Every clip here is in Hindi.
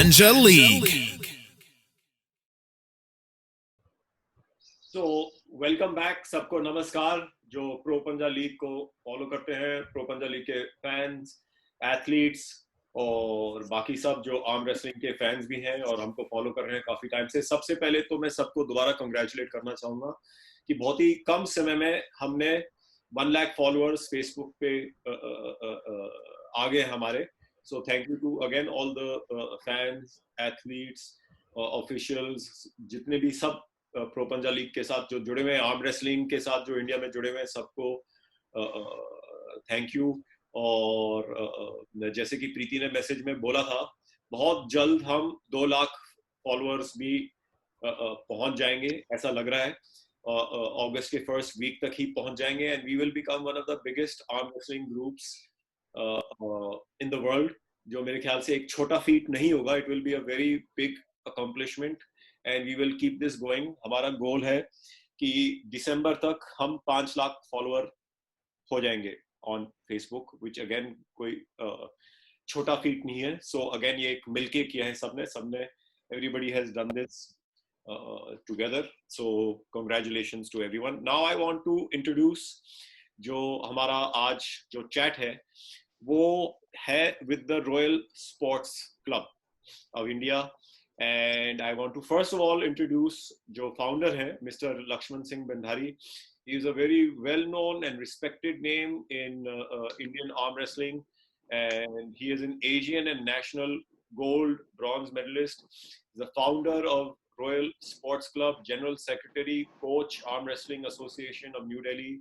Panja League. So welcome back सबको नमस्कार जो प्रो पंजा लीग को फॉलो करते हैं, प्रो पंजा लीग के फैंस, एथलीट्स और बाकी सब जो आर्म रेसलिंग के फैंस भी हैं और हमको फॉलो कर रहे हैं काफी टाइम से। सबसे पहले तो मैं सबको दोबारा कंग्रेचुलेट करना चाहूंगा कि बहुत ही कम समय में हमने 1 लाख फॉलोअर्स फेसबुक पे आ गए हमारे। So thank you to again all the fans, athletes, officials, जितने भी सब प्रो पंजा लीग के साथ जो जुड़े हुए हैं, आर्म रेसलिंग के साथ जो इंडिया में जुड़े हुए हैं, सबको थैंक यू। और जैसे कि प्रीति ने मैसेज में बोला था, बहुत जल्द हम 2 लाख फॉलोअर्स भी पहुंच जाएंगे, ऐसा लग रहा है। अगस्त के फर्स्ट वीक तक ही पहुंच जाएंगे and we will become one of the biggest arm wrestling groups in the world, जो मेरे ख्याल से एक छोटा फीट नहीं होगा। It will be a very big accomplishment and we will keep this going. हमारा गोल है कि दिसंबर तक हम 5 लाख फॉलोअर हो जाएंगे ऑन फेसबुक, विच अगेन कोई छोटा फीट नहीं है। सो अगेन ये एक मिलके किया है सबने everybody has done this together. So congratulations to everyone. Now I want to introduce जो हमारा आज जो चैट है वो है with the Royal sports Club of India. And I want to first of all introduce जो founder है Mr. Lakshman Singh Bhandari. He is a very well-known and respected name in Indian arm wrestling, and he is an Asian and national gold, bronze medalist. He's the founder of Royal Sports Club, General Secretary, Coach, Arm Wrestling Association of New Delhi,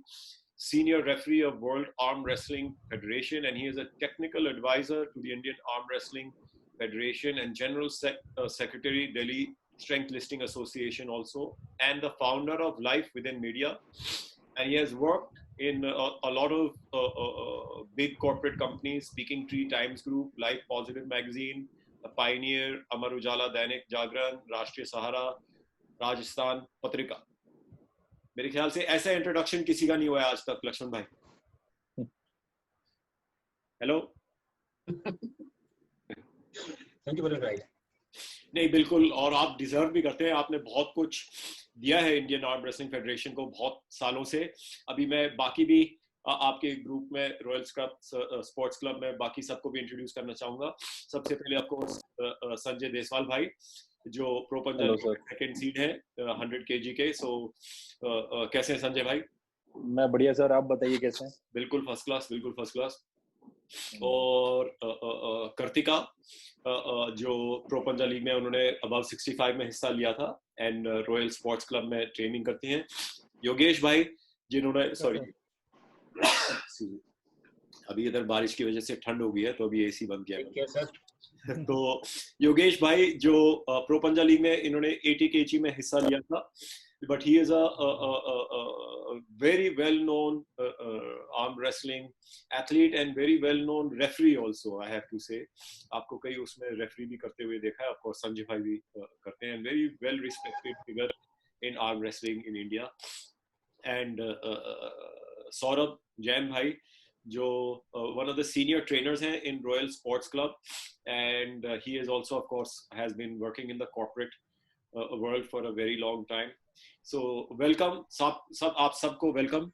Senior Referee of World Arm Wrestling Federation, and he is a technical advisor to the Indian Arm Wrestling Federation and General Secretary, Delhi Strength Listing Association also, and the founder of Life Within Media. And he has worked in a lot of big corporate companies, Speaking Tree, Times Group, Life Positive Magazine, The Pioneer, Amar Ujala, Dainik Jagran, Rashtriya Sahara, Rajasthan Patrika. मेरे ख्याल से ऐसा इंट्रोडक्शन किसी का नहीं हुआ है आज तक, लक्ष्मण भाई। Hello. Thank you very much. नहीं बिल्कुल, और आप डिजर्व भी करते हैं। आपने बहुत कुछ दिया है इंडियन आर्म रेसलिंग फेडरेशन को बहुत सालों से। अभी मैं बाकी भी आपके ग्रुप में, रॉयल स्पोर्ट्स क्लब में, बाकी सबको भी इंट्रोड्यूस करना चाहूंगा। सबसे पहले आपको संजय देसवाल भाई, जो प्रो पंजा सेकंड सीड है 100 kg के। सो कैसे हैं संजय भाई? मैं बढ़िया सर, आप बताइए कैसे हैं? बिल्कुल फर्स्ट क्लास, बिल्कुल फर्स्ट क्लास। और कार्तिका, जो प्रो पंजा लीग में उन्होंने अबाउट 65 में हिस्सा लिया था एंड रॉयल स्पोर्ट्स क्लब में ट्रेनिंग करती हैं। योगेश भाई, जिन्होंने सॉरी अभी इधर बारिश की वजह से ठंड हो गई है तो अभी एसी बंद किया है। तो योगेश भाई जो प्रो पंजा लीग में इन्होंने 80 kg में हिस्सा लिया था, but he is a very well known arm wrestling athlete and very well known referee also, I have to say. आपको कई उसमें रेफरी भी करते हुए देखा है, आपको संजय भाई भी करते हैं। very well respected figure in arm wrestling in India. And Saurabh Jain भाई, जो one of the senior trainers हैं in Royal Sports Club, and he is also of course has been working in the corporate world for a very long time. So welcome सब आप सबको welcome.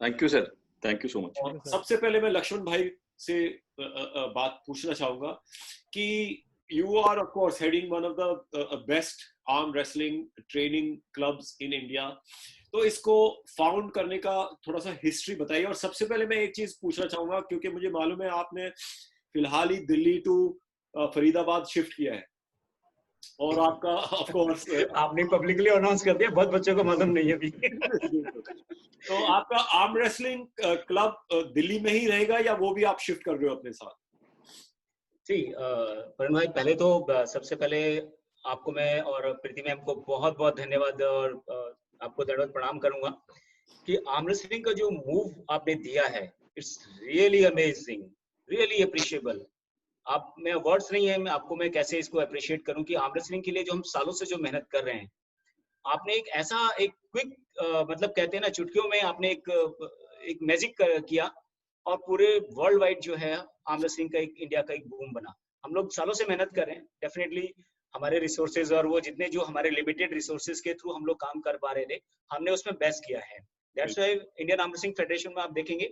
Thank you sir, thank you so much. और सबसे पहले मैं लक्ष्मण भाई से बात पूछना चाहूंगा कि you are of course heading one of the best arm wrestling training clubs in India. तो इसको फाउंड करने का थोड़ा सा हिस्ट्री बताइए। और सबसे पहले मैं एक चीज पूछना चाहूंगा, क्योंकि मुझे मालूम है आपने फिलहाल ही दिल्ली टू फरीदाबाद शिफ्ट किया है और आपका ऑफ कोर्स आपने पब्लिकली अनाउंस कर दिया, बहुत बच्चों को मालूम नहीं है अभी। तो आपका आर्म रेसलिंग क्लब दिल्ली में ही रहेगा या वो भी आप शिफ्ट कर रहे हो अपने साथ? जी परण भाई, पहले तो सबसे पहले आपको मैं और प्रीति मैम को बहुत बहुत धन्यवाद और आपको दंडवत प्रणाम करूंगा कि आर्म रेसलिंग का जो मूव आपने दिया है, it's really amazing, really appreciable. आप में वर्ड्स नहीं है मैं कैसे इसको अप्रिशिएट करूं कि आर्म रेसलिंड के लिए जो हम सालों से जो मेहनत कर रहे हैं, आपने एक ऐसा एक क्विक मतलब कहते हैं ना चुटकियों में आपने एक मैजिक किया और पूरे वर्ल्ड वाइड जो है आर्म रेसलिंग का एक इंडिया का एक बूम बना। हम लोग सालों से मेहनत कर रहे हैं। डेफिनेटली हमारे रिसोर्सेज और वो जितने जो हमारे लिमिटेड रिसोर्सेज के थ्रू हम लोग काम कर पा रहे थे, हमने उसमें बेस्ट किया है। That's why Indian arm wrestling federation में आप देखेंगे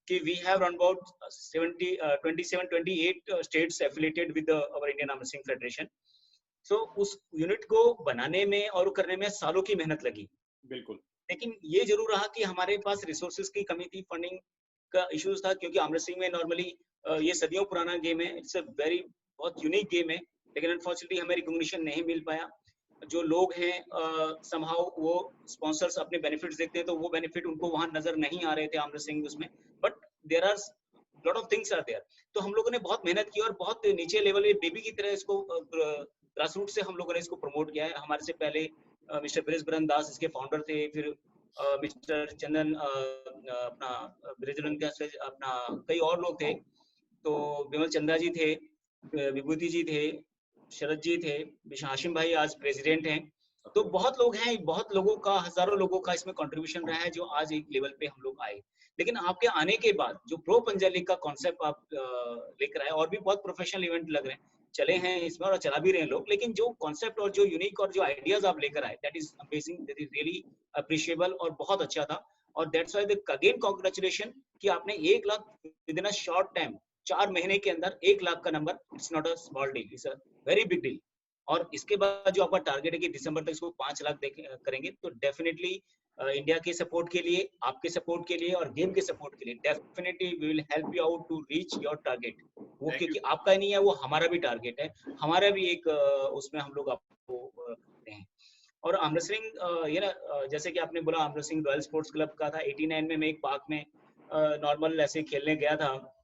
कि we have around about 27-28 states affiliated with our Indian arm wrestling federation. So उस यूनिट को बनाने में और करने में सालों की मेहनत लगी। बिल्कुल। लेकिन ये जरूर रहा कि हमारे पास रिसोर्सेज की कमी थी, फंडिंग का इश्यूज था, क्योंकि आर्म रेसलिंग में नॉर्मली ये सदियों पुराना गेम है, इट्स अ वेरी बहुत यूनिक गेम है, लेकिन अनफॉर्चुनेटली हमें रिकॉग्निशन नहीं मिल पाया। जो लोग हैं समहाउ वो स्पॉन्सर्स अपने बेनिफिट्स देखते हैं, तो वो बेनिफिट उनको वहां नजर नहीं आ रहे थे आर्म रेसलिंग उसमें, but there are lot of things are there. तो हम लोगों ने बहुत मेहनत की और बहुत नीचे लेवल पे बेबी की तरह इसको ग्रास रूट से हम लोगों ने इसको प्रमोट किया है। हमारे से पहले मिस्टर ब्रिज बरन दास इसके फाउंडर थे, फिर मिस्टर चंदन अपना ब्रिजरन का अपना कई और लोग थे, तो विमल चंदा जी थे, विभूति जी थे, शरद जी थे, हाशिम भाई आज प्रेसिडेंट हैं। तो बहुत लोग हैं, बहुत लोगों का, हजारों लोगों का इसमें कंट्रीब्यूशन रहा है, जो आज एक लेवल पे हम लोग आए। लेकिन आपके आने के बाद जो प्रो पंजाब लीग का कॉन्सेप्ट आप लेकर आए, और भी बहुत प्रोफेशनल इवेंट लग रहे हैं, चले हैं इसमें और चला भी रहे हैं लोग, लेकिन जो कॉन्सेप्ट और जो यूनिक और जो आइडियाज आप लेकर आए, that is amazing, that is really appreciable और बहुत अच्छा था। और that's why the again congratulation कि आपने 1 lakh with in a short time, 4 महीने के अंदर 1 लाख का number, it's not a small deal, it's a very big deal. और इसके बाद जो आपका टारगेट है कि दिसंबर तक इसको 5 लाख करेंगे, तो डेफिनेटली इंडिया के सपोर्ट के लिए, आपके सपोर्ट के लिए और गेम के सपोर्ट के लिए definitely we will help you out to reach your target. वो क्योंकि आपका ही नहीं है, वो हमारा भी टारगेट है, हमारा भी एक उसमें हम लोग आपको करते हैं। और आर्म रेसलिंग ये ना जैसे कि आपने बोला, arm wrestling royal sports club का था 89 में, मैं एक पार्क में नॉर्मल ऐसे खेलने गया था,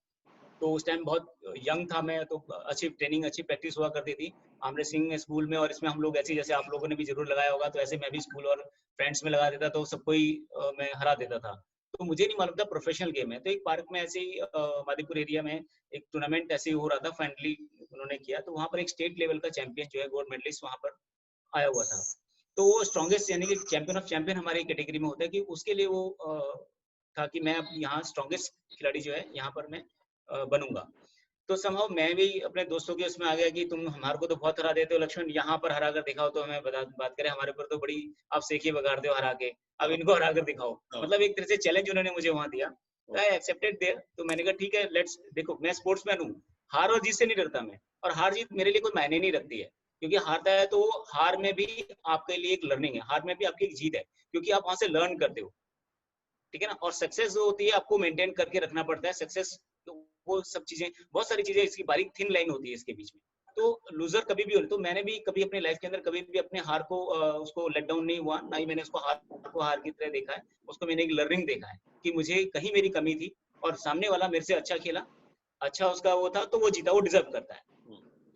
तो उस टाइम बहुत यंग था मैं, तो अच्छी ट्रेनिंग, अच्छी प्रैक्टिस हुआ करती थी आर्म रेसलिंग में स्कूल में। और इसमें हम लोग ऐसे, जैसे आप लोगों ने भी जरूर लगाया होगा, तो ऐसे मैं भी स्कूल और फ्रेंड्स में लगा देता, तो सबको ही मैं हरा देता था। तो मुझे नहीं मालूम था प्रोफेशनल गेम है। तो एक पार्क में ऐसे ही मादीपुर एरिया में एक टूर्नामेंट ऐसे ही हो रहा था, फ्रेंडली उन्होंने किया, तो वहाँ पर एक स्टेट लेवल का चैंपियन जो है, गोल्ड मेडलिस्ट वहाँ पर आया हुआ था। तो वो स्ट्रॉन्गेस्ट यानी कि चैंपियन ऑफ चैंपियन हमारी कैटेगरी में होता है, कि उसके लिए वो था कि मैं अब यहाँ स्ट्रॉन्गेस्ट खिलाड़ी जो है यहाँ पर मैं बनूंगा। तो समहाउ मैं भी अपने दोस्तों के उसमें आ गया कि तुम हमारे को तो बहुत हरा देते हो लक्ष्मण, यहाँ पर हरा कर दिखाओ, तो हमें बात करें, हमारे ऊपर तो बड़ी आप सेखी बगाड़ते हो हरा के, अब इनको हरा कर दिखाओ। मतलब एक तरह से चैलेंज उन्होंने मुझे वहां दिया, आई एक्सेप्टेड देयर। तो मैंने कहा ठीक है, लेट्स, देखो मैं स्पोर्ट्समैन हूँ, हार और जीत से नहीं डरता मैं, और हार जीत मेरे लिए कोई मायने नहीं रखती है, क्योंकि हारता है तो हार में भी आपके लिए एक लर्निंग है, हार में भी आपकी एक जीत है, क्योंकि आप वहां से लर्न करते हो, ठीक है ना। और सक्सेस जो होती है आपको मेंटेन करके रखना पड़ता है, सक्सेस तो वो सब चीजें, बहुत सारी चीजें, इसकी बारीक थिन लाइन होती है इसके बीच में। तो लूजर कभी भी हो, तो मैंने भी कभी अपने लाइफ के अंदर कभी भी अपने हार को उसको लेट डाउन नहीं हुआ, ना ही मैंने उसको हार की तरह देखा है, उसको मैंने एक लर्निंग देखा है कि मुझे कहीं मेरी कमी थी और सामने वाला मेरे से अच्छा खेला, अच्छा उसका वो था, तो वो जीता, वो डिजर्व करता है।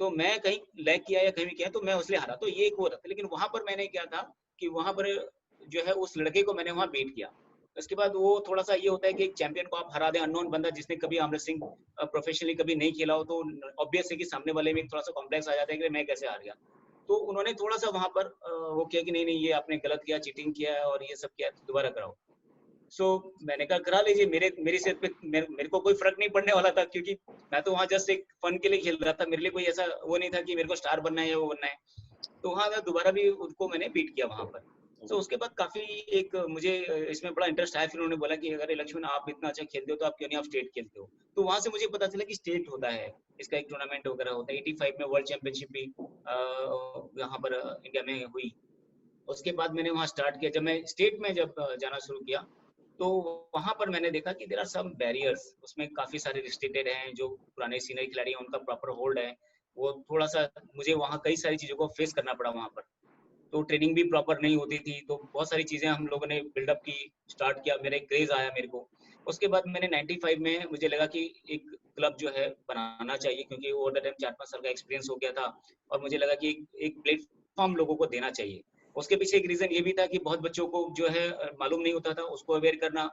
तो मैं कहीं लैग किया या कहीं भी किया तो मैं उसलिए हारा, तो ये एक वो था। लेकिन वहां पर मैंने क्या था कि वहां पर जो है उस लड़के को मैंने वहां बीट किया। उसके बाद वो थोड़ा सा ये होता है कि एक चैंपियन को आप हरा दें, अननोन बंदा जिसने कभी आर्म रेसलिंग प्रोफेशनली कभी नहीं खेला हो, तो ऑब्वियस है कि सामने वाले में थोड़ा सा कॉम्प्लेक्स आ जाता है कि मैं कैसे हार गया। तो उन्होंने थोड़ा सा वहां पर वो किया कि नहीं नहीं, ये आपने गलत किया, चीटिंग किया है और ये सब किया, तो दोबारा कराओ। सो मैंने कहा करा लीजिए, मेरी सिर पे मेरे को कोई फर्क नहीं पड़ने वाला था, क्योंकि मैं तो वहां जस्ट एक फन के लिए खेल रहा था, मेरे लिए कोई ऐसा वो नहीं था कि मेरे को स्टार बनना है या वो बनना है। तो वहां दोबारा भी उनको मैंने बीट किया वहां पर। तो उसके बाद काफी एक मुझे इसमें बड़ा इंटरेस्ट आया, फिर उन्होंने बोला कि अगर लक्ष्मण आप इतना अच्छा खेलते हो तो आप क्यों नहीं आप स्टेट खेलते हो। तो वहां से मुझे पता चला कि स्टेट होता है, इसका एक टूर्नामेंट वगैरह होता है। 85 में वर्ल्ड चैंपियनशिप भी यहाँ पर इंडिया में हुई। उसके बाद मैंने वहाँ स्टार्ट किया, जब मैं स्टेट में जब जाना शुरू किया, तो वहां पर मैंने देखा कि देयर आर सम बैरियर्स, उसमें काफी सारे रिस्ट्रिक्टेड हैं, जो पुराने सीनियर खिलाड़ी हैं उनका प्रॉपर होल्ड है, वो थोड़ा सा मुझे वहाँ कई सारी चीजों को फेस करना पड़ा वहां पर। तो ट्रेनिंग भी प्रॉपर नहीं होती थी, तो बहुत सारी चीजें हम लोगों ने बिल्डअप की, स्टार्ट किया, मेरे क्रेज आया मेरे को। उसके बाद मैंने 95 में मुझे लगा कि एक क्लब जो है बनाना चाहिए, क्योंकि ओवर द टाइम 4-5 साल का एक्सपीरियंस हो गया था, और मुझे लगा कि एक प्लेटफॉर्म लोगों को देना चाहिए। उसके पीछे एक रीजन ये भी था कि बहुत बच्चों को जो है मालूम नहीं होता था, उसको अवेयर करना,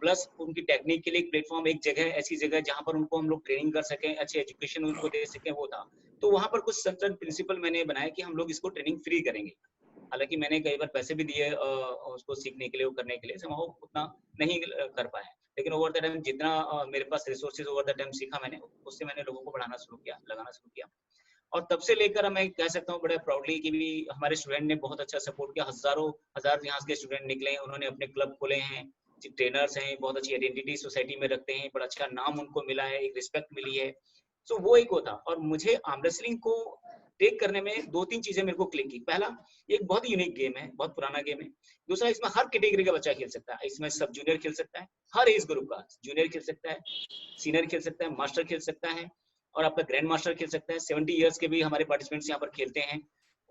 प्लस उनकी टेक्निक के लिए एक प्लेटफॉर्म, एक जगह, ऐसी जगह जहां पर उनको हम लोग ट्रेनिंग कर सकें, अच्छी एजुकेशन उनको दे सकें, वो था। तो वहां पर कुछ सर्टेन प्रिंसिपल मैंने बनाया कि हम लोग इसको ट्रेनिंग फ्री करेंगे। हालांकि मैंने कई बार पैसे भी दिए उसको सीखने के लिए, वो करने के लिए, somehow उतना नहीं कर पाया। लेकिन ओवर द टाइम जितना मेरे पास रिसोर्सेज ओवर द टाइम सीखा मैंने, उससे मैंने लोगों को बढ़ाना शुरू किया, लगाना शुरू किया। और तब से लेकर मैं कह सकता हूँ बड़े प्राउडली कि भी हमारे स्टूडेंट ने बहुत अच्छा सपोर्ट किया। हजारों हजार यहाँ के स्टूडेंट निकले हैं, उन्होंने अपने क्लब खोले हैं, ट्रेनर्स हैं, बहुत अच्छी आइडेंटिटी सोसाइटी में रखते हैं, बड़ा अच्छा नाम उनको मिला है, एक रिस्पेक्ट मिली है। सो वो एक होता। और मुझे आर्म रेसलिंग को टेक करने में दो तीन चीजें मेरे को क्लिक की। पहला, ये एक बहुत ही यूनिक गेम है, बहुत पुराना गेम है। दूसरा, इसमें हर कैटेगरी का बच्चा खेल सकता है। इसमें सब जूनियर खेल सकता है, हर एज ग्रुप का जूनियर खेल सकता है, सीनियर खेल सकता है, मास्टर खेल सकता है, और आपका ग्रैंड मास्टर खेल सकता है। 70 इयर्स के भी हमारे पार्टिसिपेंट्स यहाँ पर खेलते हैं।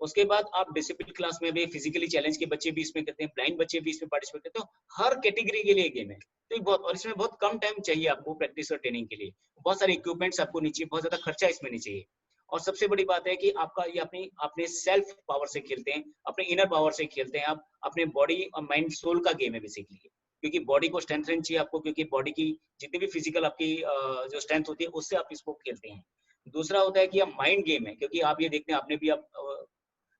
उसके बाद आप डिसिप्लिन क्लास में भी फिजिकली चैलेंज के बच्चे भी इसमें करते हैं, ब्लाइंड बच्चे भी इसमें पार्टिसिपेट करते हैं। हर कैटेगरी के लिए गेम है। तो बहुत, और इसमें बहुत कम टाइम चाहिए आपको प्रैक्टिस और ट्रेनिंग के लिए। बहुत सारे इक्विपमेंट्स आपको नहीं चाहिए, बहुत ज्यादा खर्चा इसमें नहीं चाहिए। और सबसे बड़ी बात है कि आपका ये अपने सेल्फ पावर से खेलते हैं, अपने इनर पावर से खेलते हैं आप, अपने बॉडी और माइंड सोल का गेम है बेसिकली। क्योंकि बॉडी को स्ट्रेंथन चाहिए आपको, क्योंकि बॉडी की जितनी भी फिजिकल आपकी जो स्ट्रेंथ होती है उससे आप इसको खेलते हैं। दूसरा होता है कि आप माइंड गेम है, क्योंकि आप ये देखते हैं, आपने भी आप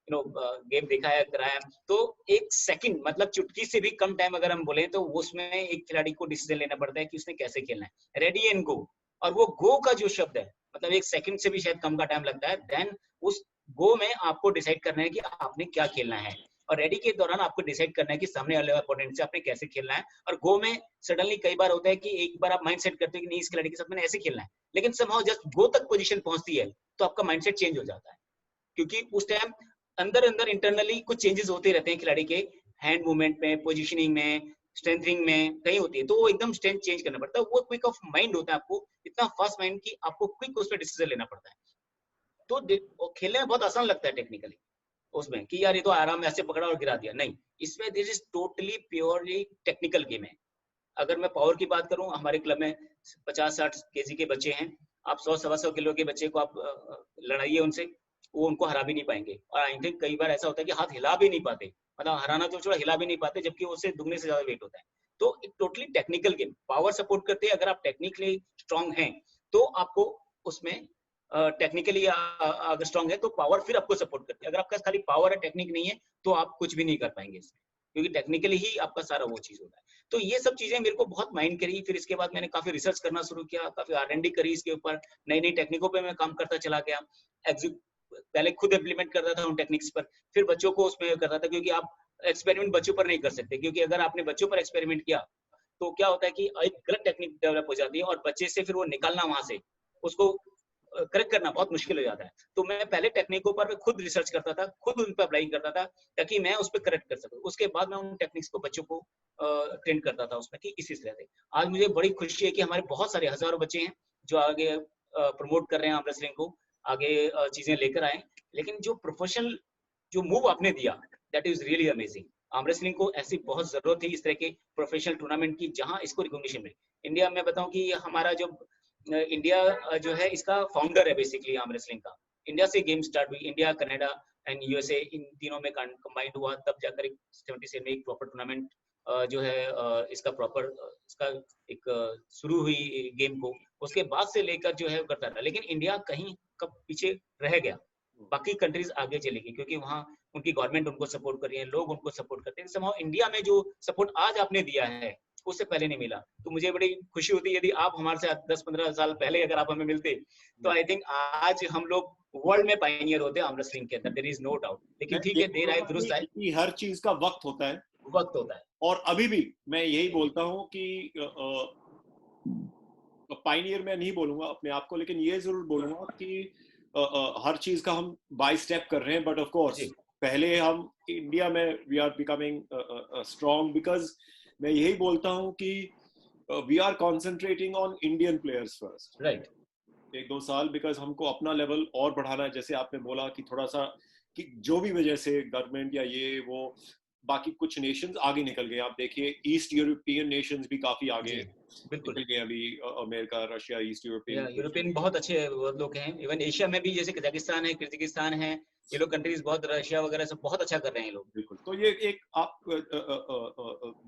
गेम देखा है, कराया है, तो एक सेकंड मतलब चुटकी से भी कम टाइम अगर हम बोले तो उसमें एक खिलाड़ी को डिसीजन लेना पड़ता है कि उसने कैसे खेलना है, रेडी एंड गो। और वो गो का जो शब्द है, मतलब एक सेकंड से भी शायद कम का टाइम लगता है। देन उस गो में आपको डिसाइड करना है कि आपने क्या खेलना है, और रेडी के दौरान आपको डिसाइड करना है कि सामने वाले अपोनेंट से आपने कैसे खेलना है। और गो में सडनली कई बार होता है कि एक बार आप माइंड सेट करते हो कि नहीं, इस खिलाड़ी के साथ मैंने ऐसे खेलना है, लेकिन समहाउ जस्ट गो तक पोजीशन पहुंचती है तो आपका माइंडसेट चेंज हो जाता है। क्योंकि उस टाइम अंदर अंदर इंटरनली कुछ चेंजेस होते रहते हैं खिलाड़ी के हैंड मूवमेंट में, पोजीशनिंग में, स्ट्रेंथनिंग में कहीं होती है, तो वो एकदम स्ट्रेंथ चेंज करना पड़ता है। वो क्विक ऑफ माइंड होता है, आपको इतना फास्ट माइंड कि आपको क्विक उस पर डिसीजन लेना पड़ता है। तो खेलने में बहुत आसान लगता है टेक्निकली उसमें, कि यार ये तो आराम में ऐसे पकड़ा और गिरा दिया, नहीं, इसमें this is totally purely technical game है। अगर मैं पावर की बात करूं, हमारे क्लब में 50-60 केजी के बच्चे हैं। आप 100-125 किलो के बच्चे को आप लड़ाइए उनसे, वो उनको हरा भी नहीं पाएंगे। और आई थिंक कई बार ऐसा होता है कि हाथ हिला भी नहीं पाते, मतलब हराना तो छोड़ा, हिला भी नहीं पाते, जबकि उससे दुगने से ज्यादा वेट होता है। तो एक totally technical game, power support करते हैं। अगर आप टेक्निकली स्ट्रांग हैं तो आपको उसमें टेक्निकली अगर स्ट्रांग है तो पावर फिर आपको सपोर्ट करती है। अगर आपका खाली पावर है, टेक्निक नहीं है, तो आप कुछ भी नहीं कर पाएंगे इसमें, क्योंकि टेक्निकली ही आपका सारा वो चीज होता है। तो ये सब चीजें मेरे को बहुत माइंड करी। फिर इसके बाद मैंने काफी रिसर्च करना शुरू किया, काफी R&D करी इसके ऊपर, नई नई टेक्निकों पे मैं काम करता चला गया। पहले खुद इम्प्लीमेंट करता था उन टेक्निक्स पर, फिर बच्चों को उसमें करता था, क्योंकि आप एक्सपेरिमेंट बच्चों पर नहीं कर सकते। क्योंकि अगर आपने बच्चों पर एक्सपेरिमेंट किया तो क्या होता है कि एक गलत टेक्निक डेवलप हो जाती है, और बच्चे से फिर वो निकालना वहां से, उसको करेक्ट करना बहुत मुश्किल हो जाता है। तो मैं पहले टेक्निकों पर खुद रिसर्च करता था, खुद उन पर अप्लाई करता था, ताकि मैं उस पर करेक्ट कर सकूं। उसके बाद मैं उन टेक्निक्स को बच्चों को ट्रेन करता था उसमें, कि इसी तरह से। आज मुझे बड़ी खुशी है कि हमारे बहुत सारे हजारों बच्चे हैं जो आगे प्रमोट कर रहे हैं आर्म रेसलिंग को, आगे चीजें लेकर आए। लेकिन जो प्रोफेशनल जो मूव आपने दिया, that is really amazing. Arm wrestling को ऐसी बहुत जरूरत थी, इस तरह के प्रोफेशनल टूर्नामेंट की, जहां इसको रिकॉग्निशन मिले। इंडिया में बताऊं कि हमारा जो इंडिया जो है इसका फाउंडर है बेसिकली आर्म रेसलिंग का। इंडिया से गेम स्टार्ट हुई, इंडिया, कनाडा एंड यूएसए, इन तीनों में कंबाइंड हुआ, तब जाकर 77 में एक प्रॉपर टूर्नामेंट जो है इसका प्रॉपर इसका एक शुरू हुई गेम को। उसके बाद से लेकर जो है करता रहा, लेकिन इंडिया कहीं कब पीछे रह गया, बाकी कंट्रीज आगे चली गई, क्योंकि वहाँ उनकी गवर्नमेंट उनको सपोर्ट कर रही है, लोग उनको सपोर्ट करते हैं। समहाउ इंडिया में जो सपोर्ट आज आपने दिया है उससे पहले नहीं मिला। तो मुझे बड़ी खुशी होती है यदि आप हमारे से 10-15 साल पहले अगर आप हमें मिलते, तो आई थिंक आज हम लोग वर्ल्ड में पायनियर होते आर्म रेसलिंग के अंदर, देयर इज नो डाउट। लेकिन ठीक है, देर आए दुरुस्त आए, हर चीज का वक्त होता है, वक्त होता है। और अभी भी मैं यही बोलता हूँ कि पायनियर मैं नहीं बोलूंगा अपने आप को, लेकिन ये जरूर बोलूंगा कि हर चीज का हम बाय स्टेप कर रहे हैं। बट ऑफ कोर्स पहले हम इंडिया में we are becoming strong, because मैं यही बोलता हूँ कि we are concentrating on Indian players first, right, 1-2 साल, बिकॉज हमको अपना लेवल और बढ़ाना है। जैसे आपने बोला कि थोड़ा सा कि जो भी वजह से गवर्नमेंट या ये वो बाकी कुछ नेशंस आगे निकल गए, आप देखिए ईस्ट यूरोपियन नेशंस भी काफी आगे निकल गए अभी, अमेरिका, रशिया, ईस्ट यूरोपियन बहुत अच्छे लोग हैं। इवन एशिया में भी जैसे कजाकिस्तान है, किर्गिस्तान है, ये लोग कंट्रीज बहुत, रशिया वगैरह सब बहुत अच्छा कर रहे हैं लोग। बिल्कुल। तो ये एक आप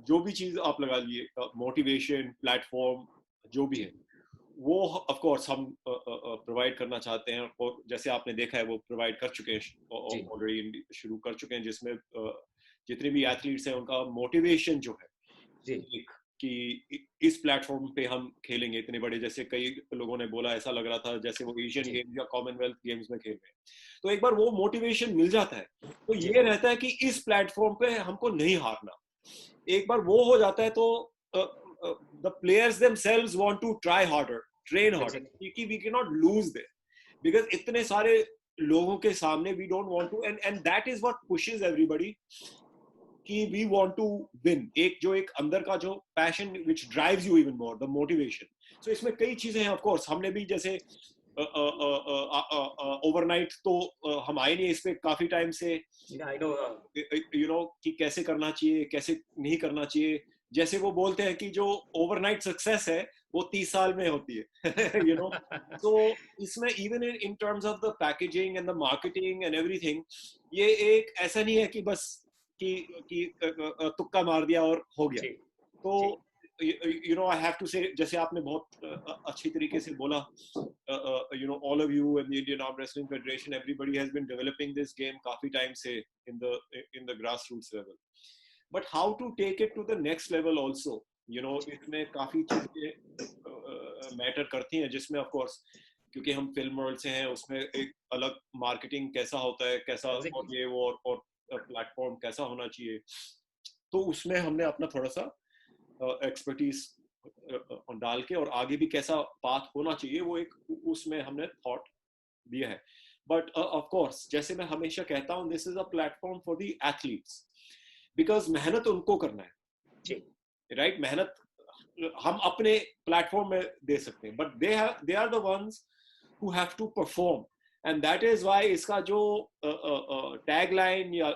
जो भी चीज आप लगा लिए, मोटिवेशन, प्लेटफॉर्म जो भी है, वो ऑफ कोर्स हम प्रोवाइड करना चाहते हैं, और जैसे आपने देखा है वो प्रोवाइड कर चुके हैं ऑलरेडी, शुरू कर चुके हैं, जिसमें जितने भी एथलीट्स हैं उनका मोटिवेशन जो है एक कि इस प्लेटफॉर्म पे हम खेलेंगे इतने बड़े, जैसे कई लोगों ने बोला ऐसा लग रहा था जैसे वो एशियन गेम्स या कॉमनवेल्थ गेम्स में खेल रहे हैं, तो एक बार वो मोटिवेशन मिल जाता है तो ये रहता है कि इस प्लेटफॉर्म पे हमको नहीं हारना। एक बार वो हो जाता है तो the players themselves want to try harder, train harder, क्योंकि we cannot lose there because इतने सारे लोगों के सामने we don't want to, and that is what pushes everybody कि we want to win, एक अंदर का जो passion which drives you even more, the motivation. So इसमें कई चीजें हैं, of course हमने भी जैसे ओवरनाइट तो हम आए नहीं इस पे काफी टाइम से, कि कैसे करना चाहिए कैसे नहीं करना चाहिए, जैसे वो बोलते हैं कि जो ओवरनाइट सक्सेस है वो 30 साल में होती है तो इसमें even in terms of the packaging and the marketing and everything, ये एक ऐसा नहीं है कि बस कि तुक्का मार दिया और हो गया। तो I have to say, जैसे आपने बहुत अच्छी तरीके से बोला, all of you and the Indian Arm Wrestling Federation, everybody has been developing this game काफी टाइम से in the grassroots level, but how to take it to the next level also, इसमें काफी चीजें मैटर करती हैं, जिसमें of course क्योंकि हम फिल्म वर्ल्ड से हैं, उसमें एक अलग मार्केटिंग कैसा होता है, कैसा और ये वो और प्लेटफॉर्म कैसा होना चाहिए, तो उसमें हमने अपना थोड़ा सा एक्सपर्टीज डाल के और आगे भी कैसा पाथ होना चाहिए वो एक उसमें हमने थॉट दिया है। बट ऑफ कोर्स जैसे मैं हमेशा कहता हूँ, this is a platform for the athletes, because मेहनत उनको करना है, राइट? मेहनत हम अपने प्लेटफॉर्म में दे सकते हैं, but they are the ones who have to perform, and that is why इसका जो टैगलाइन या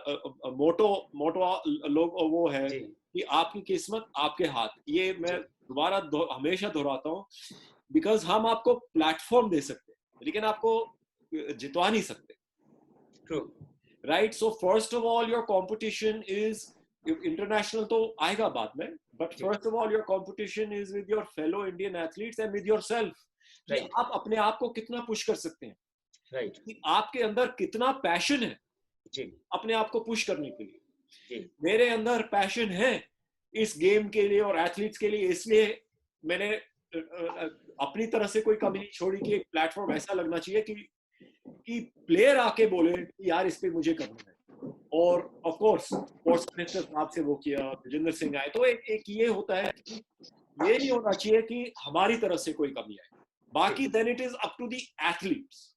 मोटो लोग वो है कि आपकी किस्मत आपके हाथ, ये मैं दोबारा हमेशा दोहराता हूँ, बिकॉज हम आपको प्लेटफॉर्म दे सकते हैं लेकिन आपको जितवा नहीं सकते, right? So first of all your competition is international, तो आएगा बाद में, but first of all your competition is with your fellow Indian athletes and with yourself, कि आप अपने आप को कितना पुश कर सकते हैं, राइट? आपके अंदर कितना पैशन है अपने आप को पुश करने के लिए। मेरे अंदर पैशन है इस गेम के लिए और एथलीट्स के लिए, इसलिए मैंने अपनी तरह से कोई कमी नहीं छोड़ी कि एक प्लेटफॉर्म ऐसा लगना चाहिए कि प्लेयर आके बोले कि यार इस पे मुझे करना है, और ऑफ कोर्स स्पोर्ट्स मिनिस्टर साहब से वो किया, विजेंद्र सिंह आए, तो एक ये होता है कि ये नहीं होना चाहिए कि हमारी तरफ से कोई कमी आए, बाकी then it is up to the athletes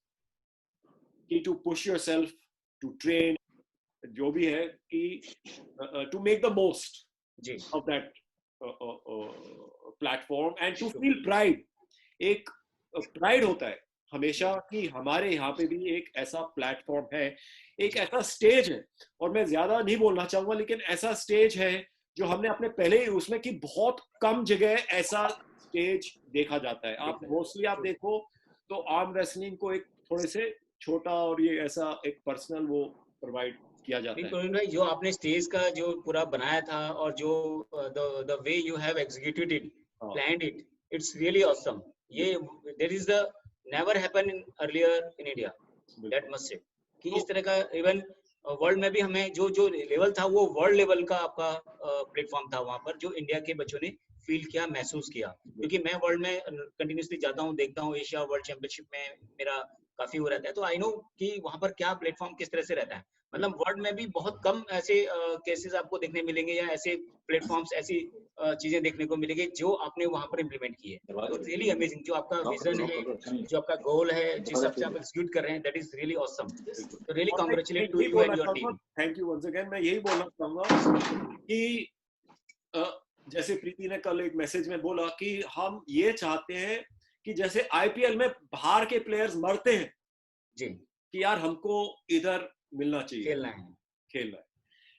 कि to push yourself, to train, जो भी है कि to make the most of that platform and to feel pride. एक प्राइड होता है हमेशा कि हमारे यहाँ पे भी एक ऐसा प्लेटफॉर्म है, एक ऐसा स्टेज है, और मैं ज्यादा नहीं बोलना चाहूंगा लेकिन ऐसा स्टेज है जो हमने अपने पहले ही उसमें कि बहुत कम जगह ऐसा स्टेज देखा जाता है। आप मोस्टली आप देखो तो आर्म रेसलिंग को एक थोड़े से छोटा और ये ऐसा एक पर्सनल वो प्रोवाइड किया जाता है। प्रवीण भाई, जो आपने स्टेज का जो पूरा बनाया था और जो the way you have executed it, planned it, it's really awesome. ये there is the never happen in earlier in India, that must say, कि इस तरह का इवन वर्ल्ड में भी हमें जो लेवल था वो वर्ल्ड लेवल का आपका प्लेटफॉर्म था वहां पर, जो इंडिया के बच्चों ने फील किया, महसूस किया। क्योंकि मैं वर्ल्ड में कंटिन्यूसली जाता हूँ, देखता हूँ, एशिया वर्ल्ड चैंपियनशिप में मेरा काफी वो रहता है, तो आई नो कि वहां पर क्या प्लेटफॉर्म किस तरह से रहता है। मतलब वर्ल्ड में भी बहुत कम ऐसे केसेस आपको देखने मिलेंगे या ऐसे प्लेटफॉर्म्स, ऐसी चीजें देखने को मिलेंगी जो आपने वहां पर इम्प्लीमेंट की है। तो रियली अमेजिंग, जो आपका विजन है, जो आपका गोल है, जिस हिसाब से आप एग्जीक्यूट कर रहे हैं, दैट इज रियली ऑसम। तो really congratulate to you and your team. Thank you once again. मैं यही बोलना चाहूंगा कि जैसे प्रीति ने कल एक मैसेज में बोला कि हम ये चाहते हैं कि जैसे आईपीएल में बाहर के प्लेयर्स मरते हैं जी कि यार हमको इधर मिलना चाहिए, खेलना है,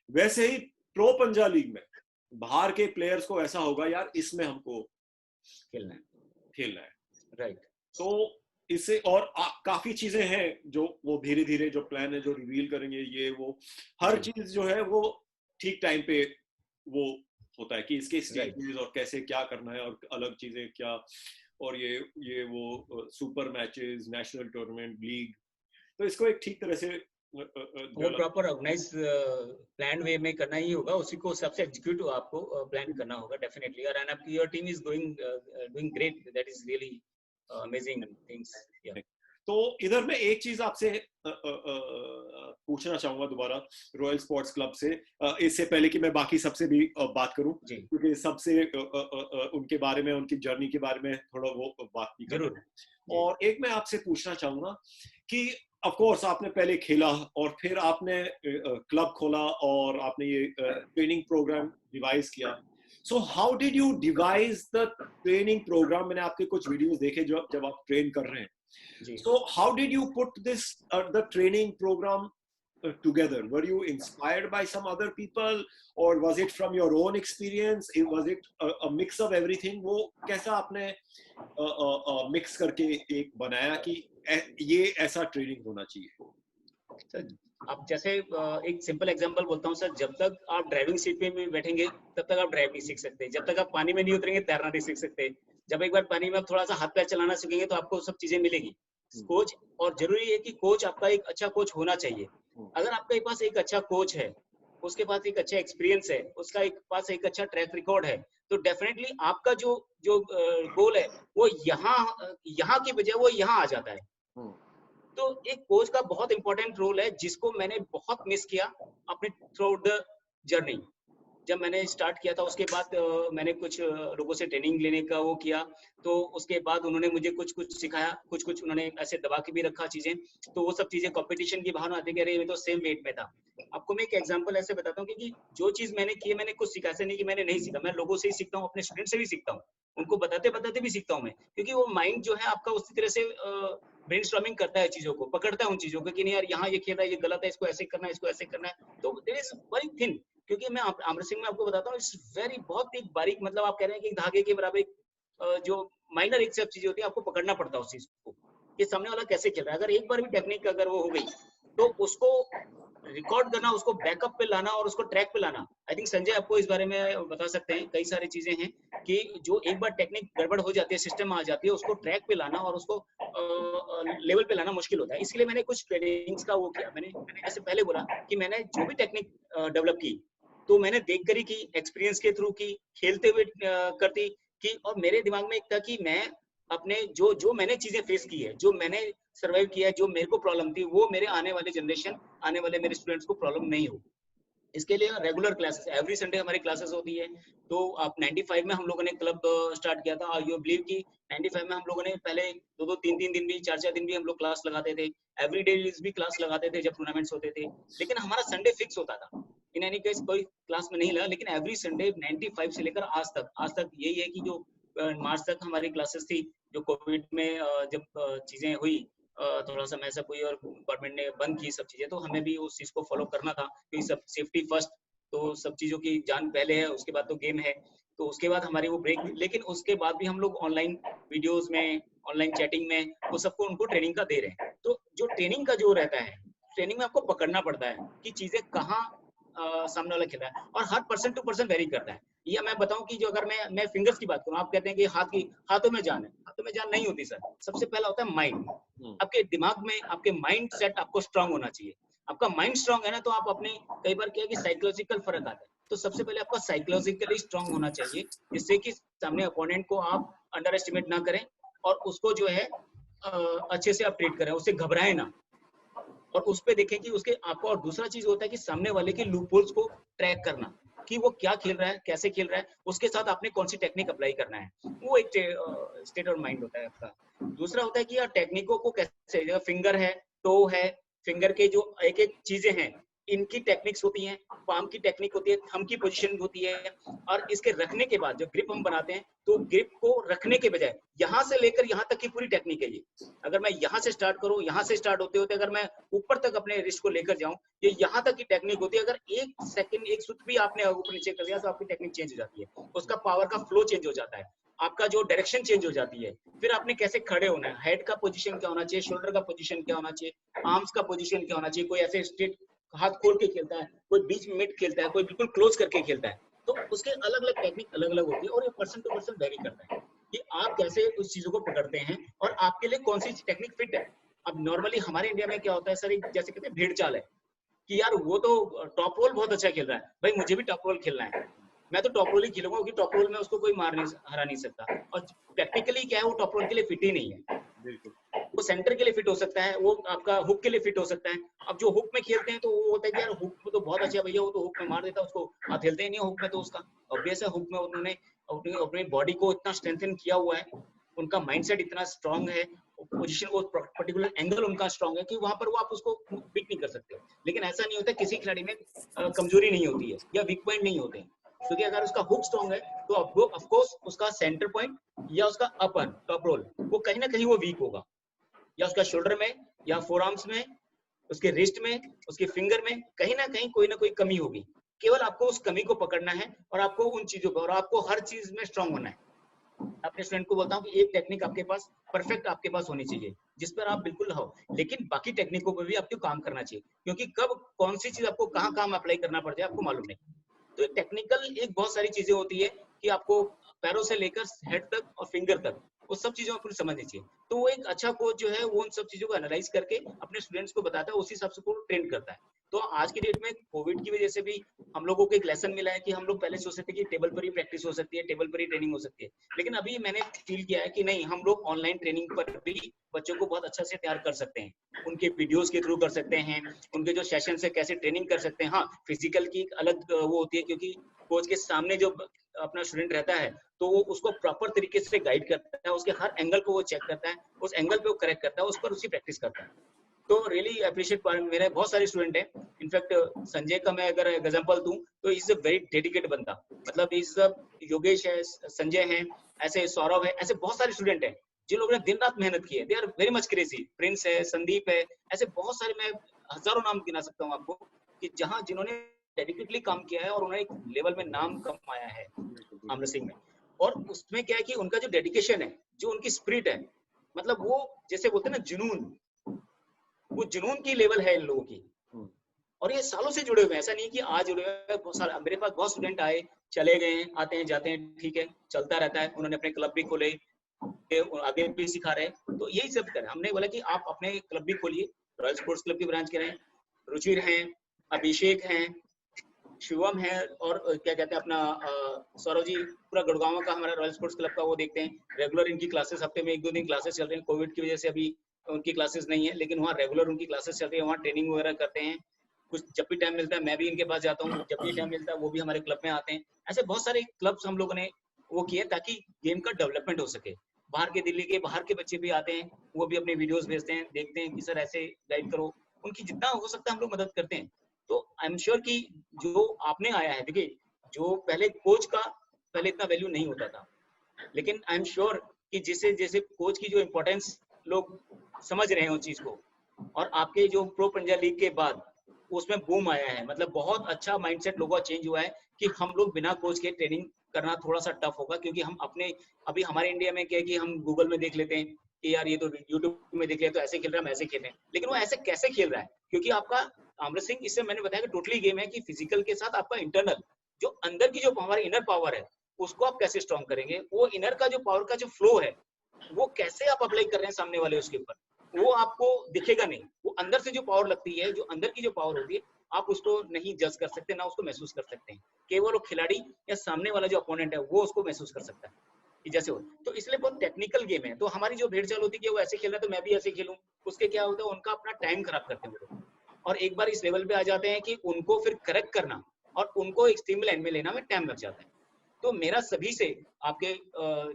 वैसे ही प्रो पंजाब लीग में बाहर के प्लेयर्स को ऐसा होगा यार इसमें हमको खेलना है, राइट? तो इससे और काफी चीजें हैं जो वो धीरे धीरे जो प्लान है जो रिवील करेंगे, ये वो हर चीज जो है वो ठीक टाइम पे वो होता है कि इसके स्टेजेस और कैसे क्या करना है और अलग चीजें क्या, और ये वो super matches, national tournament, league, तो इसको एक ठीक तरह से वो प्रॉपर ऑर्गेनाइज प्लान वे में करना ही होगा, उसी को सबसे एग्जीक्यूट आपको प्लान करना होगा डेफिनेटली। और एंड आपकी your team is doing great, that is really amazing things. तो इधर मैं एक चीज आपसे पूछना चाहूंगा दोबारा रॉयल स्पोर्ट्स क्लब से, इससे पहले कि मैं बाकी सबसे भी बात करूं, क्योंकि सबसे उनके बारे में, उनकी जर्नी के बारे में थोड़ा वो बात भी जरूर। और एक मैं आपसे पूछना चाहूंगा कि ऑफ कोर्स आपने पहले खेला और फिर आपने क्लब खोला और आपने ये ट्रेनिंग प्रोग्राम डिवाइस किया। So how did you devise the training programme? मैंने आपके कुछ वीडियोस देखे जब आप ट्रेन कर रहे हैं। So how did you put this the training program together? Were you inspired by some other people or was it from your own experience? Was it a mix of everything? वो कैसा आपने मिक्स करके एक बनाया कि ये ऐसा ट्रेनिंग होना चाहिए? सर आप जैसे एक सिंपल एग्जांपल बोलता हूँ सर, जब तक आप ड्राइविंग सीट पे में बैठेंगे तब तक आप ड्राइव नहीं सीख सकते, जब तक आप पानी में नहीं उतरेंगे तैरना नहीं सीख सकते। जब एक बार पानी में आप थोड़ा सा हाथ पैर चलाना सीखेंगे तो आपको सब चीजें मिलेगी। कोच, और जरूरी है कि कोच आपका एक अच्छा कोच होना चाहिए। अगर आपके पास एक अच्छा कोच है, उसके पास एक अच्छा एक्सपीरियंस है, उसका एक पास एक अच्छा ट्रैक रिकॉर्ड है, तो डेफिनेटली आपका जो जो गोल है वो यहाँ की बजाय वो यहाँ आ जाता है। तो एक कोच का बहुत इंपॉर्टेंट रोल है, जिसको मैंने बहुत मिस किया अपने थ्रू द जर्नी। जब मैंने स्टार्ट किया था उसके बाद मैंने कुछ लोगों से ट्रेनिंग लेने का वो किया, तो उसके बाद उन्होंने मुझे कुछ कुछ सिखाया, कुछ कुछ उन्होंने ऐसे दबा के भी रखा चीजें, तो वो सब चीजें कंपटीशन की भावना आती है, अरे मैं तो सेम वेट में था। आपको मैं एक एग्जांपल ऐसे बताता हूँ कि जो चीज मैंने की मैंने कुछ सीखा, ऐसे नहीं कि मैंने नहीं सीखा, मैं लोगों से ही सीखता हूँ, अपने स्टूडेंट से भी सीखता हूँ, उनको बताते बताते भी सीखता हूँ मैं, क्योंकि वो माइंड जो है आपका उसी तरह से ब्रेनस्टॉर्मिंग करता है चीजों को, पकड़ता है उन चीजों को कि नहीं यार यहाँ ये खेल रहा है, ये गलत है, इसको ऐसे करना है, इसको ऐसे करना है। तो देयर इज वेरी थिन, क्योंकि मैं आमर सिंह में आपको बताता हूँ, इट्स वेरी बहुत एक बारीक, मतलब आप कह रहे हैं कि धागे के बराबर जो माइनर एक सब चीजें होती है, आपको पकड़ना पड़ता है उस चीज को, कि सामने वाला कैसे खेल रहा है। अगर एक बार भी टेक्निक अगर वो हो गई तो उसको रिकॉर्ड करना, उसको बैकअप पे लाना और उसको ट्रैक पे लाना, आई थिंक संजय आपको इस बारे में बता सकते हैं। कई सारी चीजें हैं कि जो एक बार टेक्निक गड़बड़ हो जाती है, सिस्टम आ जाती है, उसको ट्रैक पे लाना और उसको लेवल पे लाना मुश्किल होता है। इसलिए मैंने कुछ ट्रेनिंग्स का वो किया। मैंने जैसे पहले बोला कि मैंने जो भी टेक्निक डेवलप की तो मैंने देख कर ही की, एक्सपीरियंस के थ्रू की, खेलते हुए करती की, और मेरे दिमाग में एक था कि मैं अपने जो मैंने चीजें फेस की है, जो मैंने सर्वाइव किया है, जो मेरे को प्रॉब्लम थी, वो मेरे आने वाले जनरेशन, आने वाले मेरे स्टूडेंट्स को प्रॉब्लम नहीं हो। इसके लिए रेगुलर क्लासेस, एवरी संडे हमारी क्लासेस होती है। तो आप 95 में हम लोगों ने क्लब स्टार्ट किया था, और यू बिलीव कि 95 में हम लोगों ने पहले 2-2, 3-3 दिन भी, 4-4 दिन भी हम लोग क्लास लगाते थे, एवरी डे भी क्लास लगाते थे जब टूर्नामेंट्स होते थे। लेकिन हमारा संडे फिक्स होता था, इन एनी केस कोई क्लास में नहीं लगा, लेकिन एवरी संडे 95 से लेकर आज तक यही है कि जो मार्च तक हमारी क्लासेस थी। जो कोविड में जब चीजें हुई, थोड़ा सा ऐसा कोई और गवर्नमेंट ने बंद की सब चीजें, तो हमें भी उस चीज को फॉलो करना था, क्योंकि सब सेफ्टी फर्स्ट, तो सब चीजों की जान पहले है, उसके बाद तो गेम है। तो उसके बाद हमारी वो ब्रेक, लेकिन उसके बाद भी हम लोग ऑनलाइन वीडियोस में, ऑनलाइन चैटिंग में, वो सबको उनको ट्रेनिंग का दे रहे हैं। तो जो ट्रेनिंग का जो रहता है, ट्रेनिंग में आपको पकड़ना पड़ता है कि चीजें कहाँ सामने वाला खेल रहा है, और हर पर्सन टू पर्सन वेरी करता है। ये मैं बताऊं कि जो अगर मैं फिंगर्स की बात करूं, आप कहते हैं कि हाथों में जान है, हाथों में जान नहीं होती सर। सबसे पहला होता है माइंड। आपके दिमाग में आपके माइंड सेट आपको स्ट्रांग होना चाहिए। आपका माइंड स्ट्रांग है ना, तो आप अपने, कई बार क्या है कि साइकोलॉजिकल फर्क आता है, तो सबसे पहले आपका साइकोलॉजिकली स्ट्रांग होना चाहिए, जिससे कि सामने अपोनेंट को आप अंडर एस्टिमेट ना करें, और उसको जो है अच्छे से आप ट्रीट करें, उससे घबराए ना, और उस पे देखें कि उसके आपको। और दूसरा चीज होता है कि सामने वाले के लूपहोल्स को ट्रैक करना, कि वो क्या खेल रहा है, कैसे खेल रहा है, उसके साथ आपने कौन सी टेक्निक अप्लाई करना है। वो एक स्टेट ऑफ माइंड होता है आपका। दूसरा होता है कि यार टेक्निकों को कैसे, फिंगर है, टो है, फिंगर के जो एक एक चीजें हैं, इनकी टेक्निक्स होती हैं, पाम की टेक्निक होती है, थंब की पोजीशन होती है, और इसके रखने के बाद जो ग्रिप हम बनाते हैं, तो ग्रिप को रखने के बजाय यहाँ से लेकर यहाँ तक की पूरी टेक्निक है ये। अगर मैं यहाँ से स्टार्ट करूँ, यहाँ से स्टार्ट होते होते अगर मैं ऊपर तक अपने रिस्ट को लेकर जाऊं, ये यहाँ तक की टेक्निक होती है। अगर एक सेकंड, एक सुत भी आपने ऊपर नीचे कर दिया तो आपकी टेक्निक चेंज हो जाती है, उसका पावर का फ्लो चेंज हो जाता है, आपका जो डायरेक्शन चेंज हो जाती है। फिर आपने कैसे खड़े होना है, हेड का पोजीशन क्या होना चाहिए, शोल्डर का पोजीशन क्या होना चाहिए, आर्म्स का पोजीशन क्या होना चाहिए। कोई ऐसे स्ट्रेट हाथ खोल के खेलता है, कोई बीच में मिड खेलता है, कोई बिल्कुल क्लोज करके खेलता है। तो उसके अलग अलग टेक्निक अलग अलग होती है, और ये पर्सन टू पर्सन वेरी करता है। कि आप कैसे उस चीजों को पकड़ते हैं और आपके लिए कौन सी टेक्निक फिट है। अब नॉर्मली हमारे इंडिया में क्या होता है सर, एक जैसे कहते हैं भेड़ चाल है कि यार वो तो टॉप रोल बहुत अच्छा खेल रहा है, भाई मुझे भी टॉप रोल खेलना है, मैं तो टॉप रोल ही खेलूंगा क्योंकि टॉप रोल में उसको कोई हरा नहीं सकता। और प्रैक्टिकली क्या है, वो टॉप रोल के लिए फिट ही नहीं है। वो सेंटर के लिए फिट हो सकता है, वो आपका हुक के लिए फिट हो सकता है। अब जो हुक में खेलते हैं तो वो होता है कि यार हुक तो बहुत अच्छा भैया, वो तो हुक में मार देता है उसको, आप खेलते ही नहीं हुक में। तो उसका ऑब्वियस है, हुक में उन्होंने अपनी बॉडी को इतना स्ट्रेंथन किया हुआ है, उनका माइंडसेट इतना स्ट्रांग है, पोजीशन को पर्टिकुलर एंगल उनका स्ट्रांग है कि वहां पर वो आप उसको बीट नहीं कर सकते। लेकिन ऐसा नहीं होता, किसी खिलाड़ी में कमजोरी नहीं होती है या वीक पॉइंट नहीं होते हैं, क्योंकि अगर उसका हुक स्ट्रांग है तो ऑफ कोर्स उसका सेंटर पॉइंट या उसका अपर टॉप रोल वो कहीं ना कहीं वो वीक होगा, या उसका शोल्डर में या फोर आर्म्स में, उसके रिस्ट में, उसके फिंगर में कहीं ना कहीं कोई ना कोई कमी होगी। केवल आपको उस कमी को पकड़ना है और आपको उन चीजों पर, और आपको हर चीज में स्ट्रांग होना है। अपने स्टूडेंट को बोलता हूँ कि एक टेक्निक आपके पास परफेक्ट आपके पास होनी चाहिए जिस पर आप बिल्कुल हो, लेकिन बाकी टेक्निकों पर भी आपको काम करना चाहिए, क्योंकि कब कौन सी चीज आपको कहाँ काम अप्लाई करना पड़ जाए आपको मालूम नहीं। तो टेक्निकल एक बहुत सारी चीजें होती है कि आपको पैरों से लेकर हेड तक और फिंगर तक वो सब चीजों को समझनी चाहिए। तो वो एक अच्छा कोच जो है वो उन सब चीजों को एनालाइज करके अपने स्टूडेंट्स को बताता है, उसी हिसाब से को ट्रेन करता है। तो आज की डेट में कोविड की वजह से भी हम लोगों को एक लेसन मिला है कि हम लोग पहले सोचते थे कि टेबल पर ही प्रैक्टिस हो सकती है, टेबल पर ही ट्रेनिंग हो सकती है, लेकिन अभी मैंने फील किया है कि नहीं, हम लोग ऑनलाइन ट्रेनिंग पर भी बच्चों को बहुत अच्छा से तैयार कर सकते हैं, उनके वीडियोस के थ्रू कर सकते हैं, उनके जो सेशन से कैसे ट्रेनिंग कर सकते हैं। हाँ, फिजिकल की एक अलग वो होती है, क्योंकि कोच के सामने जो अपना स्टूडेंट रहता है तो वो उसको प्रॉपर तरीके से गाइड करता है, उसके हर एंगल को वो चेक करता है, उस एंगल पे वो करेक्ट करता है, उस पर उसकी प्रैक्टिस करता है। तो रियली अप्रिशिएट, मेरे बहुत सारे स्टूडेंट हैं। इनफैक्ट संजय का मैं अगर एग्जांपल दूं तो इज अ वेरी डेडिकेटेड बंदा, मतलब इज योगेश है, संजय है, ऐसे सौरभ है, ऐसे बहुत सारे स्टूडेंट हैं जिन लोगों ने दिन रात मेहनत की है। They are very much crazy. Prince है, संदीप है, ऐसे बहुत सारे, मैं हजारों नाम गिना सकता हूँ आपको कि जहां जिन्होंने डेडिकेटली काम किया है और उन्होंने एक लेवल में नाम कमाया है आमर सिंह में। और उसमें क्या है कि उनका जो डेडिकेशन है, जो उनकी स्पिरिट है, मतलब वो जैसे बोलते हैं ना जुनून, वो जुनून की लेवल है इन लोगों की। और ये सालों से जुड़े हुए हैं, ऐसा नहीं कि आज जुड़े हुए हैं। मेरे पास बहुत स्टूडेंट आए चले गए, आते हैं जाते हैं, ठीक है, चलता रहता है। उन्होंने अपने क्लब भी खोले, आगे भी सिखा रहे हैं। तो यही सब करें। हमने बोला कि आप अपने क्लब भी खोलिए, रॉयल स्पोर्ट्स क्लब की ब्रांच के रहे, रुचिर हैं, अभिषेक हैं, शिवम है, और क्या कहते हैं अपना सौरभ जी, पूरा गुड़गांव का हमारा रॉयल स्पोर्ट्स क्लब का वो देखते हैं। रेगुलर इनकी क्लासेस हफ्ते में 1-2 दिन क्लासेस चल रही हैं। कोविड की वजह से अभी उनकी क्लासेस नहीं है, लेकिन वहाँ रेगुलर उनकी क्लासेस चल रही है, वहाँ ट्रेनिंग वगैरह करते हैं। कुछ जब भी टाइम मिलता है मैं भी इनके पास जाता हूँ, जब भी टाइम मिलता है वो भी हमारे क्लब में आते हैं। ऐसे बहुत सारे क्लब्स हम लोगों ने वो किए ताकि गेम का डेवलपमेंट हो सके। बाहर के, दिल्ली के बाहर के बच्चे भी आते हैं, वो भी अपने वीडियोस भेजते हैं, देखते हैं कि सर ऐसे गाइड करो। उनकी जितना हो सकता है हम लोग मदद करते हैं। तो आई एम श्योर कि जो आपने आया है, देखिए जो पहले कोच का पहले इतना वैल्यू नहीं होता था, लेकिन आई एम श्योर कि जैसे जैसे कोच की जो इम्पोर्टेंस लोग समझ रहे हैं उस चीज को, और आपके जो प्रो पंजाब लीग के बाद उसमें बूम आया है, मतलब बहुत अच्छा माइंडसेट लोगों का चेंज हुआ है कि हम लोग बिना कोच के ट्रेनिंग करना थोड़ा सा टफ होगा, क्योंकि हम अपने अभी हमारे इंडिया में क्या है कि हम गूगल में देख लेते हैं कि यार ये तो यूट्यूब में देख लिया तो ऐसे खेल रहा है, हम ऐसे खेल रहे हैं, लेकिन वो ऐसे कैसे खेल रहा है? क्योंकि आपका आमर सिंह, इससे मैंने बताया कि टोटली गेम है कि फिजिकल के साथ आपका इंटरनल जो अंदर की जो हमारी इनर पावर है उसको आप कैसे स्ट्रॉन्ग करेंगे, वो इनर का जो पावर का जो फ्लो है वो कैसे आप अप्लाई कर रहे हैं सामने वाले उसके ऊपर, वो आपको दिखेगा नहीं। वो अंदर से जो पावर लगती है, जो अंदर की जो पावर होती है, आप उसको नहीं जज कर सकते, ना उसको महसूस कर सकते हैं। केवल वो खिलाड़ी या सामने वाला जो अपोनेंट है वो उसको महसूस कर सकता है कि जैसे हो। तो इसलिए बहुत टेक्निकल गेम है। तो हमारी जो भेड़ चाल होती है कि वो ऐसे खेल रहा है तो मैं भी ऐसे खेलूं, उसके क्या होता है, उनका अपना टाइम खराब करते हैं वो लोग, और एक बार इस लेवल पे आ जाते हैं कि उनको फिर करेक्ट करना और उनको एक स्टीम लाइन में लेना में टाइम लग जाता है। तो मेरा सभी से, आपके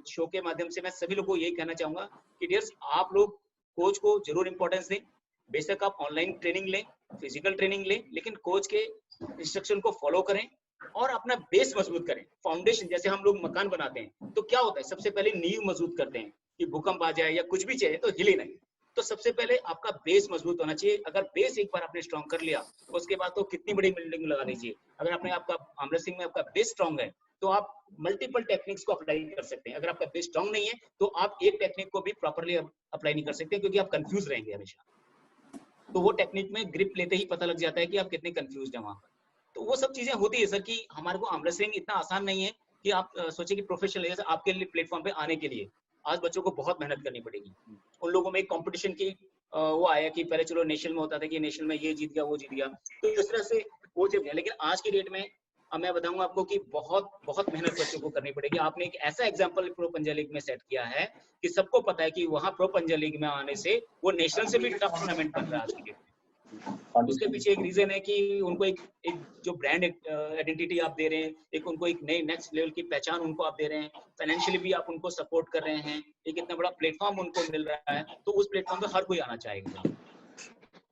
शो के माध्यम से मैं सभी लोगों को यही कहना चाहूंगा कि डियर्स, आप लोग कोच को जरूर इंपॉर्टेंस दें। बेशक आप ऑनलाइन ट्रेनिंग लें, फिजिकल ट्रेनिंग लें, लेकिन कोच के इंस्ट्रक्शन को फॉलो करें और अपना बेस मजबूत करें। फाउंडेशन, जैसे हम लोग मकान बनाते हैं तो क्या होता है, सबसे पहले नींव मजबूत करते हैं कि भूकंप आ जाए या कुछ भी चाहिए तो हिले नहीं। तो सबसे पहले आपका बेस मजबूत होना चाहिए। अगर बेस एक बार आपने स्ट्रॉन्ग कर लिया, उसके बाद तो कितनी बड़ी बिल्डिंग लगा दीजिए। अगर आपने आपका आमर सिंह में आपका बेस स्ट्रॉन्ग है तो आप मल्टीपल टेक्निक्स को अप्लाई कर सकते हैं। अगर आपका बेस स्ट्रॉन्ग नहीं है तो आप एक टेक्निक को भी प्रॉपर्ली अप्लाई नहीं कर सकते, क्योंकि आप कंफ्यूज रहेंगे हमेशा। तो वो टेक्निक में ग्रिप लेते ही पता लग जाता है कि आप कितने कंफ्यूज हैं वहां पर। तो वो सब चीजें होती है सर कि हमारे को आमर सिंह इतना आसान नहीं है कि आप सोचिए कि प्रोफेशनल जैसे आपके लिए प्लेटफॉर्म पे आने के लिए आज बच्चों को बहुत मेहनत करनी पड़ेगी। उन लोगों में एक कंपटीशन की वो आया कि पहले चलो नेशनल में होता था कि नेशनल में ये जीत गया वो जीत गया, तो इस तरह से वो जब गया। लेकिन आज की डेट में अब मैं बताऊंगा आपको कि बहुत बहुत मेहनत बच्चों को करनी पड़ेगी। आपने एक ऐसा एग्जांपल प्रो पंजाब लीग में सेट किया है कि सबको पता है कि वहां प्रो पंजाब लीग में आने से वो नेशनल से भी टफ टूर्नामेंट बन रहा है आज की डेट में। उसके पीछे एक रीजन है कि उनको एक जो ब्रांड आइडेंटिटी आप दे रहे हैं, एक उनको एक नई नेक्स्ट लेवल की पहचान उनको आप दे रहे हैं, फाइनेंशियली भी आप उनको सपोर्ट कर रहे हैं, एक इतना बड़ा प्लेटफॉर्म उनको मिल रहा है, तो उस प्लेटफॉर्म पे हर कोई आना चाहेगा।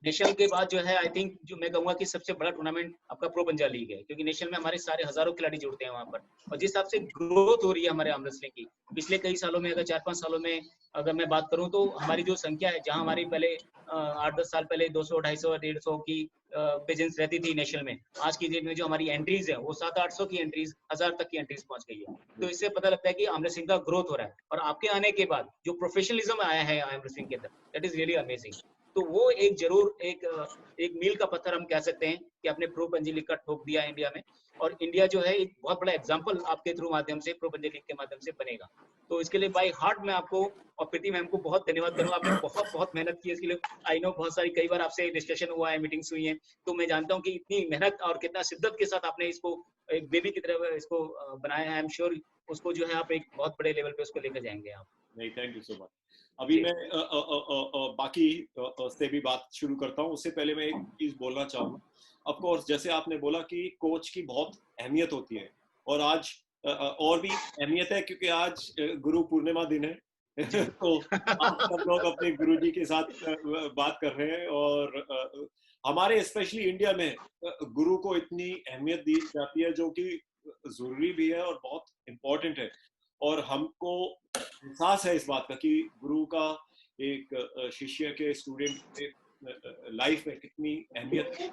नेशनल के बाद जो है आई थिंक जो मैं कहूंगा कि सबसे बड़ा टूर्नामेंट आपका प्रो पंजाब लीग है, क्योंकि नेशनल में हमारे सारे हजारों खिलाड़ी जुड़ते हैं वहां पर, और जिस हिसाब से ग्रोथ हो रही है हमारे आर्म रेसलिंग की पिछले कई सालों में, अगर 4-5 सालों में अगर मैं बात करूं तो हमारी जो संख्या है, जहां हमारी पहले 8-10 साल पहले 200, 250, 150 की प्रेजेंस रहती थी नेशनल में, आज की डेट में जो हमारी एंट्रीज है वो 700-800 की एंट्रीज, 1000 तक की एंट्रीज पहुंच गई है। तो इससे पता लगता है कि आर्म रेसलिंग का ग्रोथ हो रहा है, और आपके आने के बाद जो प्रोफेशनलिज्म आया है आर्म रेसलिंग के अंदर, दैट इज रियली अमेजिंग। तो वो एक जरूर एक मील का पत्थर हम कह सकते हैं कि आपने प्रो पंजाब लीग का ठोक दिया इंडिया में, और इंडिया जो है एक बहुत बड़ा एग्जांपल आपके थ्रू माध्यम से प्रो पंजाब लीग के माध्यम से बनेगा। तो इसके लिए बाय हार्ट मैं आपको और प्रीति मैम को बहुत धन्यवाद करूंगा। आपने बहुत बहुत मेहनत की इसके लिए। आई नो बहुत सारी कई बार आपसे डिस्कशन हुआ है, मीटिंग्स हुई हैं, तो मैं जानता हूँ कि इतनी मेहनत और कितना शिद्दत के साथ आपने इसको एक बेबी की तरह इसको बनाया है। आई एम श्योर उसको जो है आप एक बहुत बड़े लेवल पे उसको लेकर जाएंगे आप। नहीं, थैंक यू सो मच। अभी मैं बाकी से भी बात शुरू करता हूँ, उससे पहले मैं एक चीज बोलना चाहूँगा। ऑफ कोर्स जैसे आपने बोला कि कोच की बहुत अहमियत होती है, और आज और भी अहमियत है क्योंकि आज गुरु पूर्णिमा दिन है तो आप सब लोग अपने गुरुजी के साथ बात कर रहे हैं, और हमारे स्पेशली इंडिया में गुरु को इतनी अहमियत दी जाती है, जो कि जरूरी भी है और बहुत इम्पोर्टेंट है। और हमको एहसास है इस बात का कि गुरु का एक शिष्य के स्टूडेंट के लाइफ में कितनी अहमियत है।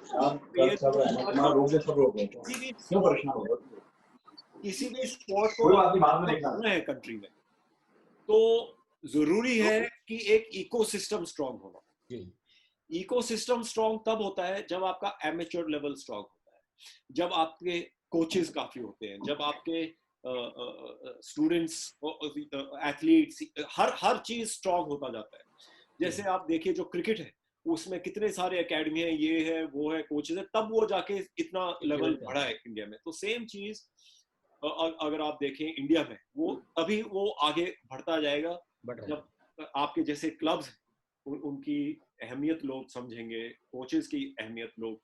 किसी भी स्पोर्ट को करना है कंट्री में, तो जरूरी है कि एक इकोसिस्टम स्ट्रांग होना। इकोसिस्टम स्ट्रांग तब होता है जब आपका एमेच्योर लेवल स्ट्रांग होता है, जब आपके कोचेस काफी होते हैं, जब आपके स्टूडेंट्स, एथलीट्स, हर चीज स्ट्रांग होता जाता है। जैसे आप देखिए जो क्रिकेट है उसमें कितने सारे एकेडमी है, ये है वो है, कोचेस है, तब वो जाके इतना लेवल बढ़ा है इंडिया में। तो सेम चीज अगर आप देखें इंडिया में, वो तभी वो आगे बढ़ता जाएगा जब आपके जैसे क्लब्स उनकी अहमियत लोग समझेंगे, कोचेस की अहमियत लोग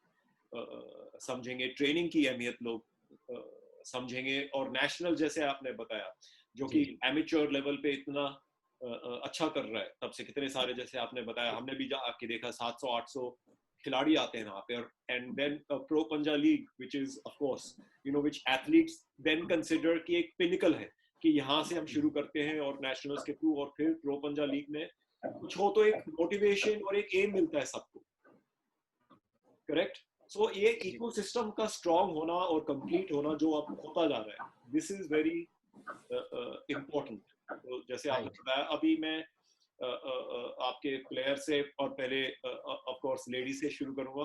समझेंगे, ट्रेनिंग की अहमियत लोग समझेंगे, और नेशनल जैसे आपने बताया जो कि एमेच्योर लेवल पे इतना अच्छा कर रहा है, तब से कितने सारे जैसे आपने बताया, हमने भी आके देखा 700-800 खिलाड़ी आते हैं वहाँ पे, and then pro Punjab league which is of course you know which athletes then consider कि एक पिनिकल है कि यहाँ से हम शुरू करते हैं और नेशनल्स के थ्रू, और फिर प्रो पंजाब लीग में कुछ हो तो एक मोटिवेशन और एक एम मिलता है सबको, करेक्ट। सो ये इकोसिस्टम का स्ट्रांग होना और कंप्लीट होना जो अब होता जा रहा है, दिस इज वेरी इम्पोर्टेंट। तो जैसे आपने बताया, अभी मैं आपके प्लेयर से और पहले ऑफ कोर्स लेडी से शुरू करूंगा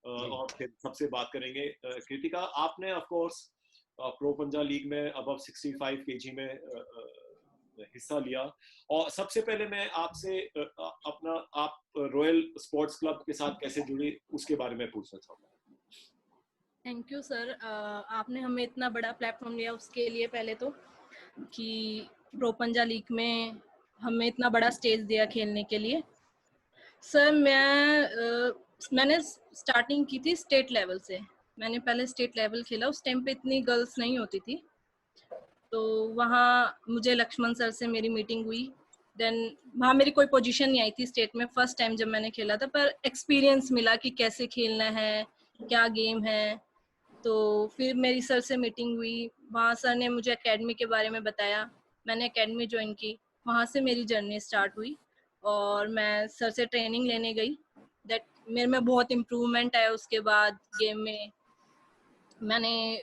और फिर सबसे बात करेंगे। कृतिका, आपने of course pro Punjab league में अबव 65 kg में हिस्सा लिया, और सबसे पहले मैं आपसे अपना आप रॉयल स्पोर्ट्स क्लब के साथ कैसे जुड़ी उसके बारे में पूछना चाहूँगा। थैंक यू सर, आपने हमें इतना बड़ा प्लेटफॉर्म दिया उसके लिए पहले तो, कि प्रो पंजाब लीग में हमें इतना बड़ा स्टेज दिया खेलने के लिए। सर मैंने स्टार्टिंग की थी स्टेट लेवल से। मैंने पहले स्टेट लेवल खेला, उस टाइम पे इतनी गर्ल्स नहीं होती थी, तो वहाँ मुझे लक्ष्मण सर से मेरी मीटिंग हुई। देन वहाँ मेरी कोई पोजीशन नहीं आई थी स्टेट में, फर्स्ट टाइम जब मैंने खेला था, पर एक्सपीरियंस मिला कि कैसे खेलना है, क्या गेम है। तो फिर मेरी सर से मीटिंग हुई, वहाँ सर ने मुझे एकेडमी के बारे में बताया, मैंने एकेडमी ज्वाइन की, वहाँ से मेरी जर्नी स्टार्ट हुई और मैं सर से ट्रेनिंग लेने गई। दैट मेरे में बहुत इम्प्रूवमेंट आया। उसके बाद गेम में मैंने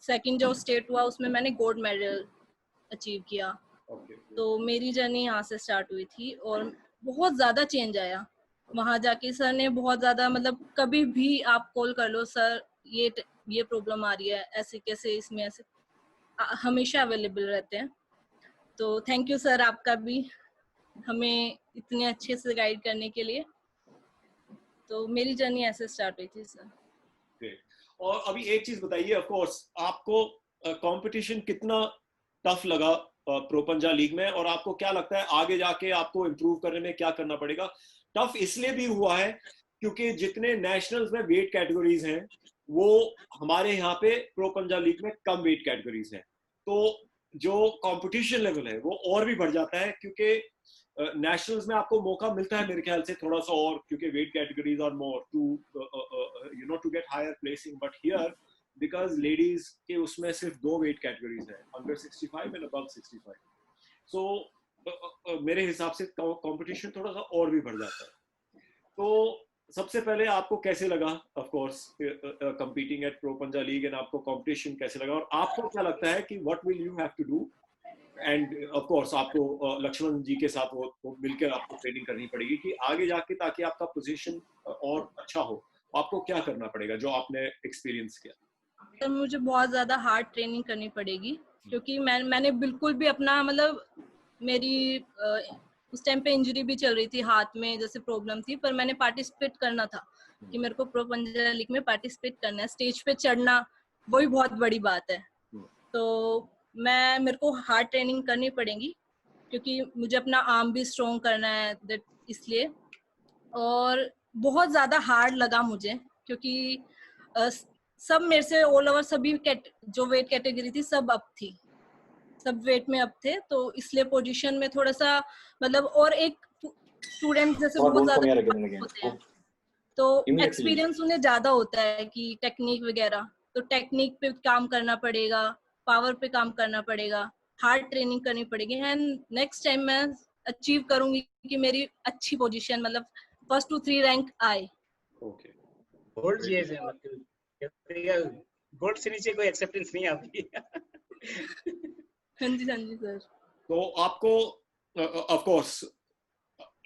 सेकंड जो स्टेट हुआ उसमें मैंने गोल्ड मेडल अचीव किया। तो मेरी जर्नी यहाँ से स्टार्ट हुई थी और बहुत ज़्यादा चेंज आया वहाँ जाके। सर ने बहुत ज़्यादा, मतलब कभी भी आप कॉल कर लो, सर ये प्रॉब्लम आ रही है, ऐसे कैसे इसमें ऐसे, हमेशा अवेलेबल रहते हैं। तो थैंक यू सर आपका भी हमें इतने अच्छे से गाइड करने के लिए। तो मेरी जर्नी ऐसे स्टार्ट हुई थी सर। Great. और अभी एक चीज बताइए, ऑफ कोर्स आपको कंपटीशन कितना टफ लगा प्रो पंजा लीग में, और आपको क्या लगता है आगे जाके आपको इम्प्रूव करने में क्या करना पड़ेगा? टफ इसलिए भी हुआ है क्योंकि जितने नेशनल्स में वेट कैटेगरीज हैं वो हमारे यहाँ पे प्रो पंजा लीग में कम वेट कैटेगरीज हैं, तो जो कंपटीशन लेवल है वो और भी बढ़ जाता है, क्योंकि नेशनल्स में आपको मौका मिलता है मेरे ख्याल से थोड़ा सा और, क्योंकि weight categories are more to you know to get higher placing, but here because ladies के उसमें सिर्फ 2 वेट कैटेगरीज है, अंडर 65 एंड अबव 65, सो मेरे हिसाब से कंपटीशन थोड़ा सा और भी बढ़ जाता है। तो सबसे पहले आपको कैसे लगा of course competing at pro Panja league, and आपको कंपटीशन कैसे लगा, और आपको क्या लगता है कि what will you have to do, and of course आपको लक्ष्मण जी के साथ वो मिलकर आपको ट्रेनिंग करनी पड़ेगी कि आगे जाके ताकि आपका पोजीशन और अच्छा हो, आपको क्या करना पड़ेगा जो आपने एक्सपीरियंस किया? तो मुझे बहुत ज्यादा हार्ड ट्रेनिंग करनी पड़ेगी, क्योंकि मैंने बिल्कुल भी अपना मतलब मेरी उस टाइम पे इंजरी भी चल रही थी, हाथ में जैसे प्रॉब्लम थी, पर मैंने पार्टिसिपेट करना था कि मेरे को प्रो पंजा लीग में पार्टिसिपेट करना है, स्टेज पे चढ़ना वही बहुत बड़ी बात है। तो मेरे को हार्ड ट्रेनिंग करनी पड़ेगी, क्योंकि मुझे अपना आर्म भी स्ट्रॉन्ग करना है, दैट इसलिए। और बहुत ज्यादा हार्ड लगा मुझे, क्योंकि सब मेरे से ऑल ओवर सभी जो वेट कैटेगरी थी सब अप थी, सब वेट में अप थे, तो इसलिए पोजीशन में थोड़ा सा मतलब, और एक स्टूडेंट जैसे बहुत ज्यादा होते हैं तो एक्सपीरियंस उन्हें ज्यादा होता है कि टेक्निक वगैरह, तो टेक्निक पे काम करना पड़ेगा, पावर पे काम करना पड़ेगा, हार्ड ट्रेनिंग करनी पड़ेगी, एंड नेक्स्ट टाइम मैं अचीव करूंगी कि मेरी अच्छी पोजीशन मतलब 1 to 3 रैंक आए। ओके, गोल्ड चाहिए से मतलब गोल्ड से नीचे कोई एक्सेप्टेंस नहीं आपकी। हाँ जी सर। तो आपको ऑफ कोर्स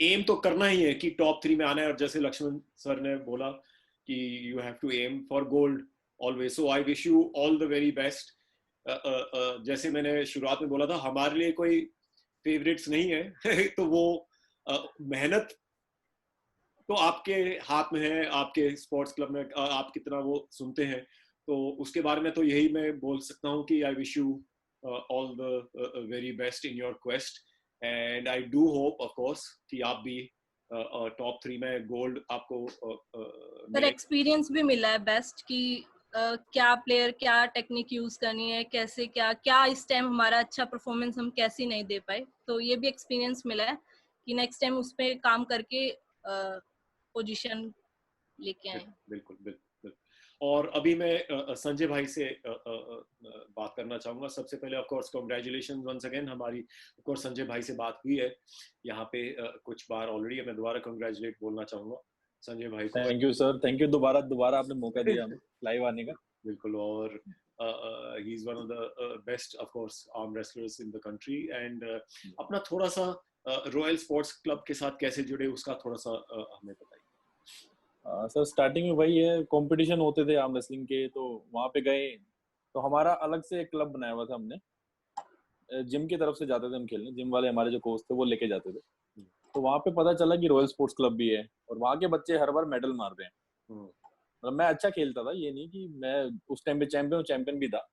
एम तो करना ही है कि टॉप 3 में आना है, और जैसे लक्ष्मण सर ने बोला कि you have to aim for gold always, so I wish you all the very best. जैसे मैंने शुरुआत में बोला था, हमारे लिए कोई फेवरेट्स नहीं है तो वो मेहनत तो आपके हाथ में है, आपके स्पोर्ट्स क्लब में आप कितना वो सुनते हैं, तो उसके बारे में तो यही मैं बोल सकता हूँ कि आई wish you all the very best in your quest, and I do hope of course कि आप भी टॉप 3 में गोल्ड आपको सर एक्सपीरियंस भी मिला है बेस्ट कि क्या प्लेयर क्या टेक्निक यूज करनी है, कैसे क्या क्या इस टाइम हमारा अच्छा परफॉर्मेंस हम कैसे नहीं दे पाए, तो ये भी एक्सपीरियंस मिला है कि नेक्स्ट टाइम उस पर काम करके पोजीशन लेके आए। बिल्कुल बिल्कुल। और अभी मैं संजय भाई से बात करना चाहूंगा। सबसे पहले of course congratulations once again, हमारी ऑफ कोर्स संजय भाई से बात हुई है यहाँ पे कुछ बार ऑलरेडी, मैं दोबारा कांग्रेचुलेट बोलना चाहूंगा संजय भाई को। Thank you sir, thank you, दोबारा आपने मौका दिया हमें लाइव आने का। बिल्कुल, और he is one of the best of course arm wrestlers in the country, and अपना थोड़ा सा रॉयल स्पोर्ट्स क्लब के साथ कैसे जुड़े उसका थोड़ा सा हमें बताइए। सर स्टार्टिंग में वही है, कंपटीशन होते थे आर्म रेसलिंग के, तो वहाँ पे गए, तो हमारा अलग से एक क्लब बनाया हुआ था हमने, जिम की तरफ से जाते थे हम खेलने, जिम वाले हमारे जो कोच थे वो लेके जाते थे, तो वहाँ पे पता चला कि रॉयल स्पोर्ट्स क्लब भी है और वहाँ के बच्चे हर बार मेडल मार रहे हैं। मतलब मैं अच्छा खेलता था, ये नहीं कि मैं उस टाइम पे चैंपियन भी था,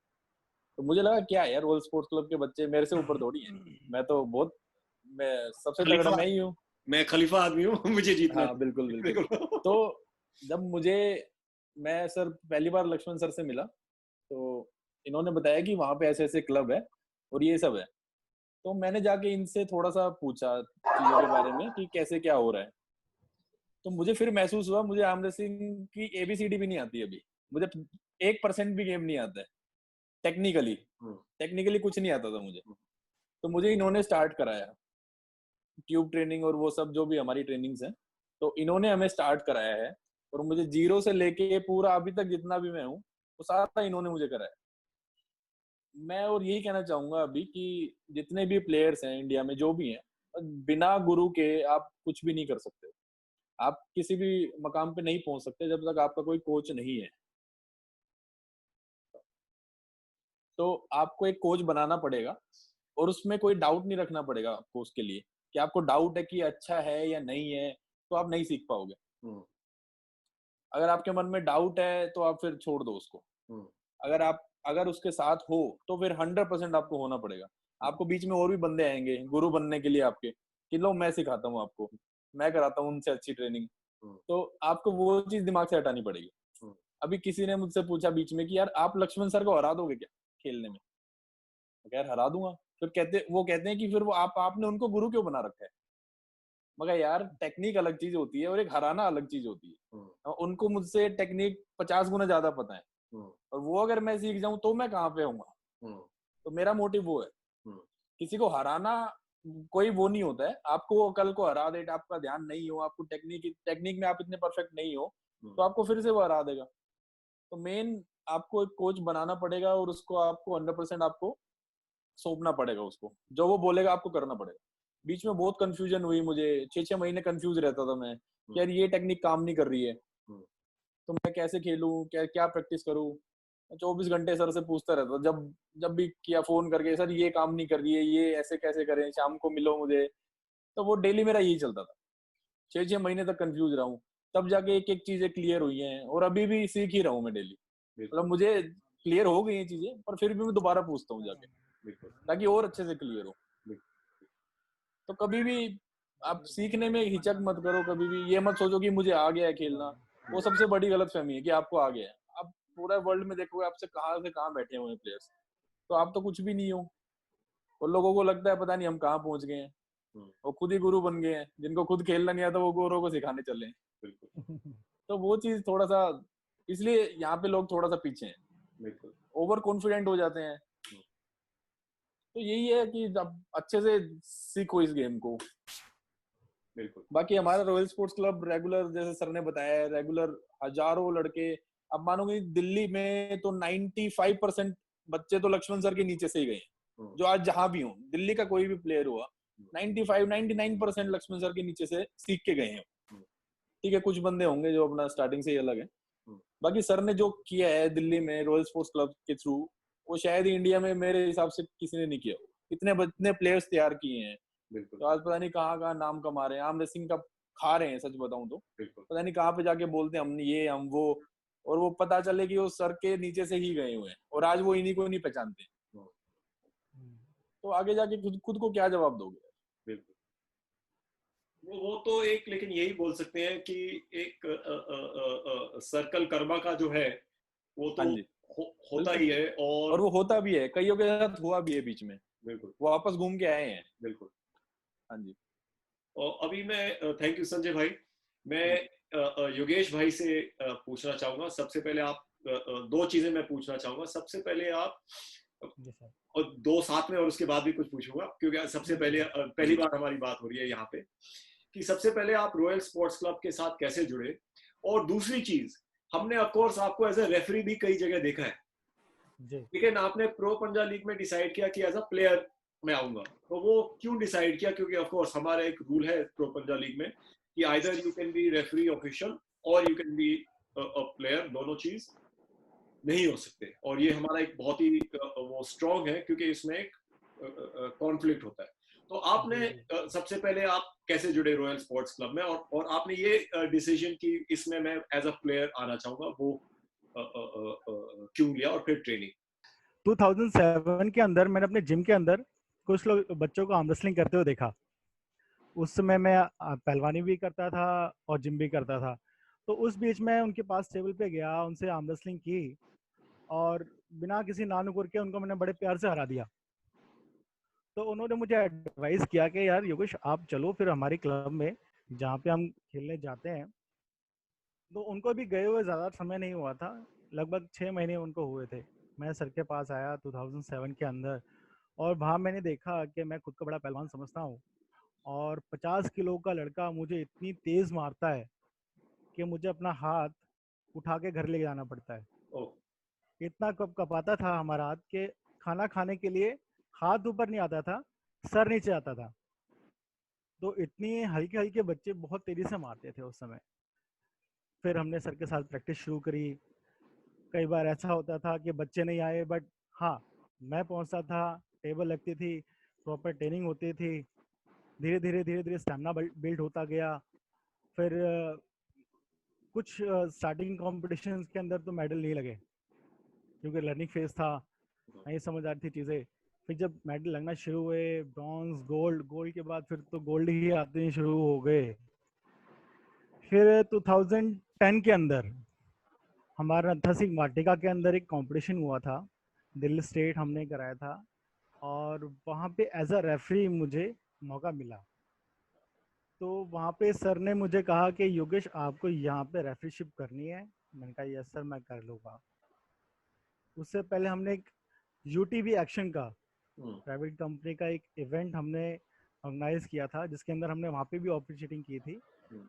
तो मुझे लगा क्या यार रॉयल स्पोर्ट्स क्लब के बच्चे मेरे से ऊपर थोड़ी हैं, मैं सबसे तगड़ा मैं ही हूँ, मैं खलीफा आदमी हूँ, मुझे जीतना। हाँ बिल्कुल। तो जब मैं सर पहली बार लक्ष्मण सर से मिला, तो इन्होंने बताया कि वहाँ पे ऐसे ऐसे क्लब है और ये सब है, तो मैंने जाके इनसे थोड़ा सा पूछा चीजों के बारे में कि कैसे क्या हो रहा है, तो मुझे फिर महसूस हुआ मुझे आर्म रेसलिंग की ABCD भी नहीं आती अभी, मुझे 1% भी गेम नहीं आता है टेक्निकली कुछ नहीं आता था मुझे, तो मुझे इन्होंने स्टार्ट कराया ट्यूब ट्रेनिंग और वो सब जो भी हमारी ट्रेनिंग्स हैं, तो इन्होंने हमें स्टार्ट कराया है, और मुझे 0 से लेके पूरा अभी तक जितना भी मैं हूँ वो सारा इन्होंने मुझे कराया। मैं और यही कहना चाहूंगा अभी कि जितने भी प्लेयर्स हैं इंडिया में जो भी हैं, बिना गुरु के आप कुछ भी नहीं कर सकते, आप किसी भी मकाम पे नहीं पहुंच सकते जब तक आपका कोई कोच नहीं है। तो आपको एक कोच बनाना पड़ेगा और उसमें कोई डाउट नहीं रखना पड़ेगा आपको उसके लिए, कि आपको डाउट है कि अच्छा है या नहीं है, तो आप नहीं सीख पाओगे। अगर आपके मन में डाउट है तो आप फिर छोड़ दो उसको। अगर उसके साथ हो तो फिर 100% आपको होना पड़ेगा। आपको बीच में और भी बंदे आएंगे गुरु बनने के लिए आपके, कि लो मैं सिखाता हूँ आपको, मैं कराता हूँ उनसे अच्छी ट्रेनिंग। तो आपको वो चीज दिमाग से हटानी पड़ेगी। अभी किसी ने मुझसे पूछा बीच में कि यार आप लक्ष्मण सर को हरा दोगे क्या खेलने में? यार हरा दूंगा। फिर वो कहते हैं कि फिर वो आपने उनको गुरु क्यों बना रखा है? मगर यार टेक्निक अलग चीज होती है और एक हराना अलग चीज होती है। उनको मुझसे टेक्निक 50 गुना ज्यादा पता है, और वो अगर मैं सीख जाऊं तो मैं कहाँ पे होऊंगा। तो मेरा मोटिव वो है, किसी को हराना कोई वो नहीं होता है। आपको कल को हरा दे, आपका ध्यान नहीं हो, आपको टेक्निक में आप इतने परफेक्ट नहीं हो, तो आपको फिर से वो हरा देगा। तो मेन आपको एक कोच बनाना पड़ेगा और उसको आपको 100% आपको सौंपना पड़ेगा उसको, जो वो बोलेगा आपको करना पड़ेगा। बीच में बहुत कंफ्यूजन हुई मुझे, 6-6 महीने कंफ्यूज रहता था मैं कि यार ये टेक्निक काम नहीं कर रही है, तो मैं कैसे खेलूं, क्या प्रैक्टिस करूं। 24 घंटे सर से पूछता रहता, जब जब भी किया फोन करके, सर ये काम नहीं कर रही है, ये ऐसे कैसे करें, शाम को मिलो मुझे। तो वो डेली मेरा यही चलता था, 6-6 महीने तक कंफ्यूज रहा हूँ, तब जाके एक एक चीजें क्लियर हुई हैं, और अभी भी सीख ही रहा हूँ मैं डेली। मतलब मुझे क्लियर हो गई ये चीजें, पर फिर भी मैं दोबारा पूछता हूँ जाके, ताकि और अच्छे से क्लियर हो। तो कभी भी आप सीखने में हिचक मत करो, कभी भी ये मत सोचो कि मुझे आ गया है खेलना। वो सबसे बड़ी गलत फहमी है कि आपको आ गया है। आप पूरा वर्ल्ड में देखोगे आपसे कहाँ से कहाँ बैठे हुए हैं प्लेयर्स, तो आप तो कुछ भी नहीं हो। और लोगों को लगता है पता नहीं हम कहाँ पहुंच गए हैं, वो खुद ही गुरु बन गए हैं। जिनको खुद खेलना नहीं आता वो गोरों को सिखाने चले हैं। तो वो चीज थोड़ा सा, इसलिए यहाँ पे लोग थोड़ा सा पीछे हैं, ओवर कॉन्फिडेंट हो जाते हैं। तो यही है कि जब अच्छे से सीखो इस गेम को। बाकी हमारा रॉयल स्पोर्ट्स क्लब रेगुलर, जैसे सर ने बताया, रेगुलर हजारों लड़के, अब मानोगे दिल्ली में तो 95% बच्चे तो लक्ष्मण सर के नीचे से ही गए, जो आज जहां भी हो, दिल्ली का कोई भी प्लेयर हुआ, 99% लक्ष्मण सर के नीचे से सीख के गए हैं। ठीक है, कुछ बंदे होंगे जो अपना स्टार्टिंग से ही अलग है। बाकी सर ने जो किया है दिल्ली में रॉयल स्पोर्ट्स क्लब के थ्रू, वो शायद इंडिया में मेरे हिसाब से किसी ने नहीं किया। इतने प्लेयर्स तैयार किए हैं, तो आज पता नहीं कहाँ कहाँ नाम कमा रहे हैं, आर्म रेसलिंग का खा रहे हैं। सच बताऊं तो पता नहीं कहाँ पे जाके बोलते हैं हम ये हम वो, और वो पता चले कि वो सर के नीचे से ही गए हुए हैं, और आज वो इन्हीं को नहीं पहचानते। तो आगे जाके खुद को क्या जवाब दोगे? बिल्कुल, वो तो एक, लेकिन यही बोल सकते हैं कि एक सर्कल कर्मा का जो है वो तो होता ही है, और वो होता भी है, कईयों के साथ हुआ भी है बीच में। बिल्कुल, वो वापस घूम के आए हैं। बिल्कुल। हाँ जी। और अभी मैं, थैंक यू संजय भाई, मैं योगेश भाई से पूछना चाहूंगा। सबसे पहले आप, दो चीजें मैं पूछना चाहूंगा। सबसे पहले आप, और दो साथ में, और उसके बाद भी कुछ पूछूंगा, क्योंकि सबसे पहले पहली बार हमारी बात हो रही है यहाँ पे, कि सबसे पहले आप रॉयल स्पोर्ट्स क्लब के साथ कैसे जुड़े, और दूसरी चीज, हमने ऑफ कोर्स आपको एज ए रेफरी भी कई जगह देखा है, लेकिन आपने प्रो पंजा लीग में डिसाइड किया कि एज अ प्लेयर मैं आऊंगा, तो वो क्यों डिसाइड किया? क्योंकि ऑफ कोर्स हमारा एक रूल है प्रो पंजा लीग में कि either you can be referee official और you can be a player, दोनों चीज नहीं हो सकते। और ये हमारा एक बहुत ही वो स्ट्रॉन्ग है, क्योंकि इसमें एक कॉन्फ्लिक्ट होता है। तो आपने सबसे पहले आप कैसे जुड़े रॉयल स्पोर्ट्स क्लब में, और आपने ये डिसीजन कि इसमें मैं एज अ प्लेयर आना चाहूंगा, वो क्यों लिया, और फिर ट्रेनिंग? 2007 के अंदर मैंने अपने जिम के अंदर कुछ लोग बच्चों को आर्म रेसलिंग करते हुए देखा। उस समय मैं पहलवानी भी करता था और जिम भी करता था। तो उस बीच में उनके पास टेबल पे गया, उनसे आर्म रेसलिंग की, और बिना किसी नानुकुर के उनको मैंने बड़े प्यार से हरा दिया। तो उन्होंने मुझे एडवाइस किया कि यार योगेश आप चलो फिर हमारी क्लब में जहाँ पे हम खेलने जाते हैं। तो उनको भी गए हुए ज़्यादा समय नहीं हुआ था, लगभग 6 महीने उनको हुए थे। मैं सर के पास आया 2007 के अंदर, और वहाँ मैंने देखा कि मैं खुद को बड़ा पहलवान समझता हूँ, और 50 किलो का लड़का मुझे इतनी तेज़ मारता है कि मुझे अपना हाथ उठा के घर ले जाना पड़ता है। इतना कपाता था हमारा हाथ कि खाना खाने के लिए हाथ ऊपर नहीं आता था, सर नीचे आता था। तो इतनी हल्के हल्के बच्चे बहुत तेजी से मारते थे उस समय। फिर हमने सर के साथ प्रैक्टिस शुरू करी। कई बार ऐसा होता था कि बच्चे नहीं आए, बट हाँ मैं पहुंचता था, टेबल लगती थी, प्रॉपर ट्रेनिंग होती थी, धीरे धीरे स्टैमिना बिल्ड होता गया। फिर कुछ स्टार्टिंग कॉम्पिटिशन्स के अंदर तो मेडल नहीं लगे क्योंकि लर्निंग फेज था, नहीं समझ आ रही थी चीज़ें। फिर जब मेडल लगना शुरू हुए, ब्रॉन्ज, गोल्ड, गोल्ड के बाद फिर तो गोल्ड ही आते शुरू हो गए। फिर 2010 के अंदर हमारा नत्था सिंह वाटिका के अंदर एक कंपटीशन हुआ था, दिल्ली स्टेट हमने कराया था, और वहाँ पे एज अ रेफरी मुझे मौका मिला। तो वहाँ पे सर ने मुझे कहा कि योगेश आपको यहाँ पे रेफरीशिप करनी है। मैंने कहा यस सर मैं कर लूँगा। उससे पहले हमने एक यूटीवी एक्शन का प्राइवेट कंपनी का एक इवेंट हमने ऑर्गेनाइज किया था, जिसके अंदर हमने वहाँ पे भी ऑफिशिएटिंग की थी।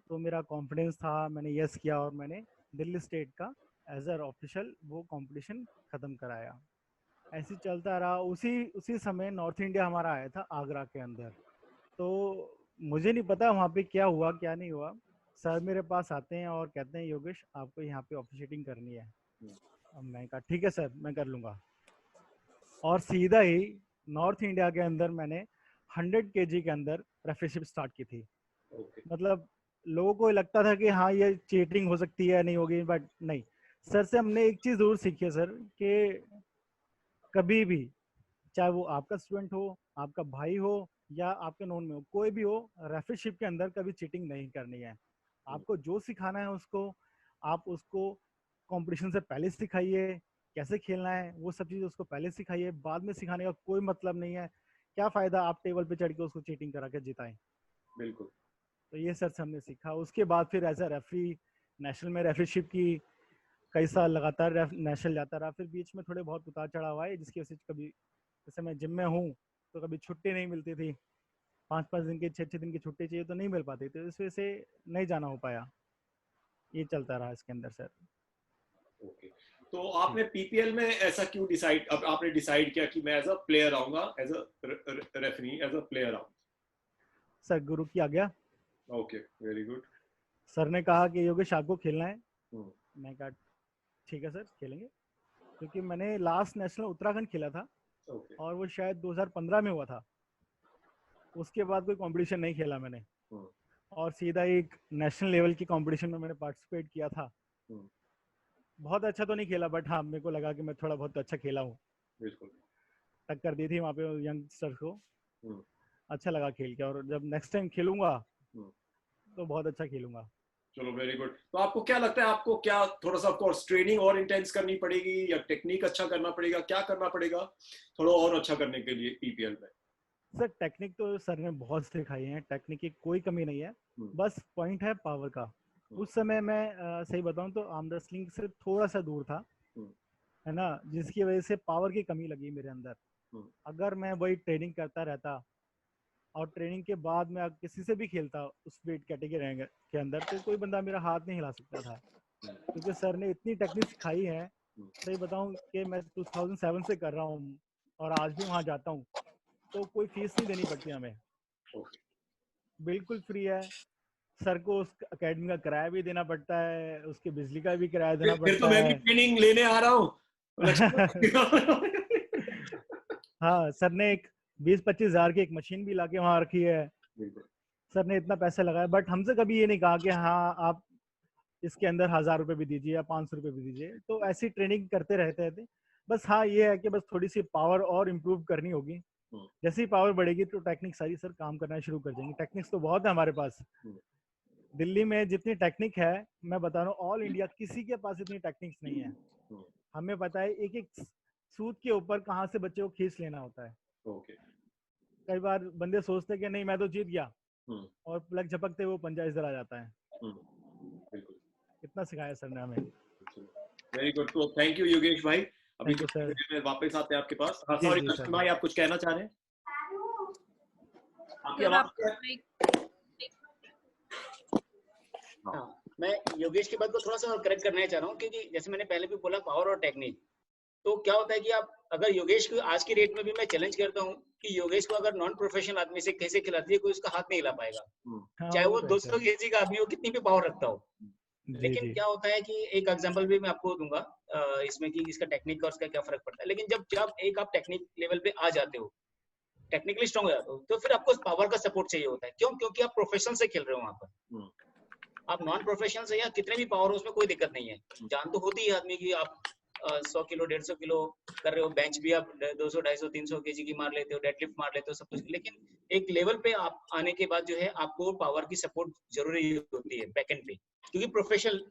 तो मेरा कॉन्फिडेंस था, मैंने यस किया और मैंने दिल्ली स्टेट का एज अ ऑफिशियल वो कंपटीशन ख़त्म कराया। ऐसे ही चलता रहा। उसी समय नॉर्थ इंडिया हमारा आया था आगरा के अंदर। तो मुझे नहीं पता वहाँ पे क्या हुआ क्या नहीं हुआ। सर मेरे पास आते हैं और कहते हैं योगेश आपको यहाँ पे ऑफिशिएटिंग करनी है। अब मैं कहा ठीक है सर मैं कर लूँगा। और सीधा ही नॉर्थ इंडिया के अंदर मैंने 100 kg के अंदर रेफरीशिप स्टार्ट की थी। मतलब लोगों को लगता था कि हाँ ये चीटिंग हो सकती है, नहीं होगी, बट नहीं। सर से हमने एक चीज़ जरूर सीखी है सर, कि कभी भी चाहे वो आपका स्टूडेंट हो, आपका भाई हो या आपके नोन में हो, कोई भी हो, रेफरीशिप के अंदर कभी चीटिंग नहीं करनी है। आपको जो सिखाना है उसको आप उसको कंपटीशन से पहले सिखाइए, कैसे खेलना है वो सब चीज़ उसको पहले सिखाइए। बाद में सिखाने का कोई मतलब नहीं है। क्या फ़ायदा आप टेबल पे चढ़ के उसको चीटिंग करा के जिताएं। बिल्कुल। तो ये सर से हमने सीखा। उसके बाद फिर एज अ रेफरी नेशनल में रेफरीशिप की, कई साल लगातार नेशनल जाता रहा। फिर बीच में थोड़े बहुत उतार चढ़ाव आए, जिसकी वजह से कभी, जैसे मैं जिम में हूँ तो कभी छुट्टी नहीं मिलती थी, 5-5 दिन की 6-6 दिन की छुट्टी चाहिए तो नहीं मिल पाती, तो इस वजह से नहीं जाना हो पाया। ये चलता रहा इसके अंदर सर। ओके, तो आपने पीपीएल में ऐसा क्यों डिसाइड, अब आपने डिसाइड किया कि मैं एज अ प्लेयर आऊंगा, as a referee, as a player आऊंगा? सर गुरु की आज्ञा। Okay, very good. सर ने कहा कि योगेश आपको खेलना है। मैं कहा ठीक है सर खेलेंगे, क्योंकि मैंने लास्ट नेशनल उत्तराखंड खेला था और वो शायद 2015 में हुआ था। उसके बाद कोई कंपटीशन नहीं खेला मैंने, और सीधा एक नेशनल लेवल की कंपटीशन में मैंने पार्टिसिपेट किया था। बहुत अच्छा तो नहीं खेला, बट हाँ मेरे को लगा कि मैं थोड़ा बहुत अच्छा खेला हूँ। बिल्कुल। टक्कर दी थी वहाँ पे यंगस्टर्स को। अच्छा लगा खेल के, और जब नेक्स्ट टाइम खेलूंगा तो बहुत अच्छा खेलूंगा। चलो वेरी गुड। तो आपको क्या लगता है, आपको क्या थोड़ा सा कोर्स ट्रेनिंग और इंटेंस करनी पड़ेगी या टेक्निक अच्छा करना पड़ेगा, क्या करना पड़ेगा थोड़ा और अच्छा करने के लिए पीपीएल में? सर टेक्निक तो सर ने बहुत सिखाई है, टेक्निक की कोई कमी नहीं है, बस पॉइंट है पावर का। उस समय मैं सही बताऊं तो आर्म रेसलिंग से थोड़ा सा दूर था, है ना, जिसकी वजह से पावर की कमी लगी मेरे अंदर। अगर मैं वही ट्रेनिंग करता रहता और ट्रेनिंग के बाद मैं किसी से भी खेलता उस वेट कैटेगरी के अंदर, तो कोई बंदा मेरा हाथ नहीं हिला सकता था, क्योंकि सर ने इतनी टेक्निक सिखाई है। सही बताऊं कि मैं 2007 से कर रहा हूँ और आज भी वहाँ जाता हूँ, तो कोई फीस नहीं देनी पड़ती हमें, बिल्कुल फ्री है। सर को उस एकेडमी का किराया भी देना पड़ता है, उसके बिजली का भी किराया देना फिर तो पड़ता मैं है। भी ट्रेनिंग लेने आ रहा हूँ। हाँ, सर ने एक 20-25 हजार की एक मशीन भी लाके वहाँ रखी है। सर ने इतना पैसा लगाया, बट हमसे कभी ये नहीं कहा कि हाँ आप इसके अंदर 1000 रुपए भी दीजिए या 500 रुपए भी दीजिए। तो ऐसी ट्रेनिंग करते रहते थे। बस हाँ ये है कि बस थोड़ी सी पावर और इम्प्रूव करनी होगी। जैसे ही पावर बढ़ेगी तो टेक्निक सारी सर काम करना शुरू कर देंगे। टेक्निक्स तो बहुत है हमारे पास, दिल्ली में जितनी टेक्निक है मैं बता रहा हूँ ऑल इंडिया किसी के पास इतनी टेक्निक्स नहीं है। हमें पता है एक एक सूत के ऊपर कहाँ से बच्चे को खींच लेना होता है। कई बार बंदे सोचते हैं कि नहीं मैं तो जीत गया, और पलक झपकते वो पंजा इधर आ जाता है। कितना सिखाया सर ने हमें। Very good. तो थैंक यू योगेश भाई। अभी थैंक यू सर। में वापस आते हैं आपके पास। हाँ सॉरी कृष्ण भाई, आप कुछ कहना चाह रहे हैं? आपकी आवाज। हाँ, मैं योगेश की बात को थोड़ा सा करेक्ट करना चाह रहा हूँ, क्योंकि जैसे मैंने पहले भी बोला पावर और टेक्निक, तो क्या होता है कि आप अगर योगेश को आज की डेट में भी मैं चैलेंज करता हूँ कि योगेश को अगर नॉन प्रोफेशनल आदमी से कैसे खिलाती है कोई उसका हाथ नहीं हिला पाएगा। चाहे वो 200 kg का आदमी हो, कितनी भी पावर रखता हो। लेकिन क्या होता है कि एक एग्जांपल भी मैं आपको दूंगा, इसमें कि इसका टेक्निक और उसका क्या फर्क पड़ता है, लेकिन जब एक आप टेक्निक लेवल पे आ जाते हो, टेक्निकली स्ट्रांग हो जाते हो, तो फिर आपको पावर का सपोर्ट चाहिए होता है। क्यों? क्योंकि आप प्रोफेशनल से खेल रहे हो वहां पर। आप नॉन प्रोफेशनल से या कितने भी पावर हो उसमें कोई दिक्कत नहीं है, जान तो होती है आदमी की आप 100 किलो 150 किलो कर रहे हो, बेंच भी आप 200 250 300 केजी की मार लेते हो, डेडलिफ्ट मार लेते हो, सब कुछ, लेकिन एक लेवल पे आप आने के बाद जो है आपको पावर की सपोर्ट जरूरी होती है बैक एंड पे, क्योंकि प्रोफेशनल